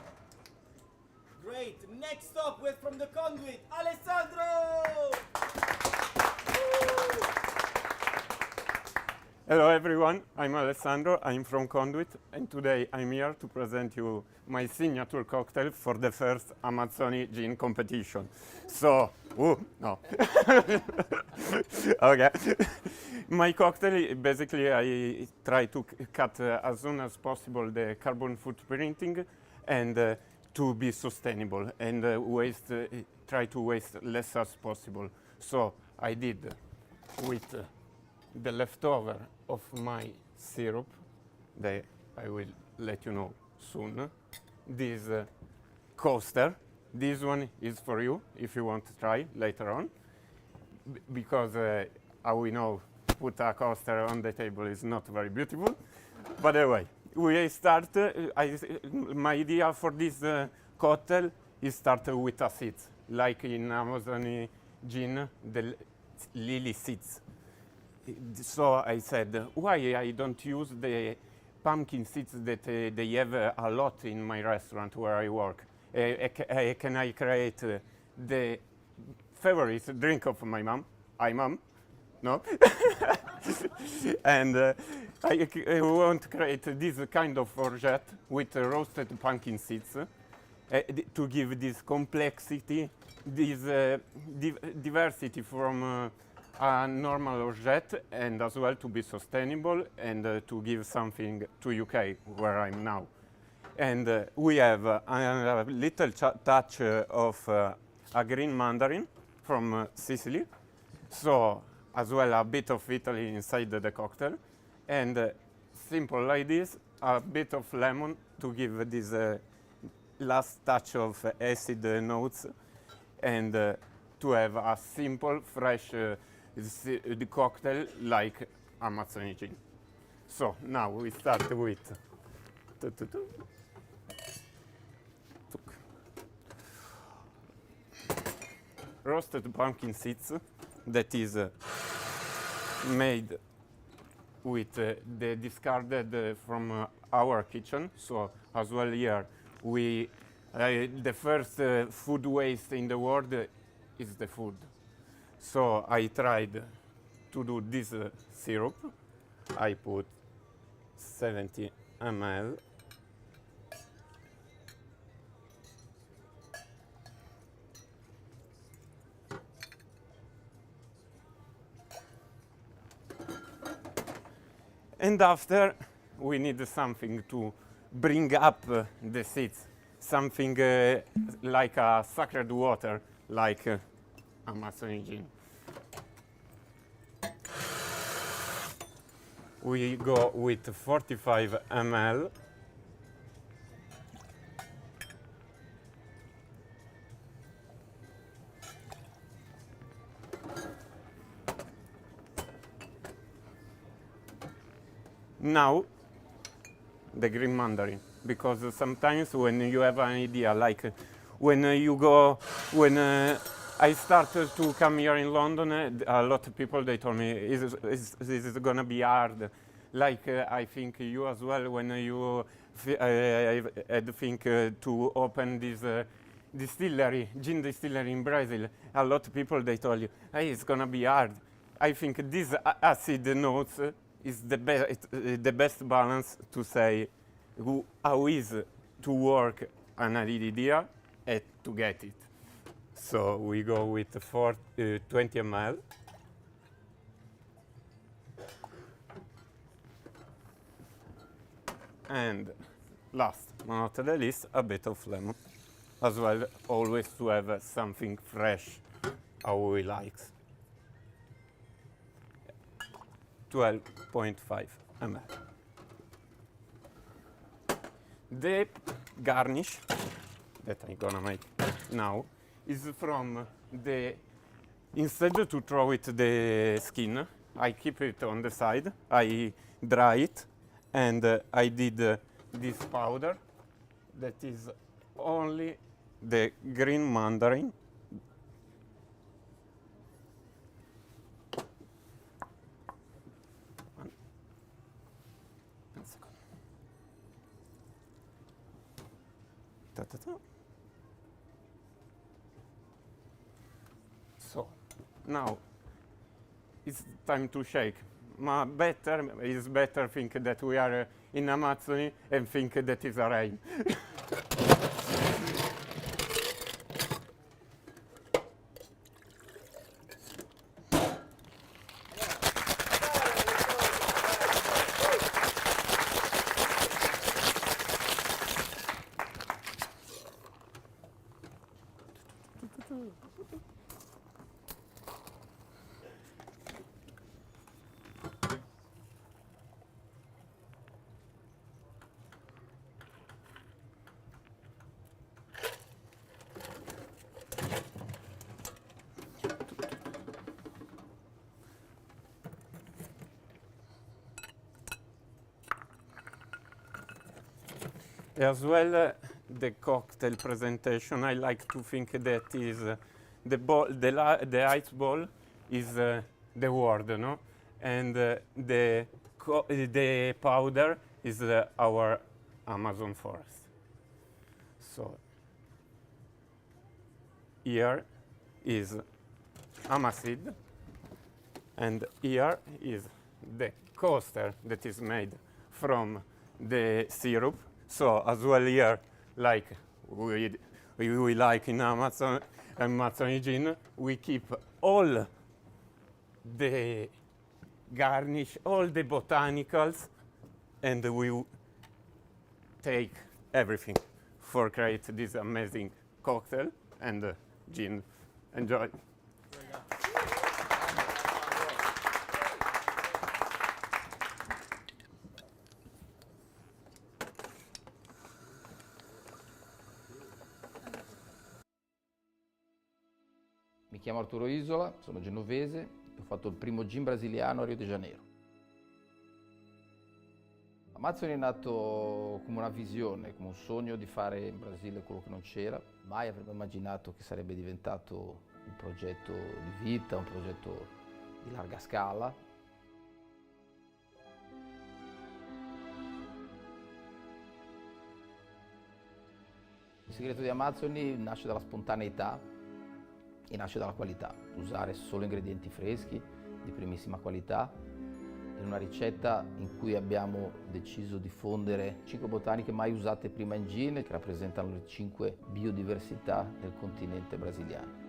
Great. Next stop was from the conduit, Alessandro. Hello everyone, I'm Alessandro, I'm from Conduit, and today I'm here to present you my signature cocktail for the first Amázzoni Gin competition. So, no. Okay. My cocktail, basically I try to cut as soon as possible the carbon footprinting and to be sustainable and try to waste less as possible. So I did with the leftover of my syrup, that I will let you know soon. This coaster, this one is for you if you want to try later on, because how we know, put a coaster on the table is not very beautiful. But anyway, we start, my idea for this cocktail is start with a seed, like in Amázzoni Gin, the lily seeds. So I said, why I don't use the pumpkin seeds that they have a lot in my restaurant where I work? Can I create the favorite drink of my mom? Mom, no? And I want to create this kind of orgeat with roasted pumpkin seeds to give this complexity, this diversity from a normal orgeat, and as well to be sustainable and to give something to UK where I'm now. And we have a little touch of a green mandarin from Sicily, so as well a bit of Italy inside the cocktail, and simple like this, a bit of lemon to give this last touch of acid notes, and to have a simple, fresh the cocktail like Amázzoni Gin. So now we start with roasted pumpkin seeds that is made with the discarded from our kitchen. So as well here we the first food waste in the world is the food. So I tried to do this syrup. I put 70 ml. And after we need something to bring up the seeds, something like a sacred water, like Amázzoni Gin. We go with 45 ml. Now, the green mandarin, because sometimes when you have an idea, like when I started to come here in London, a lot of people, they told me, this is going to be hard. Like I think you as well, when you had think to open this distillery, gin distillery in Brazil, a lot of people, they told you, hey, it's going to be hard. I think this acid notes is the best balance to say how is to work an idea and to get it. So we go with 20 ml. And last but not the least, a bit of lemon. As well, always to have something fresh, how we like. 12.5 ml. The garnish that I'm gonna make now is from the, instead to throw it the skin, I keep it on the side, I dry it, and I did this powder that is only the green mandarin. One second. Ta-ta-ta. So now it's time to shake. Ma is better think that we are in Amazzoni and think that is a rain. As well, the cocktail presentation, I like to think that is the ice ball is the word, no? And the powder is our Amazon forest. So here is Amaseed, and here is the coaster that is made from the syrup. So as well here, like we like in Amázzoni Gin, we keep all the garnish, all the botanicals, and we take everything for create this amazing cocktail and gin. Enjoy. Mi chiamo Arturo Isola, sono genovese, ho fatto il primo gin brasiliano a Rio de Janeiro. Amazzoni è nato come una visione, come un sogno di fare in Brasile quello che non c'era. Mai avremmo immaginato che sarebbe diventato un progetto di vita, un progetto di larga scala. Il segreto di Amazzoni nasce dalla spontaneità e nasce dalla qualità. Usare solo ingredienti freschi, di primissima qualità, in una ricetta in cui abbiamo deciso di fondere 5 botaniche mai usate prima in gin, che rappresentano le 5 biodiversità del continente brasiliano.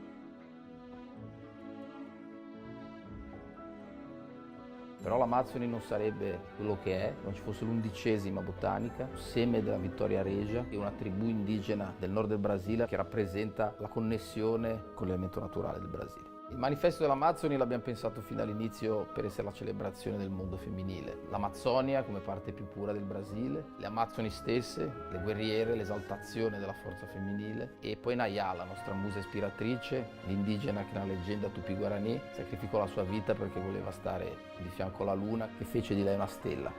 Però l'Amazzoni non sarebbe quello che è, non ci fosse l'11ª botanica, seme della Vittoria Regia, e una tribù indigena del nord del Brasile che rappresenta la connessione con l'elemento naturale del Brasile. Il manifesto dell'Amazzoni l'abbiamo pensato fin dall'inizio per essere la celebrazione del mondo femminile. L'Amazzonia come parte più pura del Brasile, le Amazzoni stesse, le guerriere, l'esaltazione della forza femminile, e poi Nayá, la nostra musa ispiratrice, l'indigena che nella leggenda Tupi-Guarani sacrificò la sua vita perché voleva stare di fianco alla luna, che fece di lei una stella.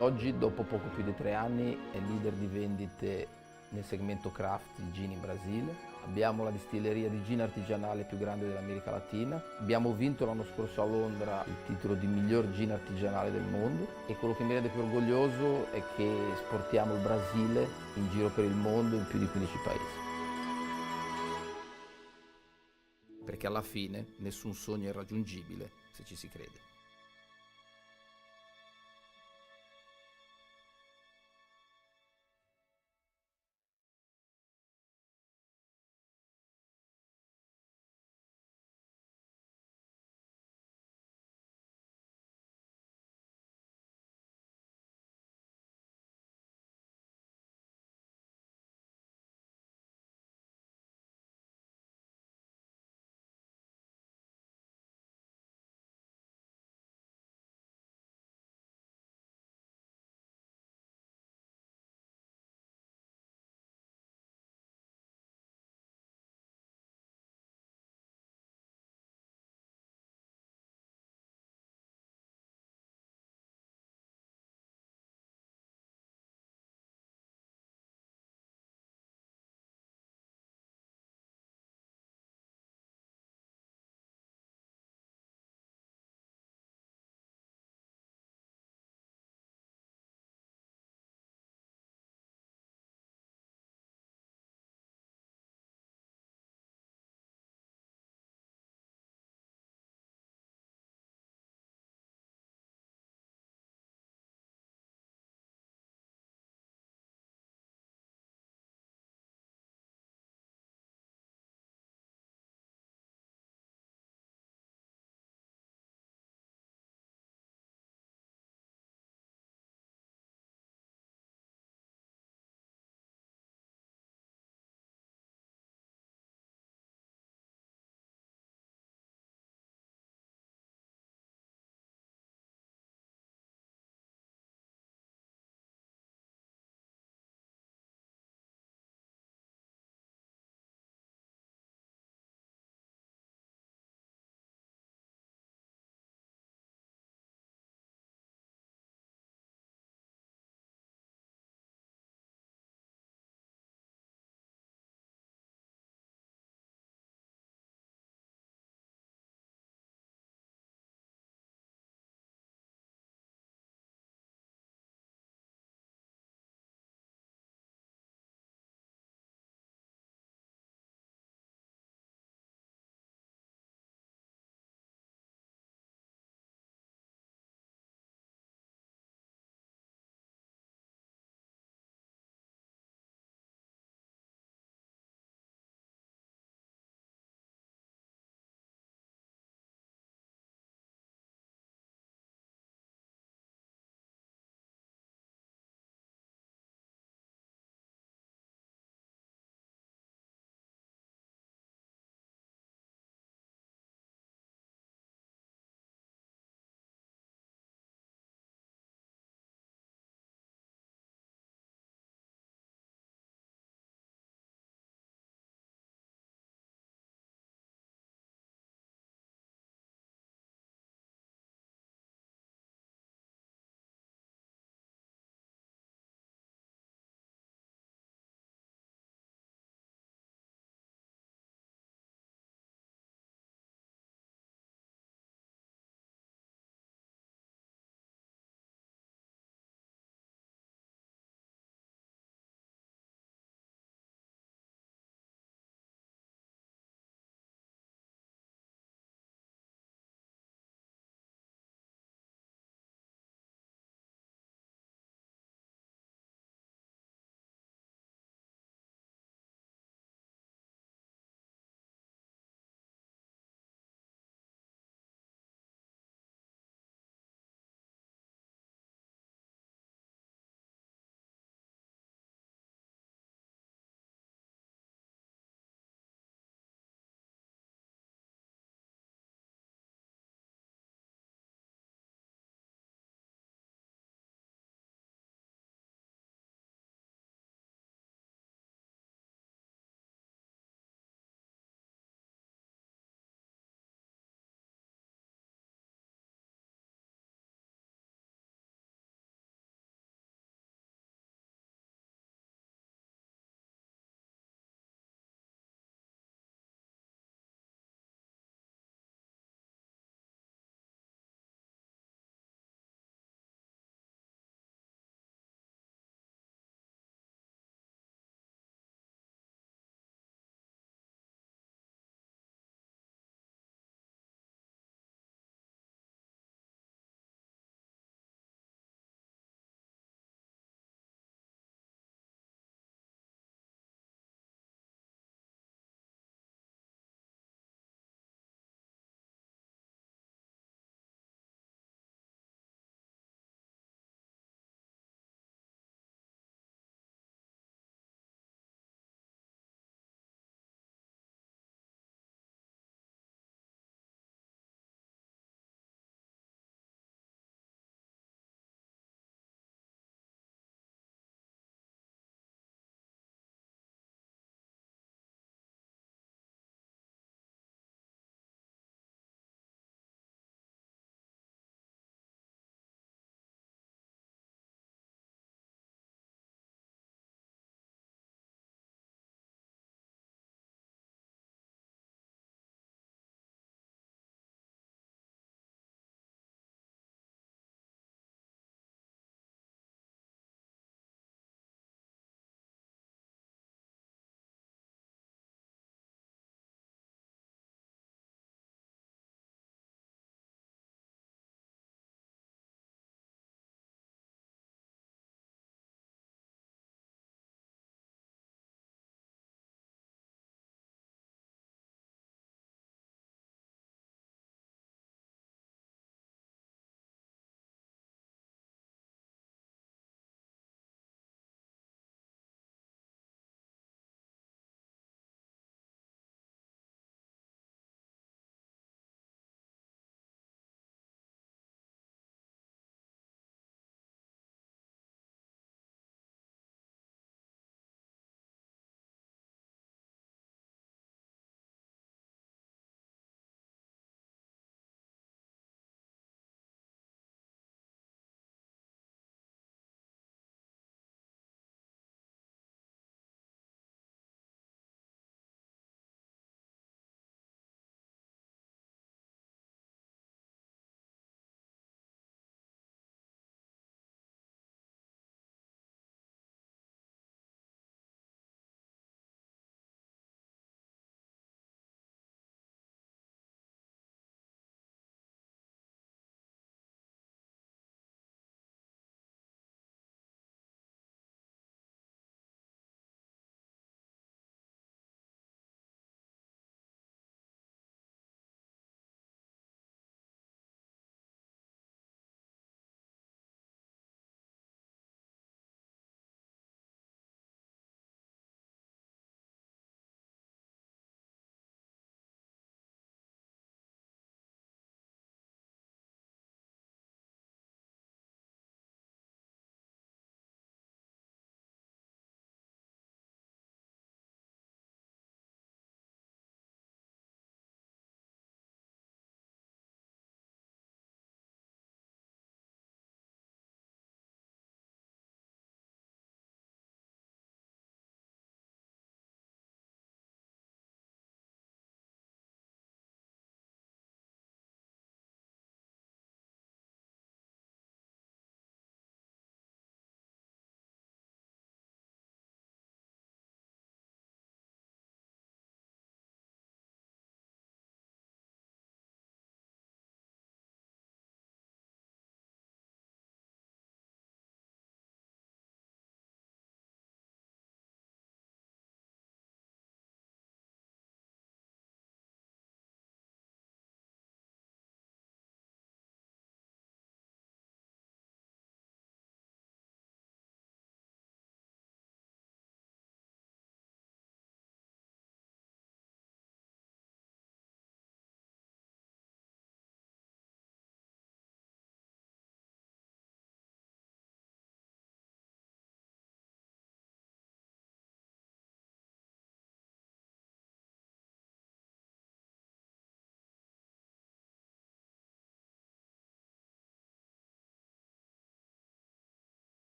Oggi, dopo poco più di 3 anni, è leader di vendite nel segmento craft di gin in Brasile. Abbiamo la distilleria di gin artigianale più grande dell'America Latina. Abbiamo vinto l'anno scorso a Londra il titolo di miglior gin artigianale del mondo, e quello che mi rende più orgoglioso è che esportiamo il Brasile in giro per il mondo in più di 15 paesi. Perché alla fine nessun sogno è irraggiungibile se ci si crede.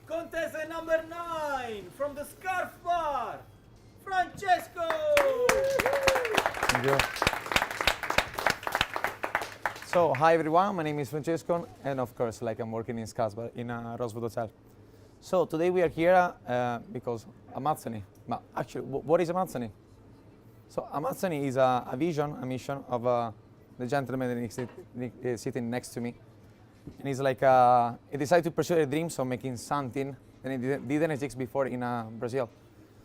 Contestant number 9 from the Scarf Bar, Francesco! Thank you. So, hi everyone, my name is Francesco, and of course, like I'm working in Scasbar in a Rosewood Hotel. So today we are here because Amázzoni. But actually, what is Amázzoni? So Amázzoni is a vision, a mission of the gentleman that is sitting next to me. And he's like, he decided to pursue a dream of making something that he didn't exist before in Brazil.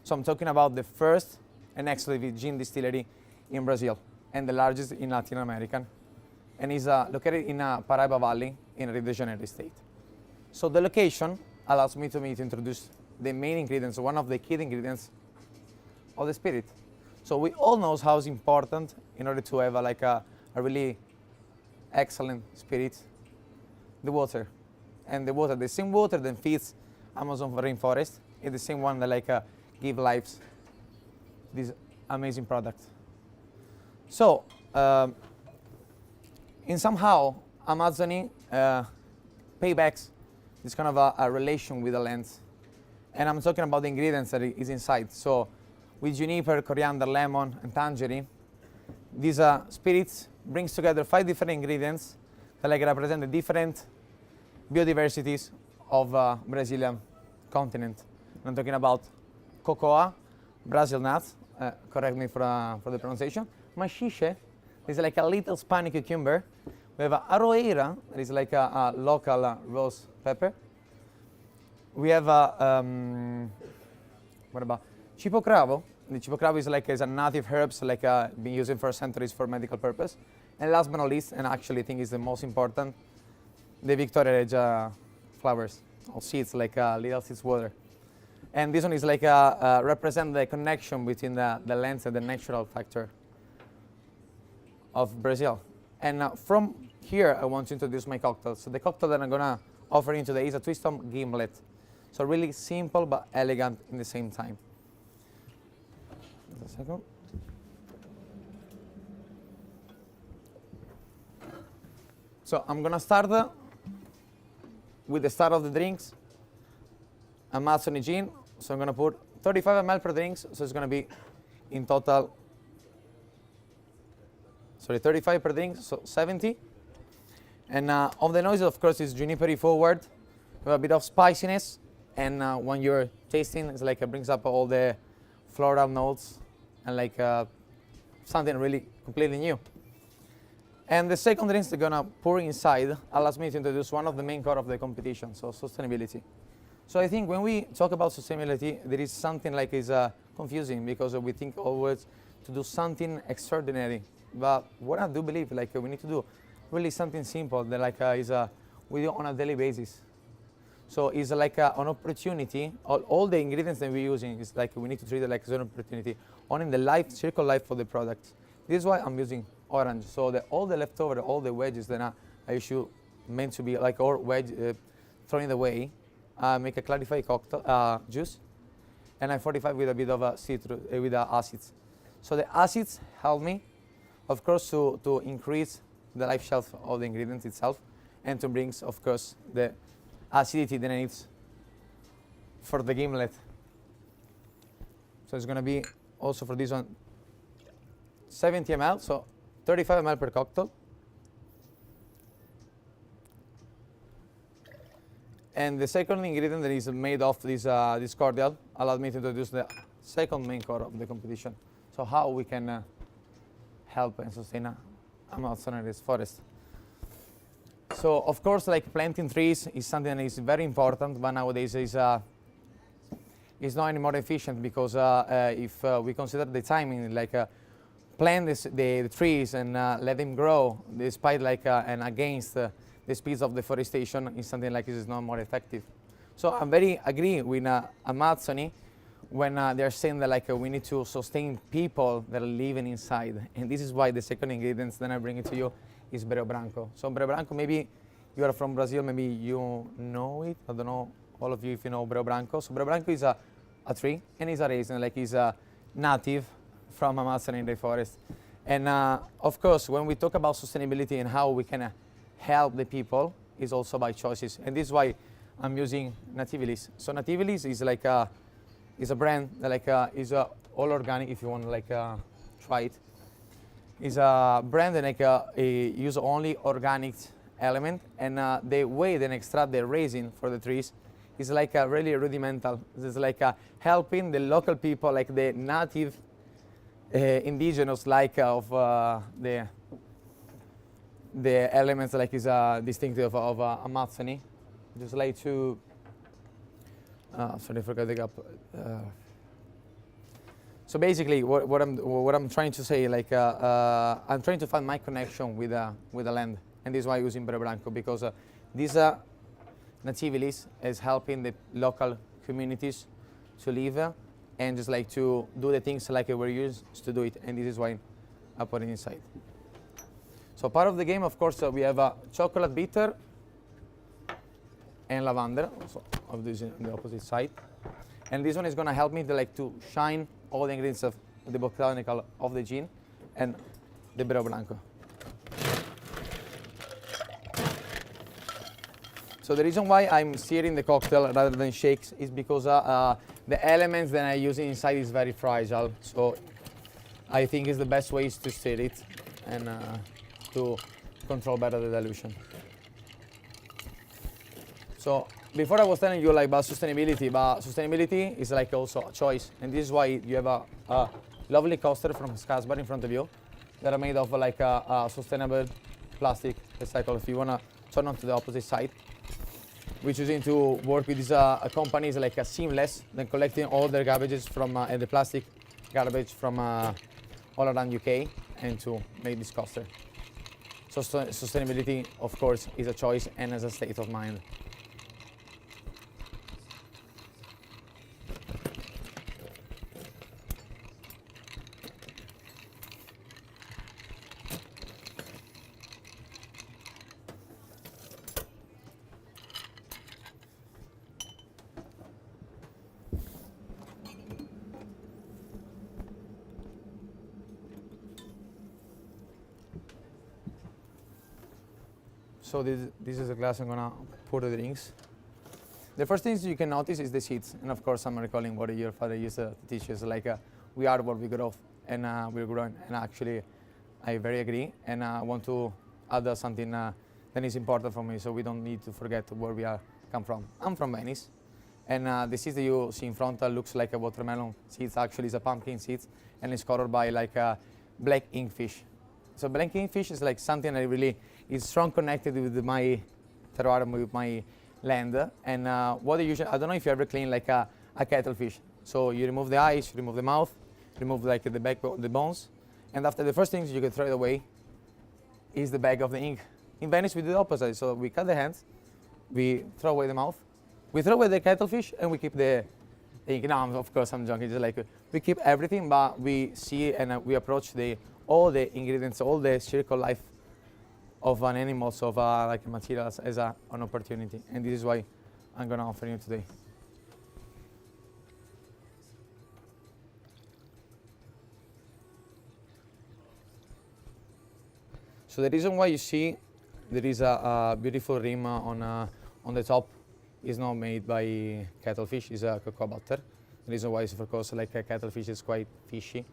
So I'm talking about the first and exclusive gin distillery in Brazil and the largest in Latin America. And is located in Paraíba Valley in Rio de Janeiro state. So the location allows me to introduce the main ingredients, one of the key ingredients of the spirit. So we all know how it's important in order to have a really excellent spirit, the water. And the water, the same water that feeds Amazon rainforest, is the same one that give lives this amazing product. So, in somehow, Amázzoni paybacks this kind of a relation with the land. And I'm talking about the ingredients that is inside. So with juniper, coriander, lemon, and tangerine, these spirits brings together 5 different ingredients that represent the different biodiversities of Brazilian continent. I'm talking about cocoa, Brazil nuts, correct me for the pronunciation, machixe, is like a little Spanish cucumber. We have aroeira, that is like a local rose pepper. We have what about chipocravo? The chipocravo is a native herb, so been used for centuries for medical purpose. And last but not least, and actually I think is the most important, the Victoria Regia flowers or seeds, little seeds water. And this one is represent the connection between the land and the natural factor of Brazil. And from here, I want to introduce my cocktail. So the cocktail that I'm gonna offer you today is a twist on gimlet. So really simple but elegant in the same time. Just a second. So I'm gonna start with the start of the drinks. Amázzoni Gin. So I'm gonna put 35 ml per drinks. So it's gonna be in total, 35 per drink, so 70. And of the noise, of course, is junipery forward, with a bit of spiciness. And when you're tasting, it's it brings up all the floral notes and something really completely new. And the second drinks they're gonna pour inside allows me to introduce one of the main core of the competition, so sustainability. So I think when we talk about sustainability, there is something is confusing because we think always to do something extraordinary. But what I do believe, we need to do really something simple that we do on a daily basis. So it's an opportunity. All the ingredients that we're using is we need to treat it as an opportunity, owning the circle life for the product. This is why I'm using orange. So all the leftover, all the wedges that I should meant to be or wedge thrown away, make a clarified cocktail juice, and I fortify with a bit of citrus with acids. So the acids help me, of course, to increase the life shelf of the ingredients itself, and to bring, of course, the acidity that it needs for the gimlet. So it's going to be also for this one 70 ml, so 35 ml per cocktail. And the second ingredient that is made of this cordial allowed me to introduce the second main core of the competition. So how we can help and sustain Amazonas forest. So of course, planting trees is something that is very important, but nowadays is not anymore efficient because if we consider the timing, plant the trees and let them grow, despite and against the speeds of deforestation, is something is not more effective. So I'm very agree with Amázzoni when they're saying that we need to sustain people that are living inside, and this is why the second ingredients that I bring it to you is Breu Branco. So Breu Branco, maybe you are from Brazil, maybe you know it. I don't know all of you if you know Breu Branco. So Breu Branco is a tree, and it's a raisin, is a native from Amazon rainforest. And of course, when we talk about sustainability and how we can help the people is also by choices, and this is why I'm using Nativilis. So Nativilis is like is a brand that is all organic. If you want to try it, is a brand that use only organic element, and the way they extract the resin for the trees is really rudimental. It's helping the local people, like the native indigenous of the elements is distinctive of Amázzoni. Just like to sorry, I forgot the gap. So basically, what I'm trying to say, I'm trying to find my connection with the land, and this is why I'm using Vero Branco, because this Nativilis is helping the local communities to live and just to do the things like we're used to do it, and this is why I put it inside. So part of the game, of course, we have a chocolate bitter and lavender, also of this on the opposite side, and this one is going to help me to shine all the ingredients of the botanical of the gin and the Vero Branco. So the reason why I'm stirring the cocktail rather than shakes is because the elements that I use inside is very fragile. So I think it's the best way is to stir it and to control better the dilution. So before I was telling you about sustainability, but sustainability is also a choice, and this is why you have a lovely coaster from Casbar in front of you that are made of a sustainable plastic recycle. If you want to turn on to the opposite side, we're choosing to work with these companies like Seamless, then collecting all their garbages from the plastic garbage from all around UK, and to make this coaster. So sustainability, of course, is a choice and as a state of mind. So this is a glass I'm gonna pour the drinks. The first things you can notice is the seeds, and of course I'm recalling what your father used to teach us, we are what we grow, and we're growing. And actually, I very agree, and I want to add something that is important for me, so we don't need to forget where we come from. I'm from Venice, and the seeds that you see in front looks like a watermelon seeds. Actually, it's a pumpkin seeds, and it's colored by black inkfish. So black inkfish is something that really is strong connected with my terroir, with my land. And what they usually, I don't know if you ever clean a cuttlefish. So you remove the eyes, remove the mouth, remove the back, the bones, and after the first things you can throw it away is the bag of the ink. In Venice we do the opposite. So we cut the hands, we throw away the mouth, we throw away the cuttlefish, and we keep the ink. No, of course I'm joking. Just we keep everything, but we see and we approach all the ingredients, all the circle life of an animal, so of materials as an opportunity, and this is why I'm gonna offer you today. So the reason why you see there is a beautiful rim on the top is not made by cuttlefish, is a cocoa butter. The reason why is of course cuttlefish is quite fishy,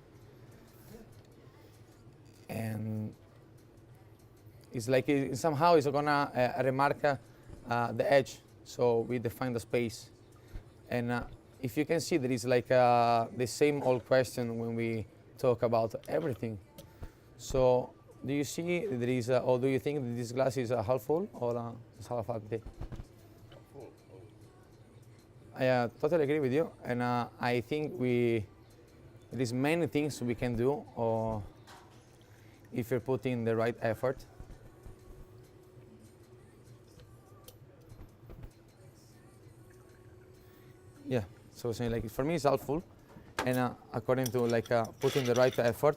and it's somehow it's gonna remark the edge, so we define the space. And if you can see, there is the same old question when we talk about everything. So do you see there is, or do you think that this glass is half full or it's half empty? I totally agree with you, and I think there is many things we can do, or if you're putting the right effort. Yeah, so saying for me it's all full, and according to putting the right effort,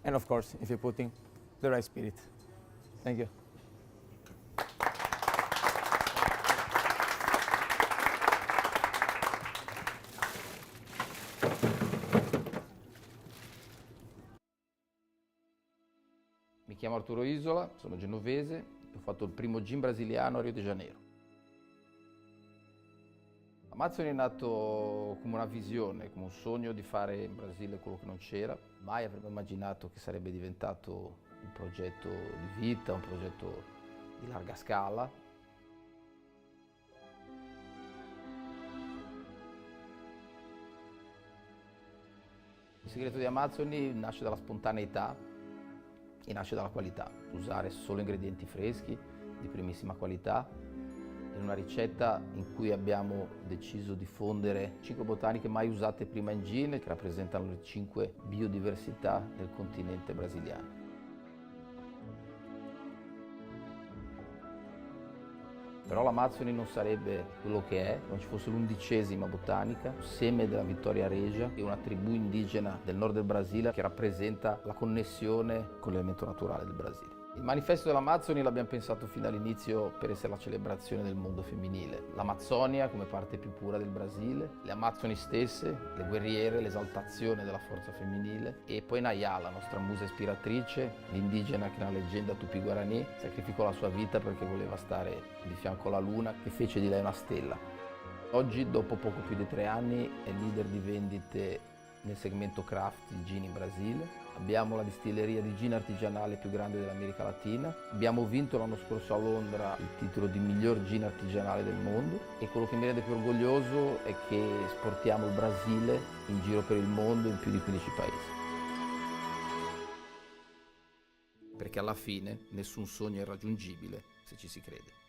and of course if you're putting the right spirit. Thank you. Mi chiamo Arturo Isola, sono genovese e ho fatto il primo gin brasiliano a Rio de Janeiro. Amázzoni è nato come una visione, come un sogno di fare in Brasile quello che non c'era. Mai avremmo immaginato che sarebbe diventato un progetto di vita, un progetto di larga scala. Il segreto di Amázzoni nasce dalla spontaneità e nasce dalla qualità. Usare solo ingredienti freschi, di primissima qualità, in una ricetta in cui abbiamo deciso di fondere 5 botaniche mai usate prima in gin, che rappresentano le 5 biodiversità del continente brasiliano. Però l'Amazzoni non sarebbe quello che è, non ci fosse l'11ª botanica, un seme della Vittoria Regia e una tribù indigena del nord del Brasile che rappresenta la connessione con l'elemento naturale del Brasile. Il manifesto dell'Amazzoni l'abbiamo pensato fin dall'inizio per essere la celebrazione del mondo femminile. L'Amazzonia come parte più pura del Brasile, le Amazzoni stesse, le guerriere, l'esaltazione della forza femminile e poi Nayá, la nostra musa ispiratrice, l'indigena che nella leggenda Tupi-Guarani sacrificò la sua vita perché voleva stare di fianco alla luna che fece di lei una stella. Oggi, dopo poco più di 3 anni, è leader di vendite nel segmento craft di gin in Brasile. Abbiamo la distilleria di gin artigianale più grande dell'America Latina. Abbiamo vinto l'anno scorso a Londra il titolo di miglior gin artigianale del mondo e quello che mi rende più orgoglioso è che esportiamo il Brasile in giro per il mondo in più di 15 paesi. Perché alla fine nessun sogno è irraggiungibile se ci si crede.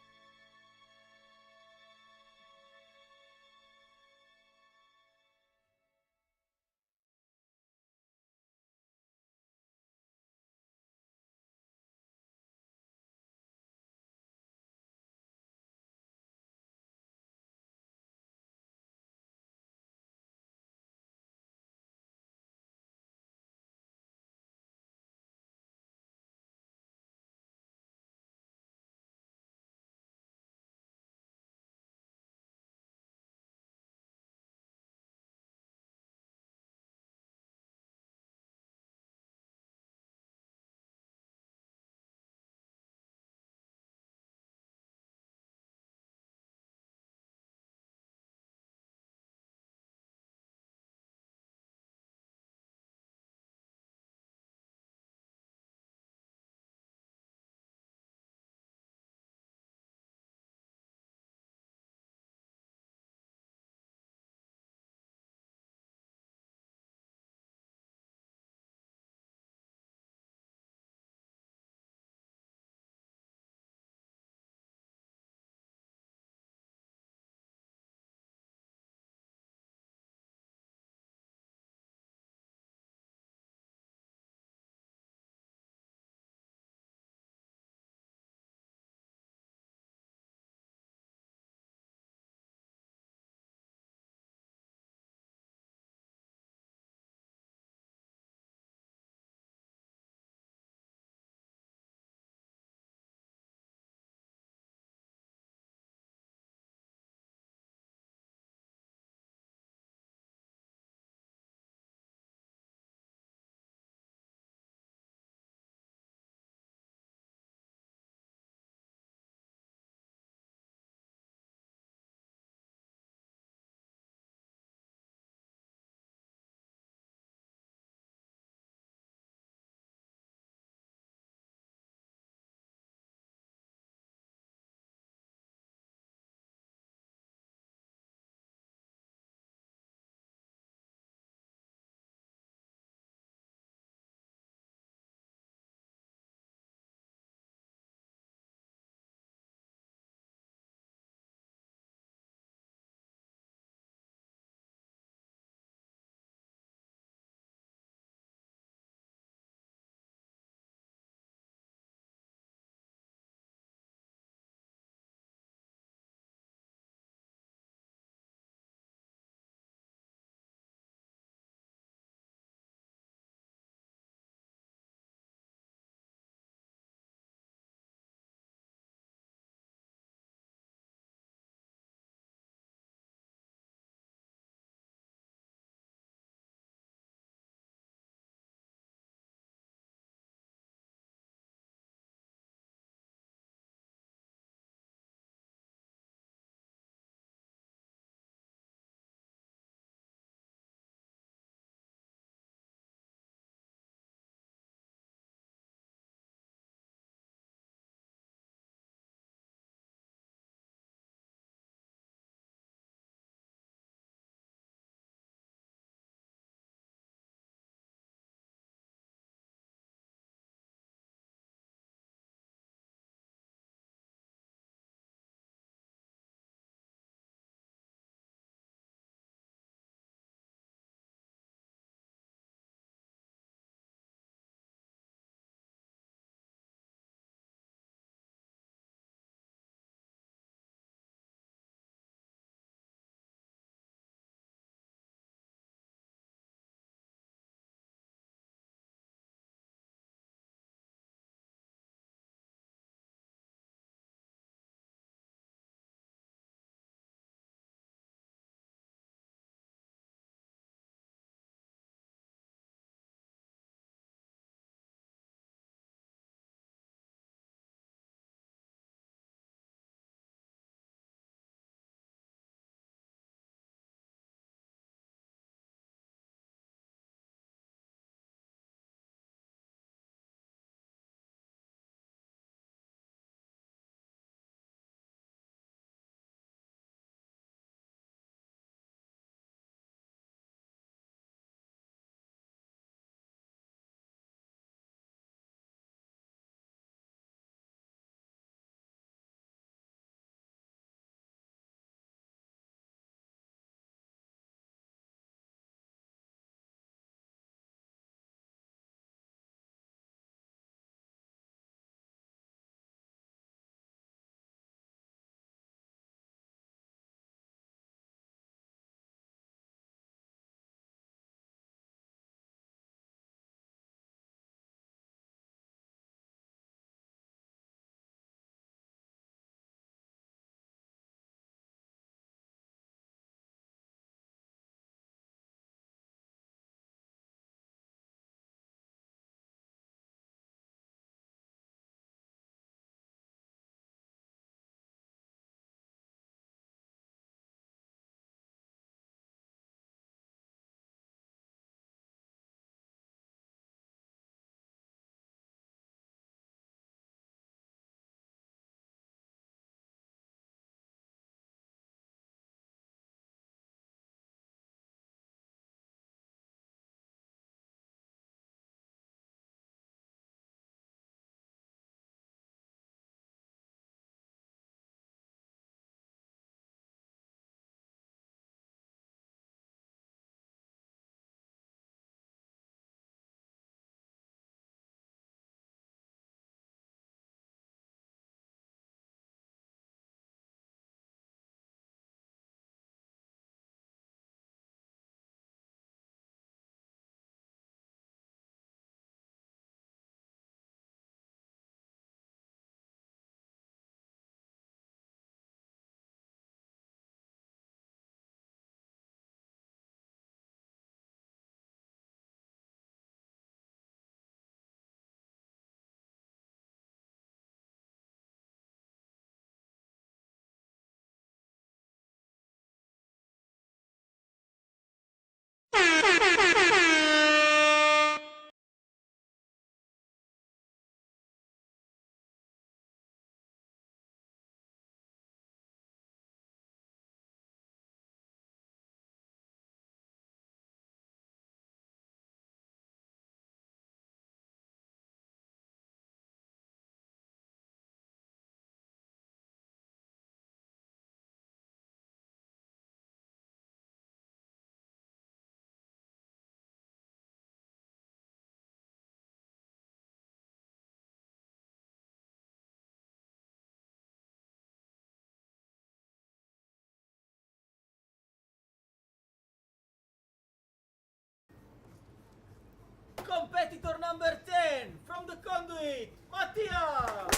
competitor number 10 from the conduit, Matia!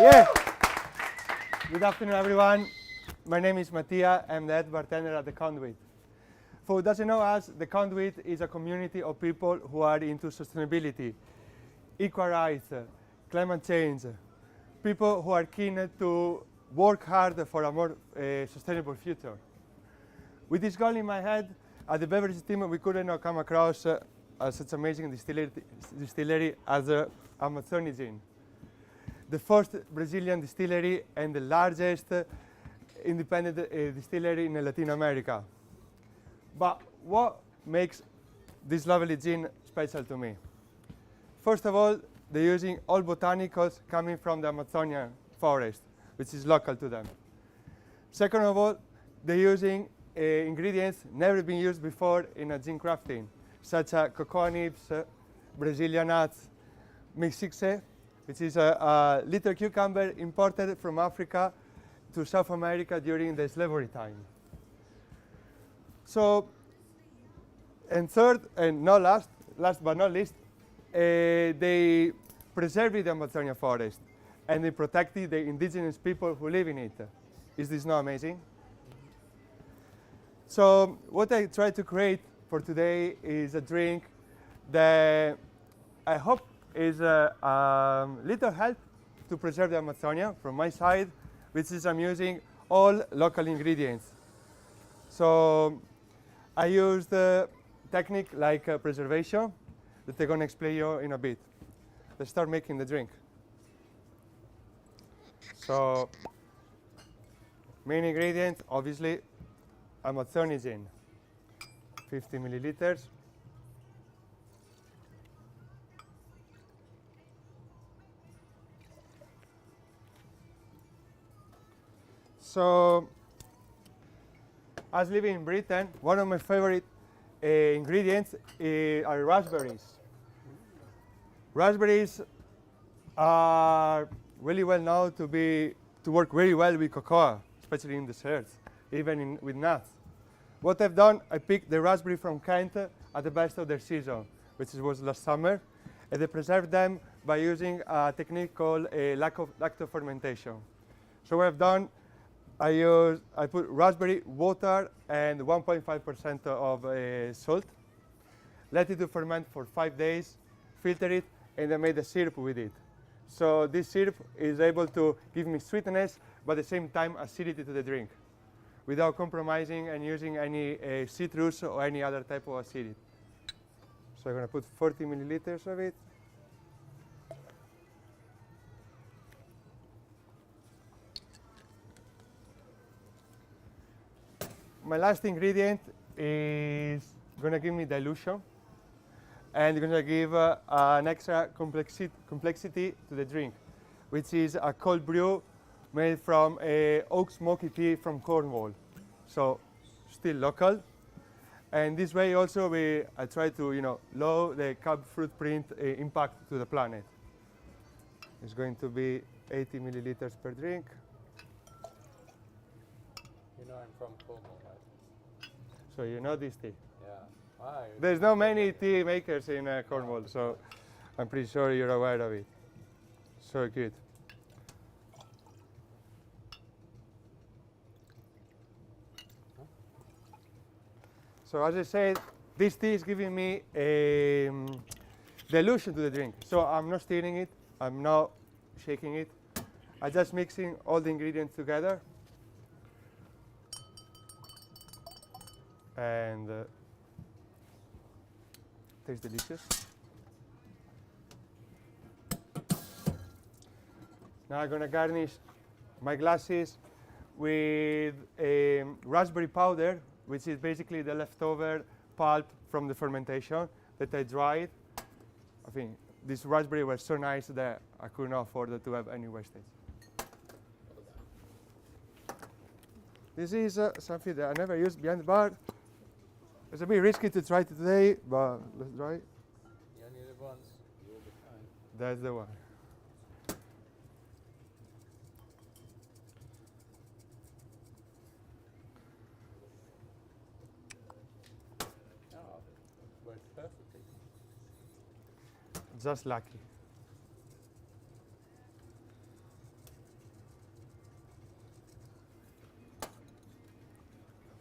Yeah. Good afternoon, everyone. My name is Matia. I'm the head bartender at the Conduit. For who doesn't know us, the Conduit is a community of people who are into sustainability, equal rights, climate change, people who are keen to work hard for a more sustainable future. With this goal in my head, at the beverage team, we couldn't come across such amazing distillery as Amázzoni Gin, the first Brazilian distillery and the largest independent distillery in Latin America. But what makes this lovely gin special to me? First of all, they're using all botanicals coming from the Amazonian forest, which is local to them. Second of all, they're using ingredients never been used before in a gin crafting, such as cocoa nibs, Brazilian nuts, mixixe, which is a little cucumber imported from Africa to South America during the slavery time. So, and third, and not last but not least, they preserved the Amazonian forest and they protected the indigenous people who live in it. Is this not amazing? So what I try to create for today is a drink that I hope is a little help to preserve the Amazonia from my side, which is I'm using all local ingredients. So I used a technique like preservation that I'm going to explain you in a bit. Let's start making the drink. So main ingredient, obviously, Amázzoni Gin, 50 milliliters. So, as living in Britain, one of my favorite ingredients are raspberries. Raspberries are really well known to work very well with cocoa, especially in desserts, even with nuts. What I've done, I picked the raspberry from Kent at the best of their season, which was last summer, and I preserved them by using a technique called lacto fermentation. So what I've done, I put raspberry, water, and 1.5% of salt. Let it to ferment for 5 days, filter it, and I made a syrup with it. So this syrup is able to give me sweetness, but at the same time acidity to the drink, without compromising and using any citrus or any other type of acidity. So I'm going to put 40 milliliters of it. My last ingredient is going to give me dilution and going to give an extra complexity to the drink, which is a cold brew made from oak smoky tea from Cornwall, so still local. And this way also I try to lower the carbon footprint impact to the planet. It's going to be 80 milliliters per drink. You know I'm from Cornwall, right? So you know this tea? Yeah. Why? There's not many tea makers in Cornwall, so I'm pretty sure you're aware of it. So good. So as I said, this tea is giving me a dilution to the drink. So I'm not stirring it, I'm not shaking it. I'm just mixing all the ingredients together. And tastes delicious. Now I'm going to garnish my glasses with raspberry powder, which is basically the leftover pulp from the fermentation that I dried. I think this raspberry was so nice that I could not afford to have any wastage. This is something that I never used behind the bar. It's a bit risky to try it today, but let's try it. You only live once, you'll be fine. That's the one. Oh, works perfectly. just lucky.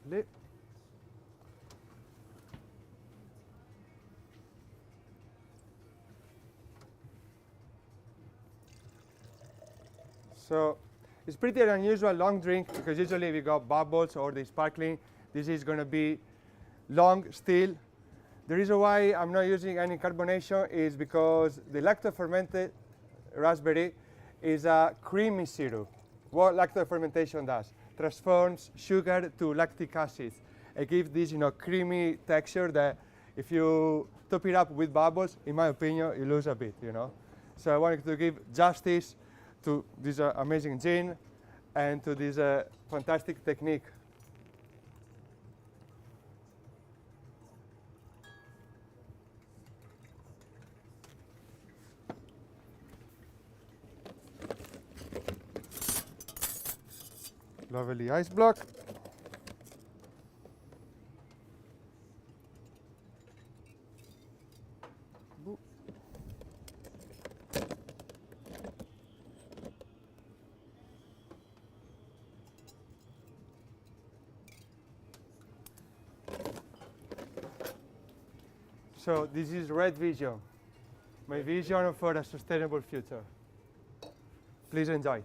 Lovely. So it's pretty an unusual long drink because usually we got bubbles or the sparkling. This is going to be long still. The reason why I'm not using any carbonation is because the lacto-fermented raspberry is a creamy syrup. What lacto-fermentation does, transforms sugar to lactic acid. It gives this creamy texture that if you top it up with bubbles, in my opinion, you lose a bit, So I wanted to give justice to this amazing gin and to this fantastic technique. Lovely ice block. So this is Red Vision, my vision for a sustainable future. Please enjoy.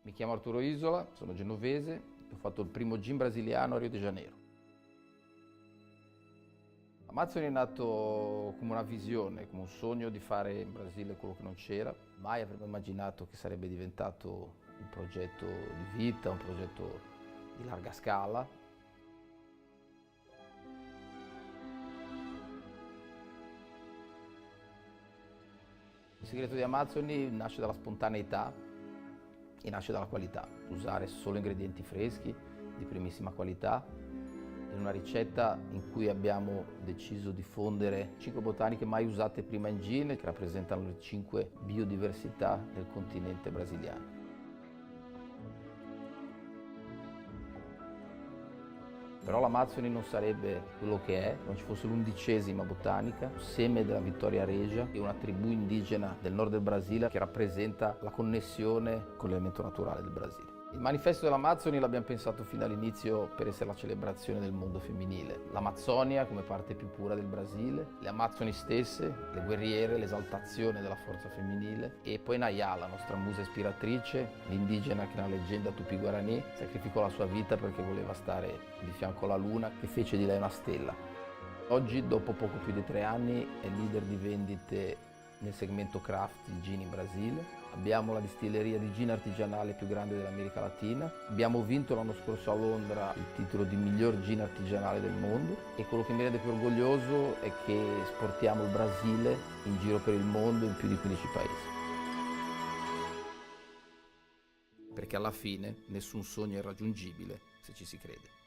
Mi chiamo Arturo Isola, sono genovese e ho fatto il primo gin brasiliano a Rio de Janeiro. Amázzoni è nato come una visione, come un sogno di fare in Brasile quello che non c'era. Mai avremmo immaginato che sarebbe diventato un progetto di vita, un progetto di larga scala. Il segreto di Amázzoni nasce dalla spontaneità e nasce dalla qualità. Usare solo ingredienti freschi, di primissima qualità, in una ricetta in cui abbiamo deciso di fondere 5 botaniche mai usate prima in gin, che rappresentano le 5 biodiversità del continente brasiliano. Però l'Amazzoni non sarebbe quello che è, non ci fosse l'11ª botanica, un seme della Vittoria Regia, che è una tribù indigena del nord del Brasile che rappresenta la connessione con l'elemento naturale del Brasile. Il manifesto dell'Amazzoni l'abbiamo pensato fin dall'inizio per essere la celebrazione del mondo femminile. L'Amazzonia come parte più pura del Brasile, le Amazzoni stesse, le guerriere, l'esaltazione della forza femminile e poi Nayá, la nostra musa ispiratrice, l'indigena che nella leggenda Tupi-Guarani sacrificò la sua vita perché voleva stare di fianco alla luna che fece di lei una stella. Oggi, dopo poco più di 3 anni, è leader di vendite nel segmento craft di gin in Brasile. Abbiamo la distilleria di gin artigianale più grande dell'America Latina. Abbiamo vinto l'anno scorso a Londra il titolo di miglior gin artigianale del mondo e quello che mi rende più orgoglioso è che esportiamo il Brasile in giro per il mondo in più di 15 paesi. Perché alla fine nessun sogno è irraggiungibile se ci si crede.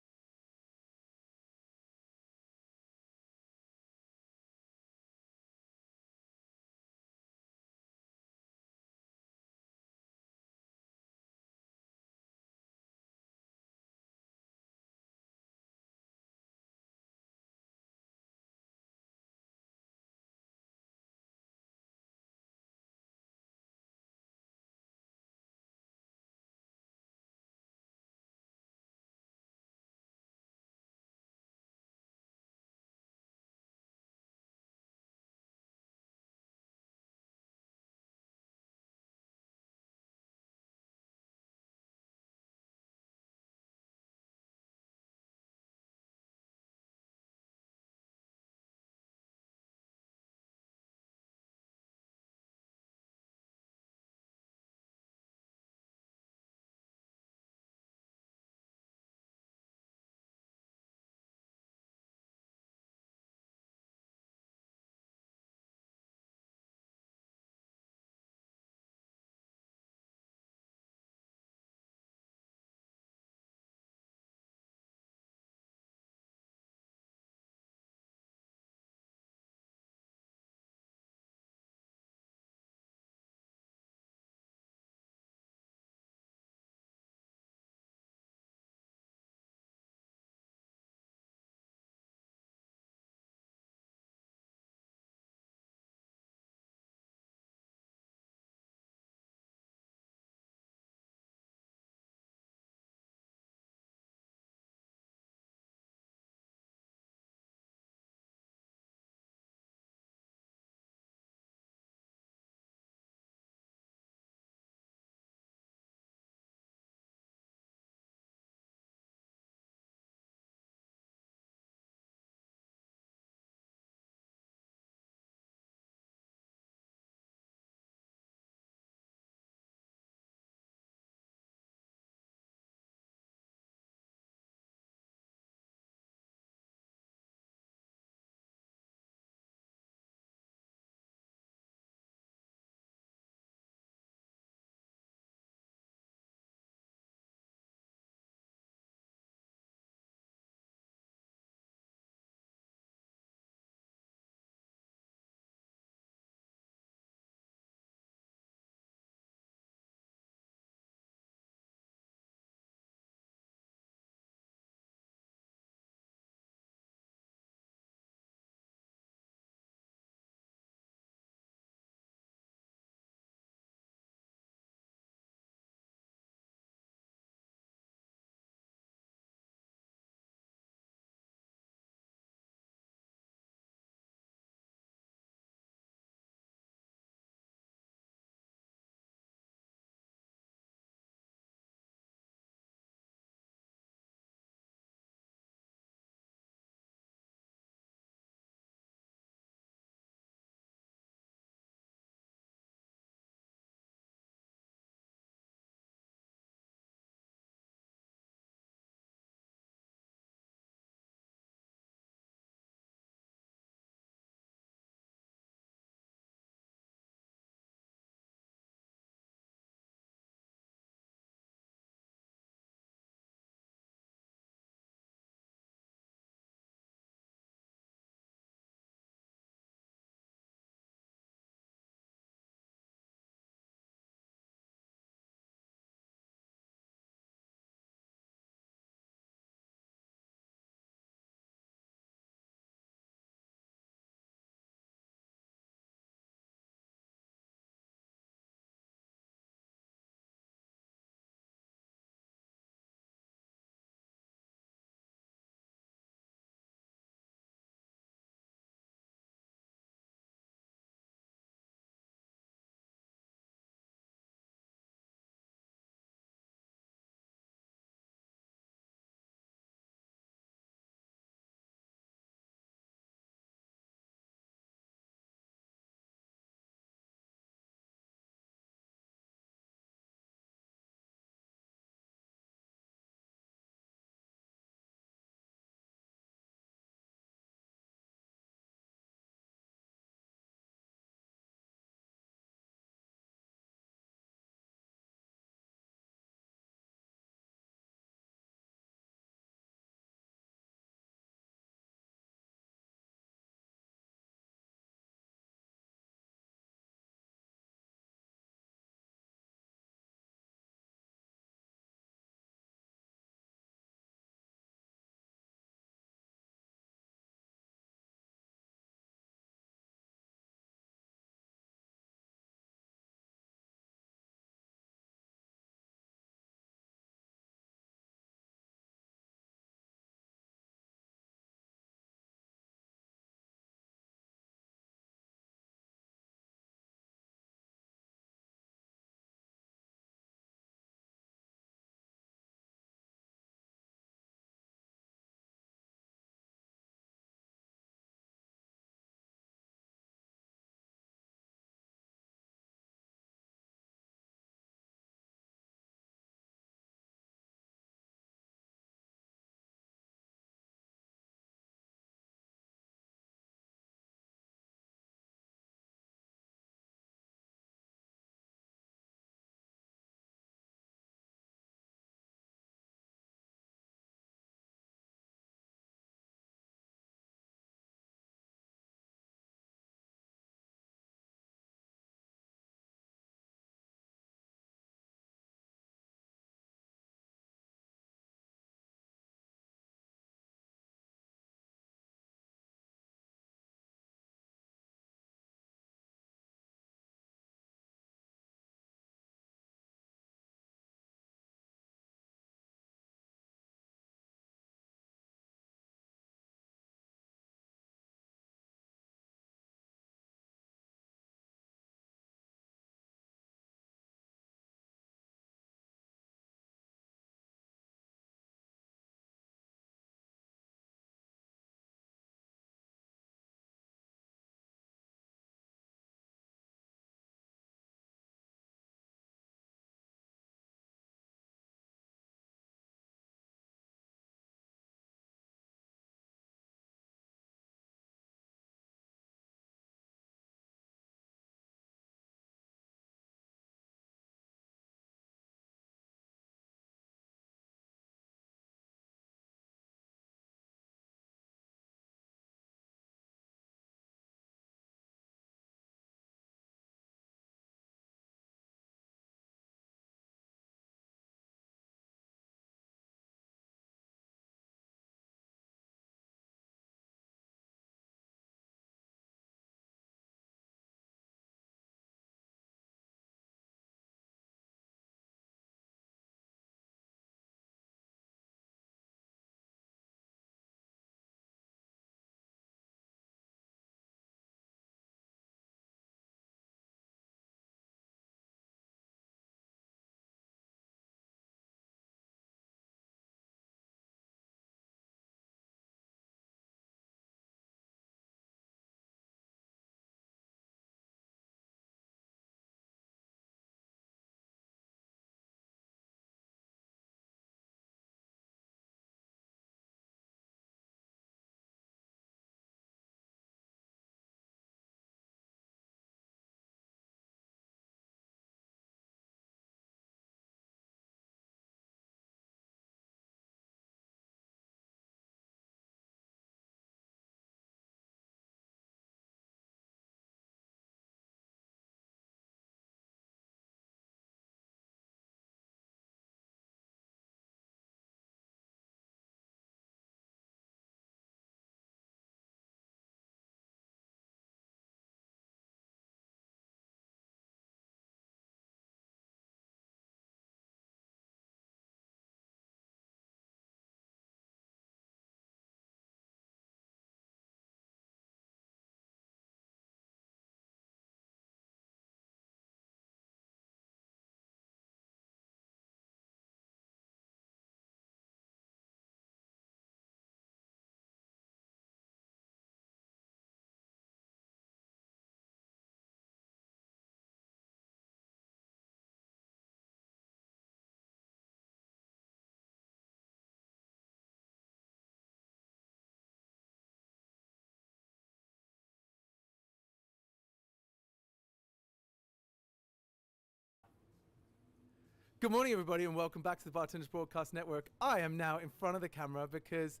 Good morning, everybody, and welcome back to the Bartenders Broadcast Network. I am now in front of the camera because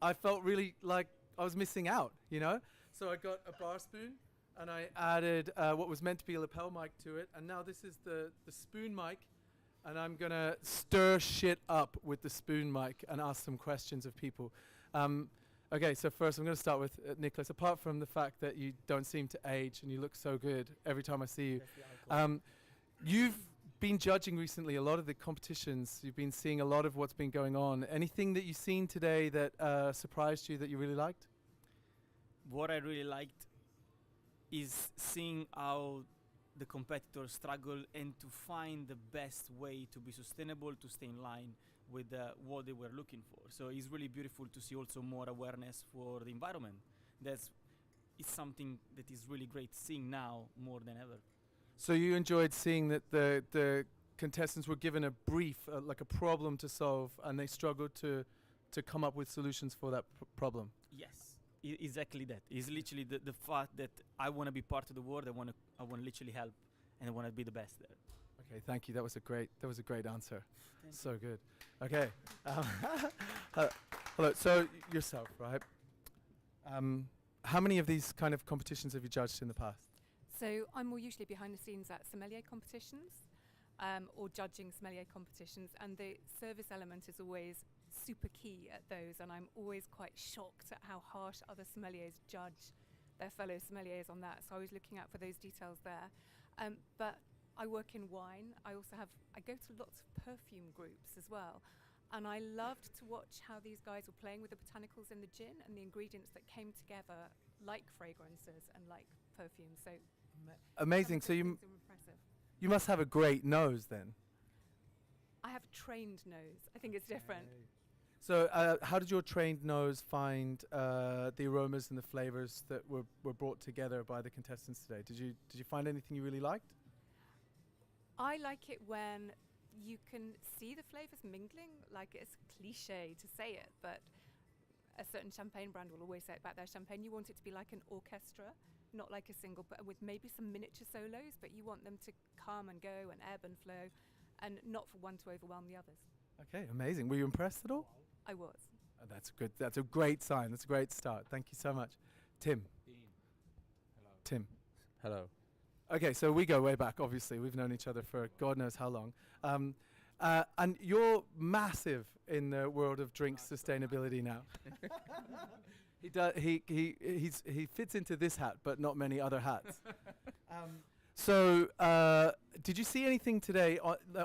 I felt really like I was missing out, you know? So I got a bar spoon, and I added what was meant to be a lapel mic to it, and now this is the spoon mic, and I'm going to stir shit up with the spoon mic and ask some questions of people. Okay, so first I'm going to start with Nicholas. Apart from the fact that you don't seem to age and you look so good every time I see you, you've been judging recently a lot of the competitions. You've been seeing a lot of what's been going on. Anything that you've seen today that surprised you that you really liked? What I really liked is seeing how the competitors struggle and to find the best way to be sustainable, to stay in line with what they were looking for. So it's really beautiful to see also more awareness for the environment. It's something that is really great seeing now more than ever. So you enjoyed seeing that the contestants were given a brief, like a problem to solve, and they struggled to come up with solutions for that problem? Yes, exactly that. It's literally the fact that I want to be part of the world. I want to literally help, and I want to be the best there. Okay, thank you. That was a great answer. So good. Okay. Hello. So yourself, right? How many of these kind of competitions have you judged in the past? So I'm more usually behind the scenes at sommelier competitions or judging sommelier competitions, and the service element is always super key at those, and I'm always quite shocked at how harsh other sommeliers judge their fellow sommeliers on that. So I was looking out for those details there. But I work in wine. I go to lots of perfume groups as well. And I loved to watch how these guys were playing with the botanicals in the gin and the ingredients that came together like fragrances and like perfumes. So amazing. So you must have a great nose then. I have a trained nose. I think it's different. So how did your trained nose find the aromas and the flavors that were brought together by the contestants today? Did you find anything you really liked? I like it when you can see the flavors mingling. Like, it's cliche to say it, but a certain champagne brand will always say it about their champagne. You want it to be like an orchestra, not like a single, but with maybe some miniature solos, but you want them to come and go and ebb and flow, and not for one to overwhelm the others. Okay, amazing. Were you impressed at all? I was. That's good. That's a great sign. That's a great start. Thank you so much. Tim. Dean. Hello. Tim. Hello. Okay, so we go way back, obviously. We've known each other for God knows how long. And you're massive in the world of drink sustainability now. He fits into this hat, but not many other hats. So did you see anything today?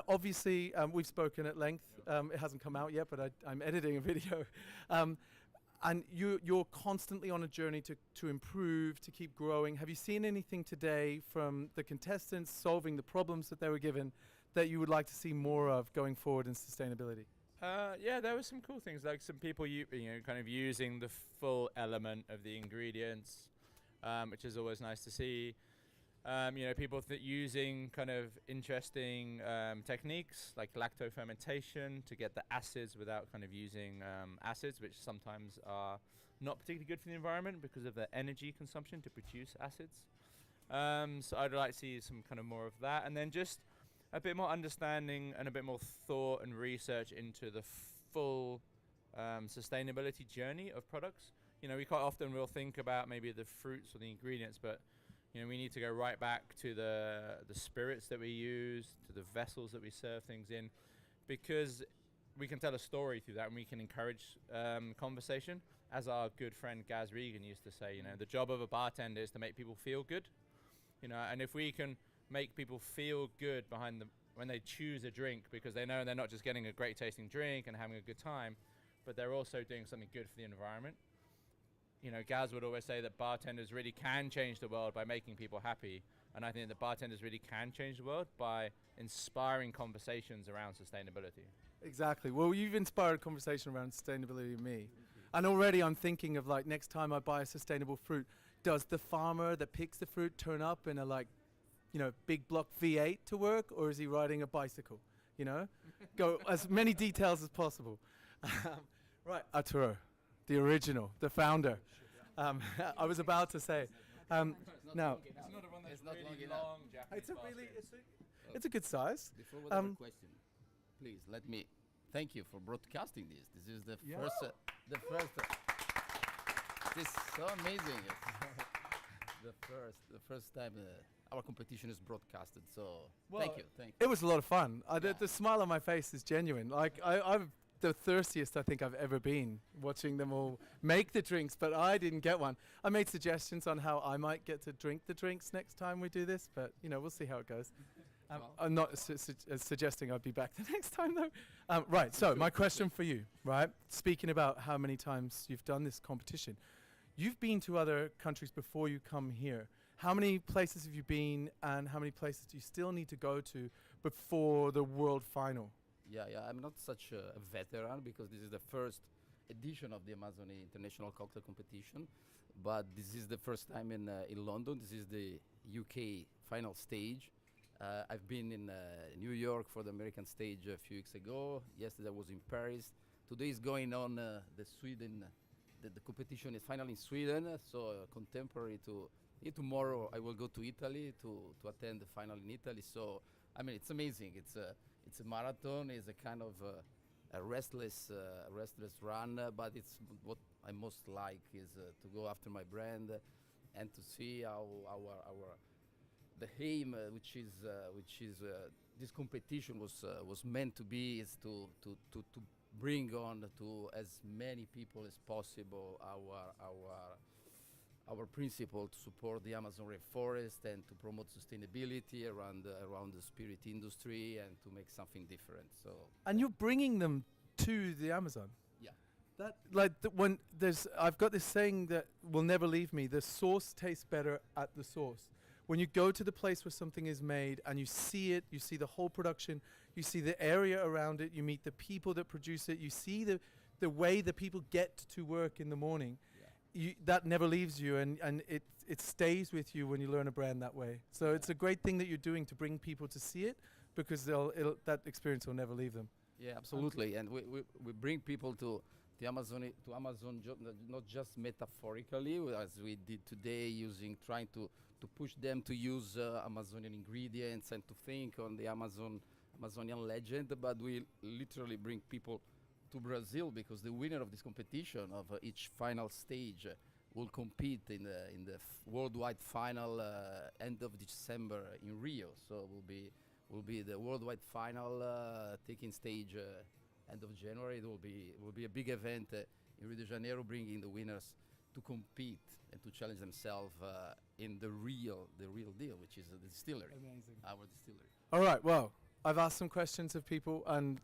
Obviously, we've spoken at length. It hasn't come out yet, but I'm editing a video. And you're constantly on a journey to improve, to keep growing. Have you seen anything today from the contestants solving the problems that they were given that you would like to see more of going forward in sustainability? Yeah, there were some cool things, like some people kind of using the full element of the ingredients, which is always nice to see. People using kind of interesting techniques like lacto fermentation to get the acids without kind of using acids, which sometimes are not particularly good for the environment because of the energy consumption to produce acids. So I'd like to see some kind of more of that, and then just a bit more understanding and a bit more thought and research into the full sustainability journey of products. We quite often will think about maybe the fruits or the ingredients, but we need to go right back to the spirits that we use, to the vessels that we serve things in, because we can tell a story through that, and we can encourage conversation. As our good friend Gaz Regan used to say, the job of a bartender is to make people feel good. And if we can make people feel good when they choose a drink, because they know they're not just getting a great tasting drink and having a good time, but they're also doing something good for the environment. Gaz would always say that bartenders really can change the world by making people happy, and I think that bartenders really can change the world by inspiring conversations around sustainability. Exactly. Well, you've inspired a conversation around sustainability in me, and already I'm thinking of, like, next time I buy a sustainable fruit, does the farmer that picks the fruit turn up in a big block V8 to work, or is he riding a bicycle? Go as many details as possible. Right, Arturo. The original, the founder. I was about to say. Now, it's not a one that's really long Japanese it's a good size. Before, what other question? Please let me thank you for broadcasting this. This is the Yeah. first. This is so amazing. the first time our competition is broadcasted. So thank you. It was a lot of fun. The smile on my face is genuine. Like I'm the thirstiest I think I've ever been watching them all make the drinks, but I didn't get one. I made suggestions on how I might get to drink the drinks next time we do this, but we'll see how it goes. I'm not suggesting I'd be back the next time though. Right, so my question for you, right? Speaking about how many times you've done this competition, you've been to other countries before you come here. How many places have you been, and how many places do you still need to go to before the world final? Yeah, I'm not such a veteran because this is the first edition of the Amázzoni International Cocktail Competition, but this is the first time in London. This is the UK final stage. I've been in New York for the American stage a few weeks ago. Yesterday I was in Paris. Today is going on the Sweden. The competition is finally in Sweden, so contemporary to tomorrow I will go to Italy to attend the final in Italy. So I mean it's amazing. It's a marathon. It's a kind of a restless run, but it's what I most like is to go after my brand and to see how the aim, which is this competition was meant to be, is to bring on to as many people as possible our principle to support the Amazon rainforest and to promote sustainability around the spirit industry and to make something different. So. And you're bringing them to the Amazon. Yeah. That when I've got this saying that will never leave me. The source tastes better at the source. When you go to the place where something is made and you see it, you see the whole production, you see the area around it, you meet the people that produce it, you see the way the people get to work in the morning. That never leaves you, and it stays with you when you learn a brand that way. So it's a great thing that you're doing to bring people to see it, because that experience will never leave them. Yeah, absolutely. And we bring people to Amazon, not just metaphorically, as we did today, trying to push them to use Amazonian ingredients and to think on the Amazonian legend, but we literally bring people to Brazil, because the winner of this competition of each final stage will compete in the worldwide final end of December in Rio. So will be the worldwide final taking stage end of January. It will be a big event in Rio de Janeiro, bringing the winners to compete and to challenge themselves in the real deal, which is the distillery. Amazing. Our distillery. All right, well, I've asked some questions of people, and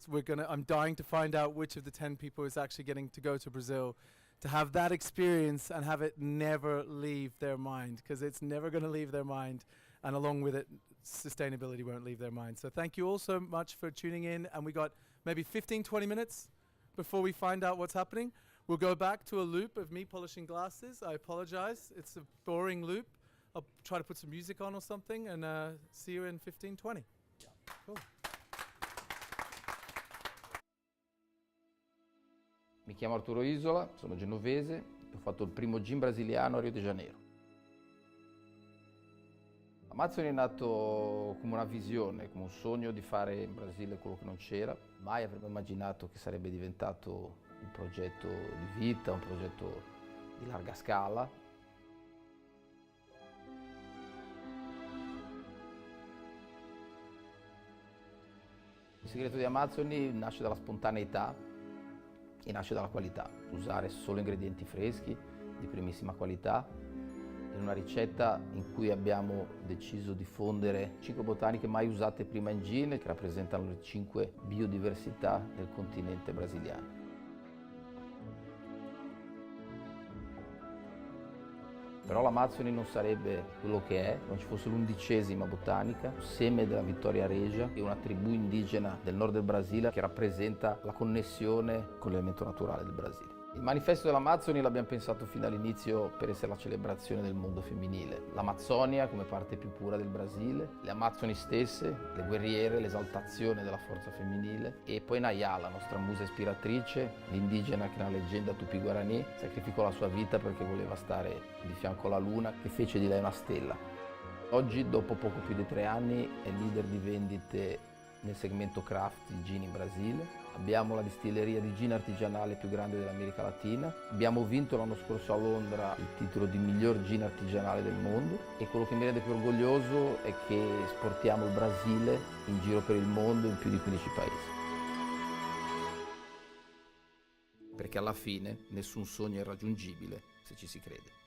I'm dying to find out which of the 10 people is actually getting to go to Brazil to have that experience and have it never leave their mind, because it's never going to leave their mind, and along with it, sustainability won't leave their mind. So thank you all so much for tuning in, and we got maybe 15-20 minutes before we find out what's happening. We'll go back to a loop of me polishing glasses. I apologize, it's a boring loop. I'll try to put some music on or something, and see you in 15-20. Cool. Mi chiamo Arturo Isola, sono genovese, ho fatto il primo gin brasiliano a Rio de Janeiro. Amázzoni è nato come una visione, come un sogno di fare in Brasile quello che non c'era. Mai avremmo immaginato che sarebbe diventato un progetto di vita, un progetto di larga scala. Il segreto di Amázzoni nasce dalla spontaneità e nasce dalla qualità. Usare solo ingredienti freschi, di primissima qualità, in una ricetta in cui abbiamo deciso di fondere 5 botaniche mai usate prima in gin, che rappresentano le 5 biodiversità del continente brasiliano. Però l'Amázzoni non sarebbe quello che è, non ci fosse l'11ª botanica, seme della Vittoria Regia, che è una tribù indigena del nord del Brasile che rappresenta la connessione con l'elemento naturale del Brasile. Il manifesto dell'Amázzoni l'abbiamo pensato fin dall'inizio per essere la celebrazione del mondo femminile. L'Amazzonia come parte più pura del Brasile, le Amazzoni stesse, le guerriere, l'esaltazione della forza femminile, e poi Nayá, la nostra musa ispiratrice, l'indigena che nella leggenda Tupi-Guarani sacrificò la sua vita perché voleva stare di fianco alla luna, che fece di lei una stella. Oggi, dopo poco più di 3 anni, è leader di vendite nel segmento craft di gin in Brasile. Abbiamo la distilleria di gin artigianale più grande dell'America Latina. Abbiamo vinto l'anno scorso a Londra il titolo di miglior gin artigianale del mondo e quello che mi rende più orgoglioso è che esportiamo il Brasile in giro per il mondo in più di 15 paesi. Perché alla fine nessun sogno è irraggiungibile se ci si crede.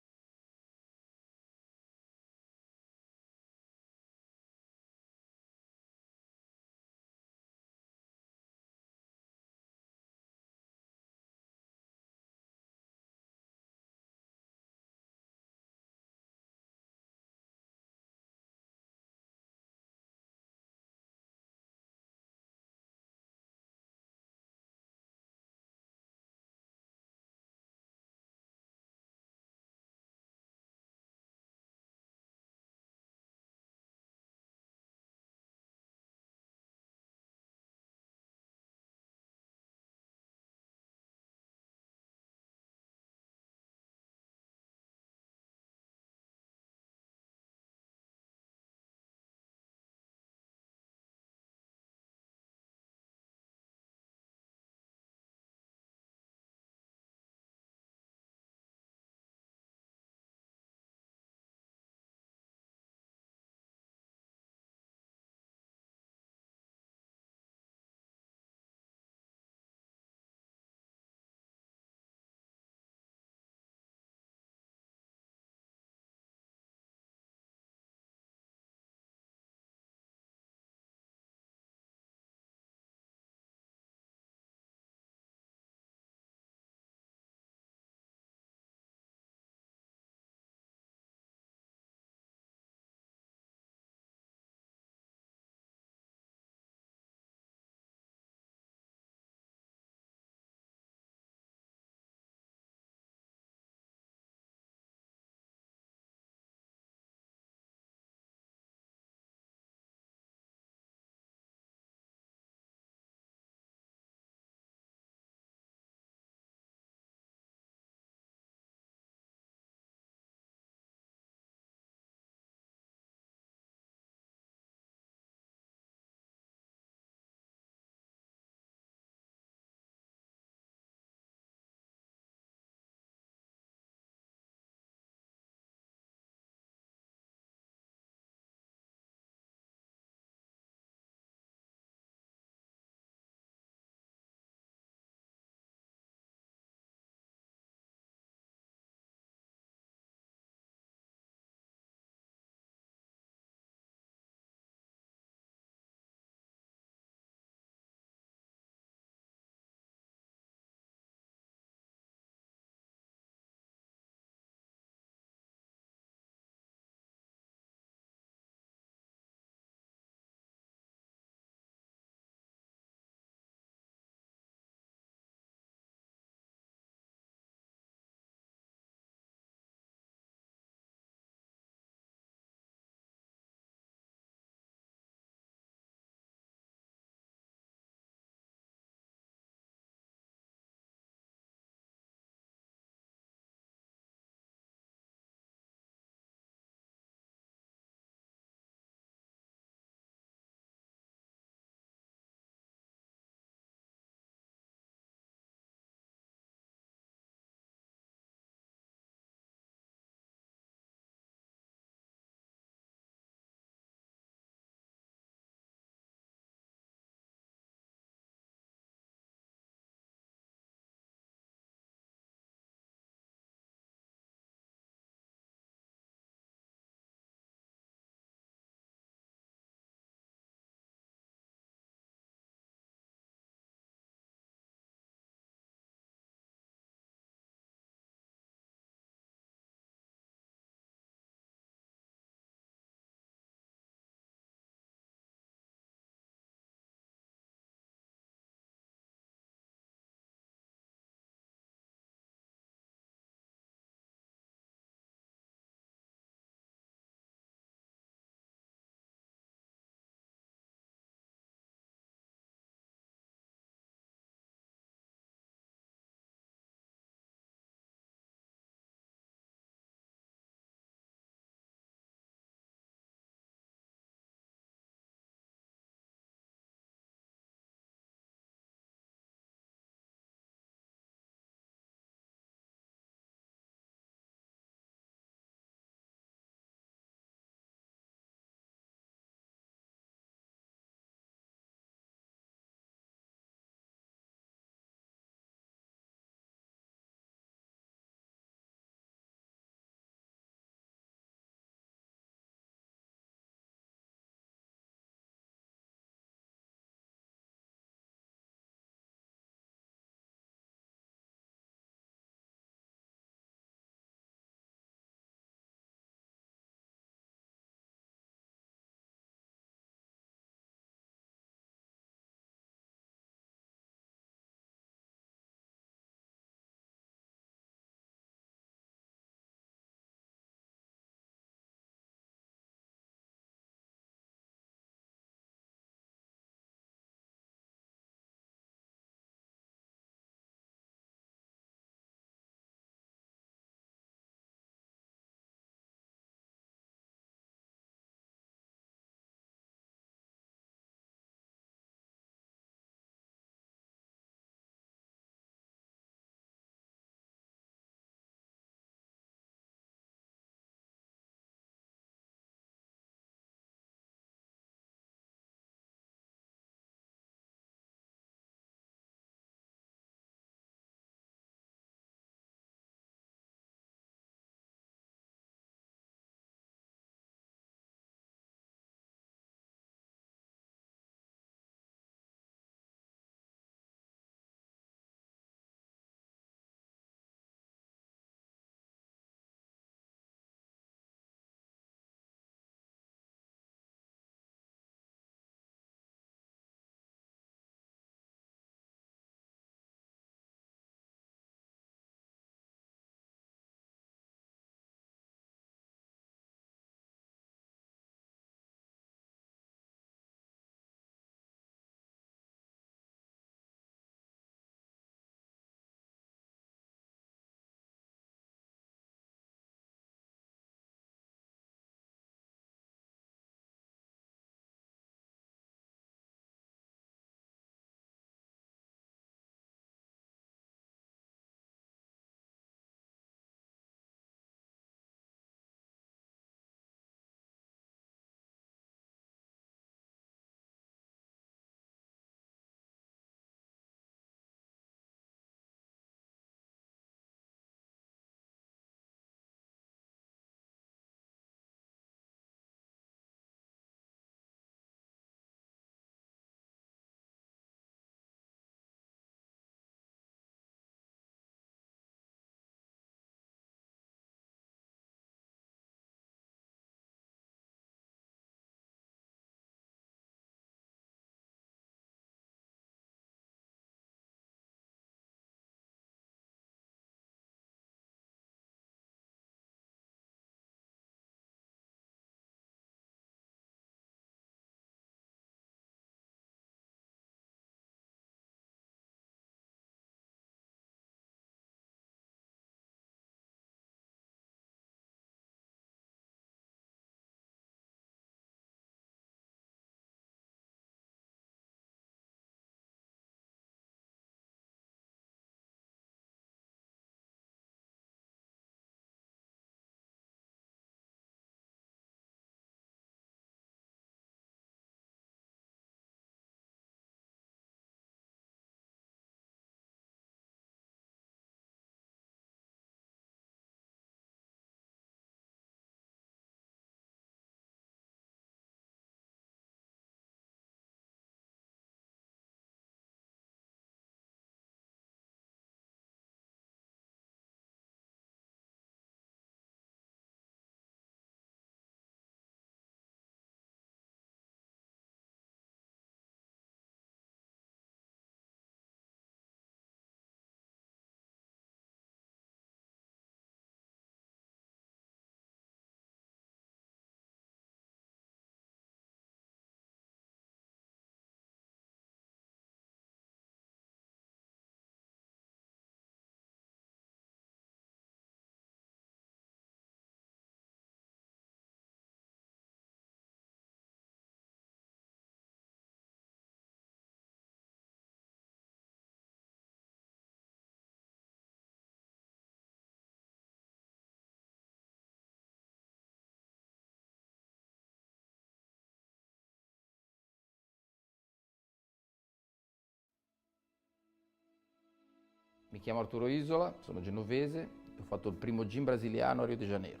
Mi chiamo Arturo Isola, sono genovese e ho fatto il primo gin brasiliano a Rio de Janeiro.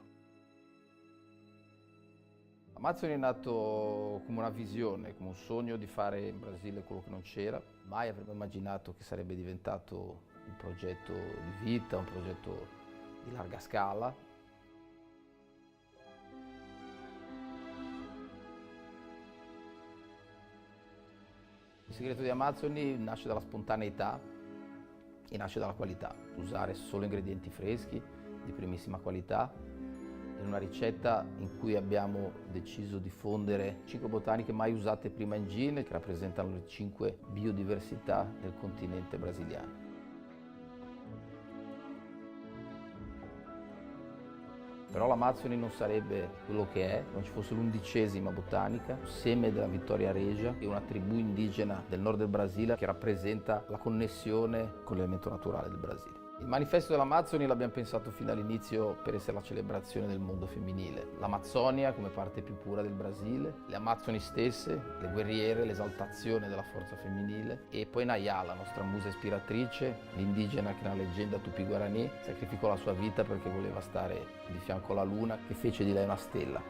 Amázzoni è nato come una visione, come un sogno di fare in Brasile quello che non c'era. Mai avremmo immaginato che sarebbe diventato un progetto di vita, un progetto di larga scala. Il segreto di Amázzoni nasce dalla spontaneità e nasce dalla qualità. Usare solo ingredienti freschi, di primissima qualità, in una ricetta in cui abbiamo deciso di fondere 5 botaniche mai usate prima in gin, che rappresentano le 5 biodiversità del continente brasiliano. Però l'Amazzoni non sarebbe quello che è, non ci fosse l'11ª botanica, seme della Vittoria Regia, che è una tribù indigena del nord del Brasile che rappresenta la connessione con l'elemento naturale del Brasile. Il manifesto dell'Amazzoni l'abbiamo pensato fin dall'inizio per essere la celebrazione del mondo femminile. L'Amazzonia come parte più pura del Brasile, le Amazzoni stesse, le guerriere, l'esaltazione della forza femminile e poi Nayá, la nostra musa ispiratrice, l'indigena che nella leggenda Tupi-Guarani sacrificò la sua vita perché voleva stare di fianco alla luna che fece di lei una stella.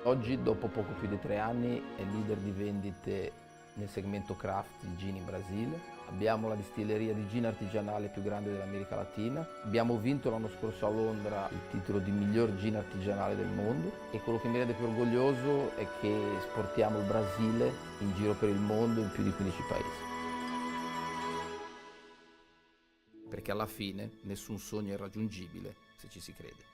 Oggi, dopo poco più di 3 anni, è leader di vendite nel segmento craft di gin in Brasile. Abbiamo la distilleria di gin artigianale più grande dell'America Latina. Abbiamo vinto l'anno scorso a Londra il titolo di miglior gin artigianale del mondo e quello che mi rende più orgoglioso è che esportiamo il Brasile in giro per il mondo in più di 15 paesi. Perché alla fine nessun sogno è raggiungibile se ci si crede.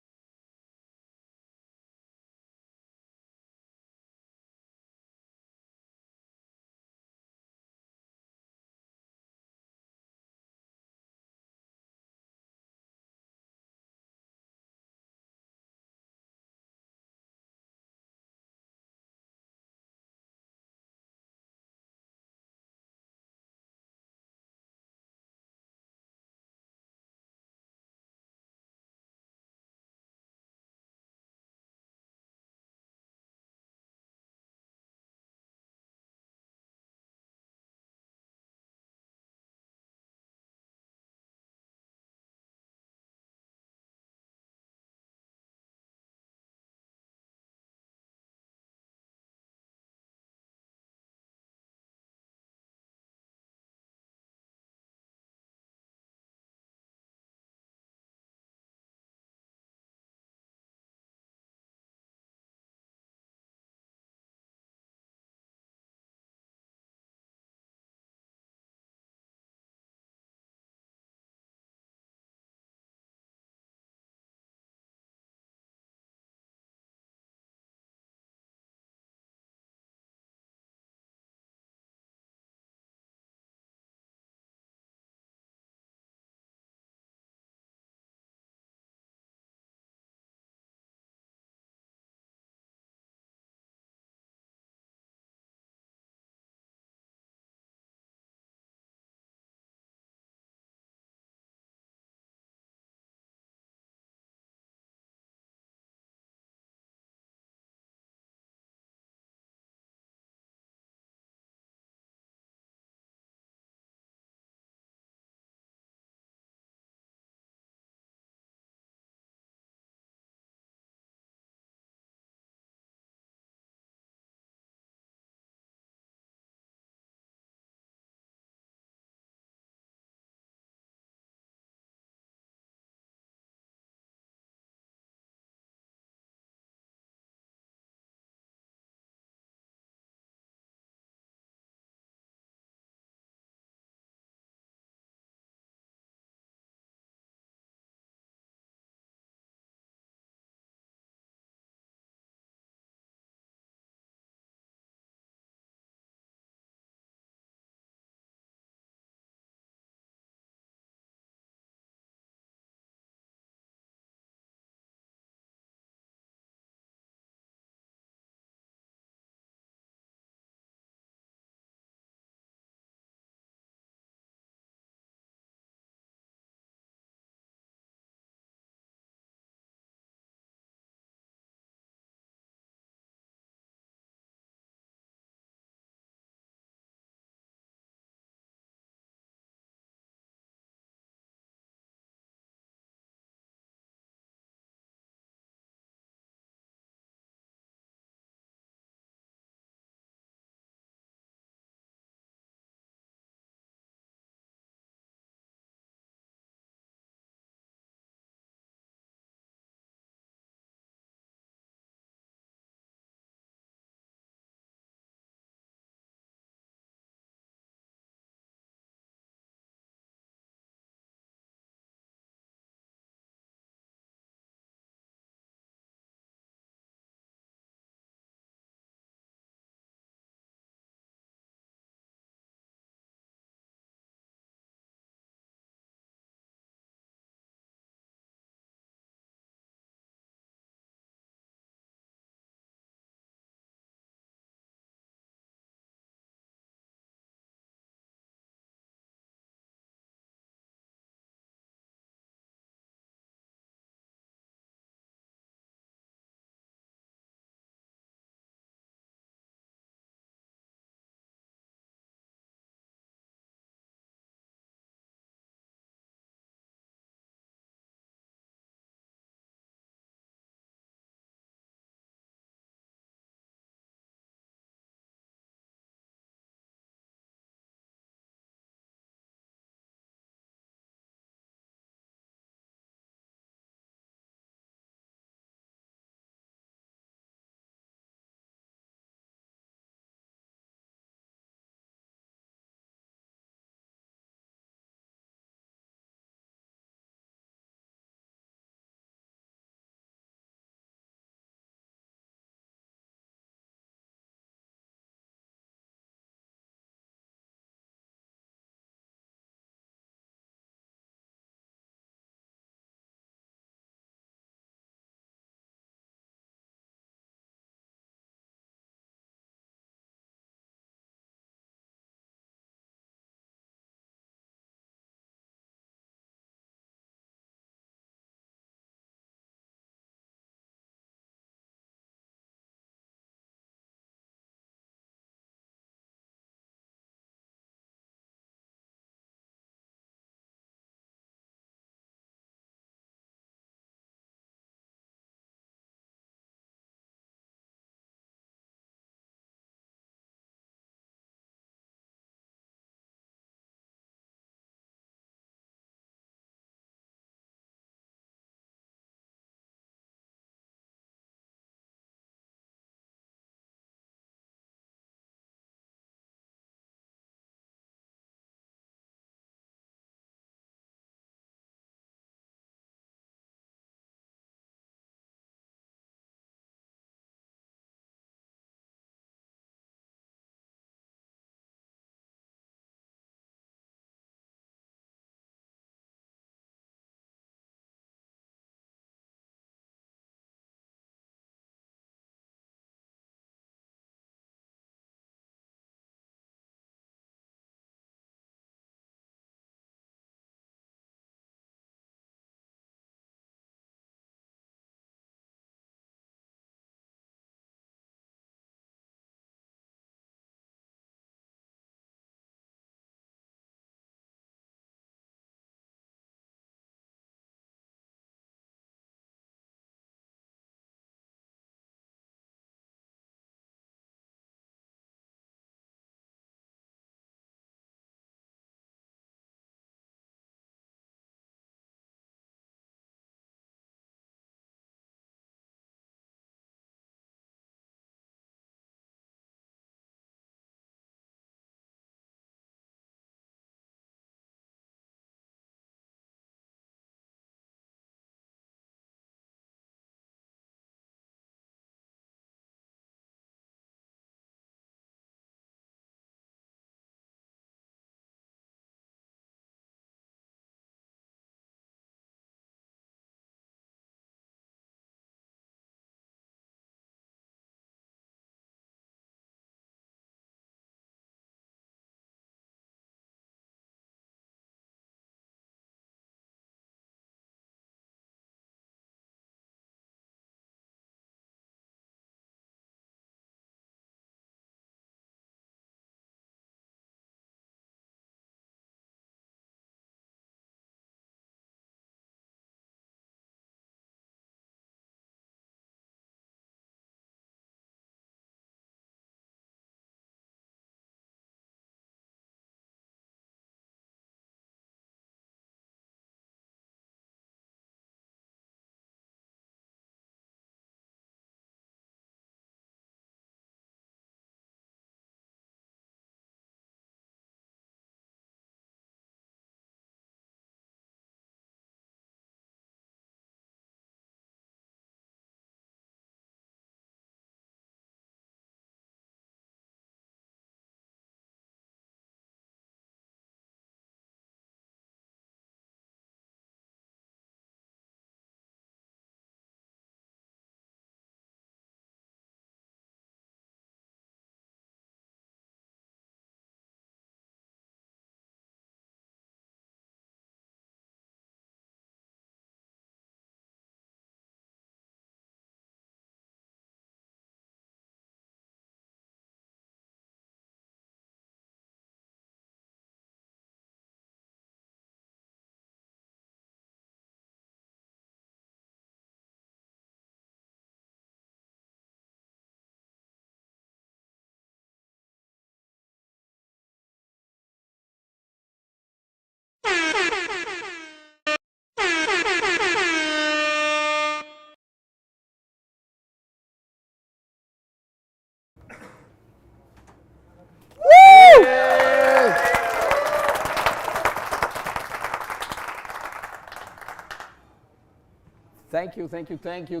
Thank you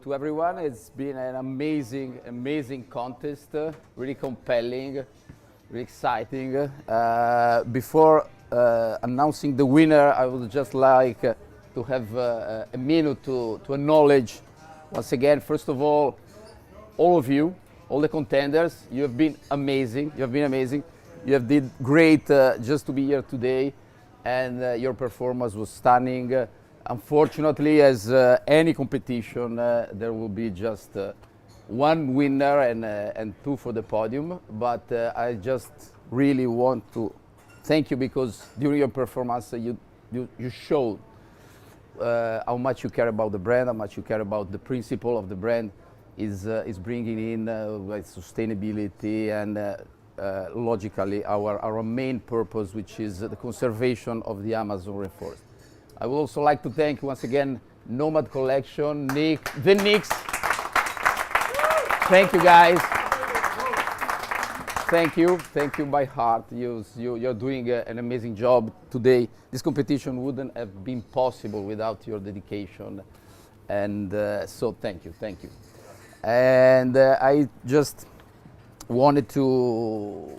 to everyone. It's been an amazing contest, really compelling, really exciting. Before announcing the winner, I would just like to have a minute to acknowledge once again, first of all of you, all the contenders. You have been amazing. You have did great just to be here today, and your performance was stunning. Unfortunately, as any competition, there will be just one winner and two for the podium. But I just really want to thank you, because during your performance, you showed how much you care about the brand, how much you care about the principle of the brand is bringing in like sustainability and logically our main purpose, which is the conservation of the Amazon rainforest. I would also like to thank once again Nomad Collection, the Knicks. Thank you guys. Thank you by heart. You're doing an amazing job today. This competition wouldn't have been possible without your dedication, and so thank you. And I just wanted to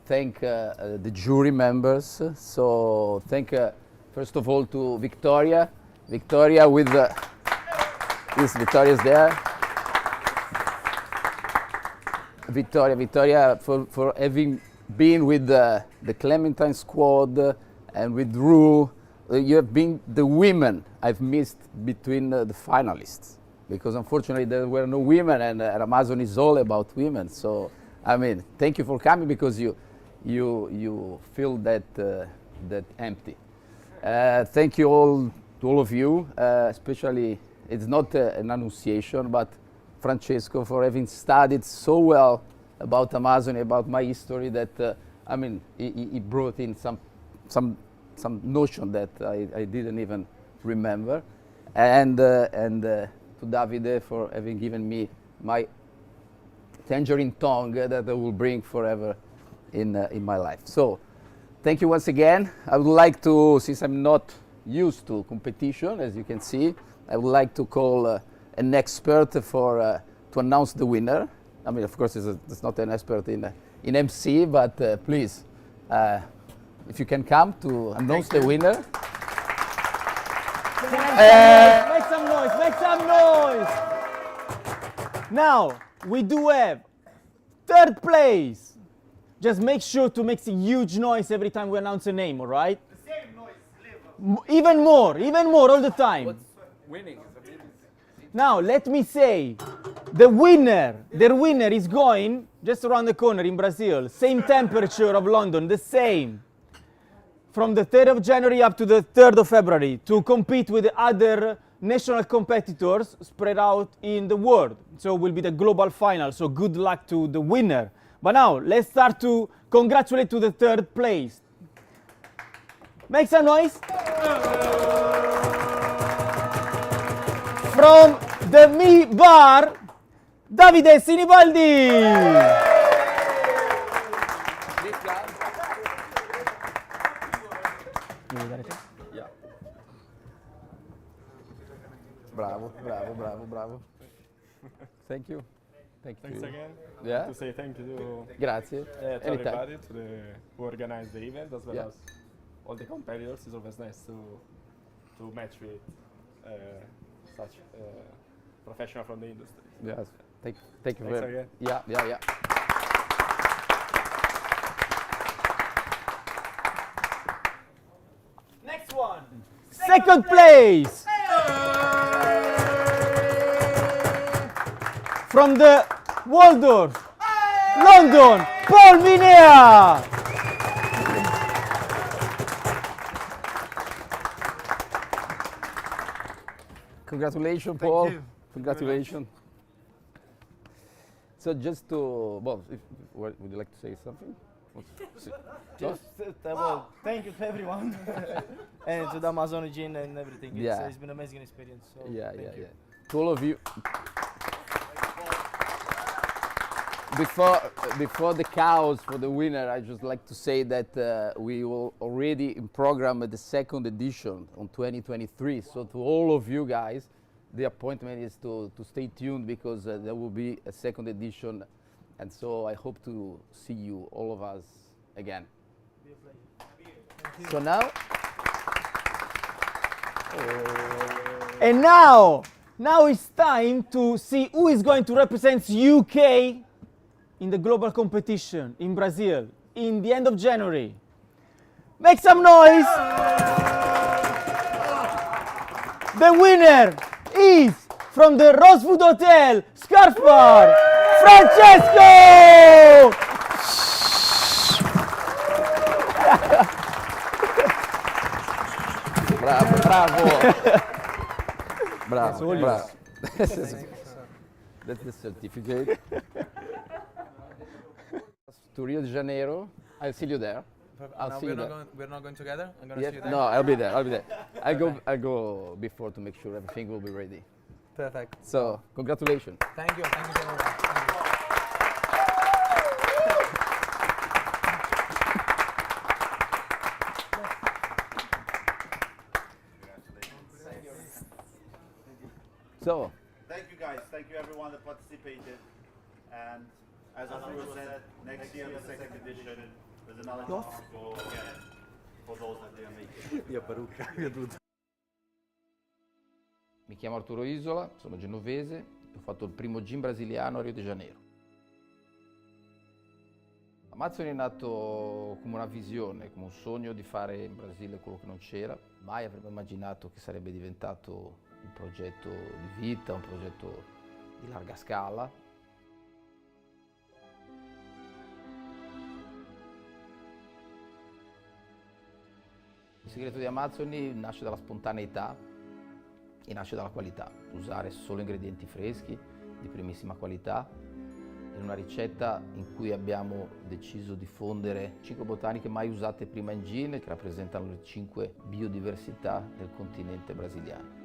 thank the jury members. So thank first of all to Victoria with yes, Victoria's there. Victoria for having been with the Clementine squad and with Rue. You have been the women I've missed between the finalists, because unfortunately there were no women, and Amázzoni is all about women. So I mean, thank you for coming, because you feel that empty. Thank you all to all of you, especially it's not an annunciation, but Francesco, for having studied so well about Amázzoni, about my history, that I mean, he brought in some notion that I didn't even remember, and to Davide for having given me my tangerine tongue that I will bring forever in my life. So, thank you once again. I would like to, since I'm not used to competition, as you can see, I would like to call an expert to announce the winner. I mean, of course, it's not an expert in MC, but please, if you can come to announce the winner. Make some noise! Now, we do have third place. Just make sure to make a huge noise every time we announce a name, all right? The same noise, even more all the time. What's winning? Now, let me say, the winner is going just around the corner in Brazil. Same temperature of London, the same. From the 3rd of January up to the 3rd of February, to compete with the other national competitors spread out in the world. So it will be the global final, so good luck to the winner. But now, let's start to congratulate to the third place. Make some noise. From the Mi Bar, Davide Sinibaldi. Bravo. Thank you. Thanks again. Yeah. To say thank you to Grazie. To everybody, who organized the event, as well as all the competitors. It's always nice to match with such professional from the industry. Yes. Thank you Thanks very again. Yeah. Next one. Second place. From the Waldorf, London, Paul Minea. Congratulations, Paul. Congratulations. So just to, well, would you like to say something? Just, well, thank you to everyone and to the Amázzoni Gin and everything. It's been an amazing experience. So yeah. To all of you. before the cows for the winner, I just like to say that we will already in program the second edition on 2023. So to all of you guys, the appointment is to stay tuned because there will be a second edition, and so I hope to see you, all of us, again. So now. And now it's time to see who is going to represent UK in the global competition in Brazil in the end of January. Make some noise! The winner is from the Rosewood Hotel Scarf Bar, Francesco! Bravo. That's the certificate. To Rio de Janeiro. I'll see you there. I'll see you there. We're not going together? I'm going to Yes, see you there? no, I'll be there. I'll go before to make sure everything will be ready. Perfect. So, congratulations. Thank you so much. So, thank you guys, thank you everyone that participated, and as Arturo said, next year the second edition, there's another chance to go again for those that didn't make it. mi chiamo Arturo Isola, sono genovese, ho fatto il primo gin brasiliano a Rio de Janeiro. Amázzoni è nato come una visione, come un sogno di fare in Brasile quello che non c'era. Mai avremmo immaginato che sarebbe diventato un progetto di vita, un progetto di larga scala. Il segreto di Amázzoni nasce dalla spontaneità e nasce dalla qualità. Usare solo ingredienti freschi, di primissima qualità, in una ricetta in cui abbiamo deciso di fondere 5 botaniche mai usate prima in gin, che rappresentano le 5 biodiversità del continente brasiliano.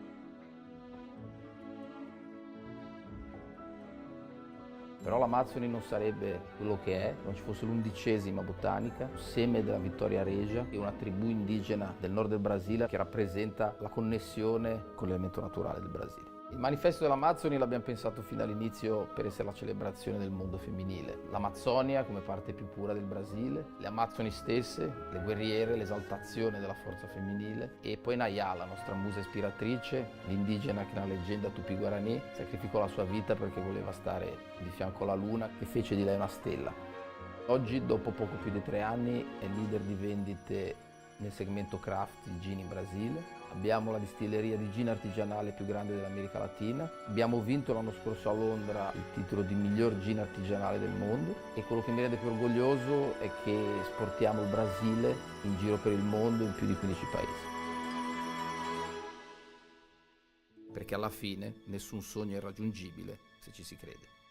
Però l'Amazzoni non sarebbe quello che è, non ci fosse l'11ª botanica, seme della Vittoria Regia, che è una tribù indigena del nord del Brasile che rappresenta la connessione con l'elemento naturale del Brasile. Il manifesto dell'Amazzoni l'abbiamo pensato fin dall'inizio per essere la celebrazione del mondo femminile. L'Amazzonia come parte più pura del Brasile, le Amazzoni stesse, le guerriere, l'esaltazione della forza femminile, e poi Nayá, la nostra musa ispiratrice, l'indigena che nella leggenda Tupi-Guarani sacrificò la sua vita perché voleva stare di fianco alla luna, che fece di lei una stella. Oggi, dopo poco più di 3 anni, è leader di vendite nel segmento craft di gin in Brasile. Abbiamo la distilleria di gin artigianale più grande dell'America Latina. Abbiamo vinto l'anno scorso a Londra il titolo di miglior gin artigianale del mondo, e quello che mi rende più orgoglioso è che esportiamo il Brasile in giro per il mondo in più di 15 paesi. Perché alla fine nessun sogno è raggiungibile se ci si crede.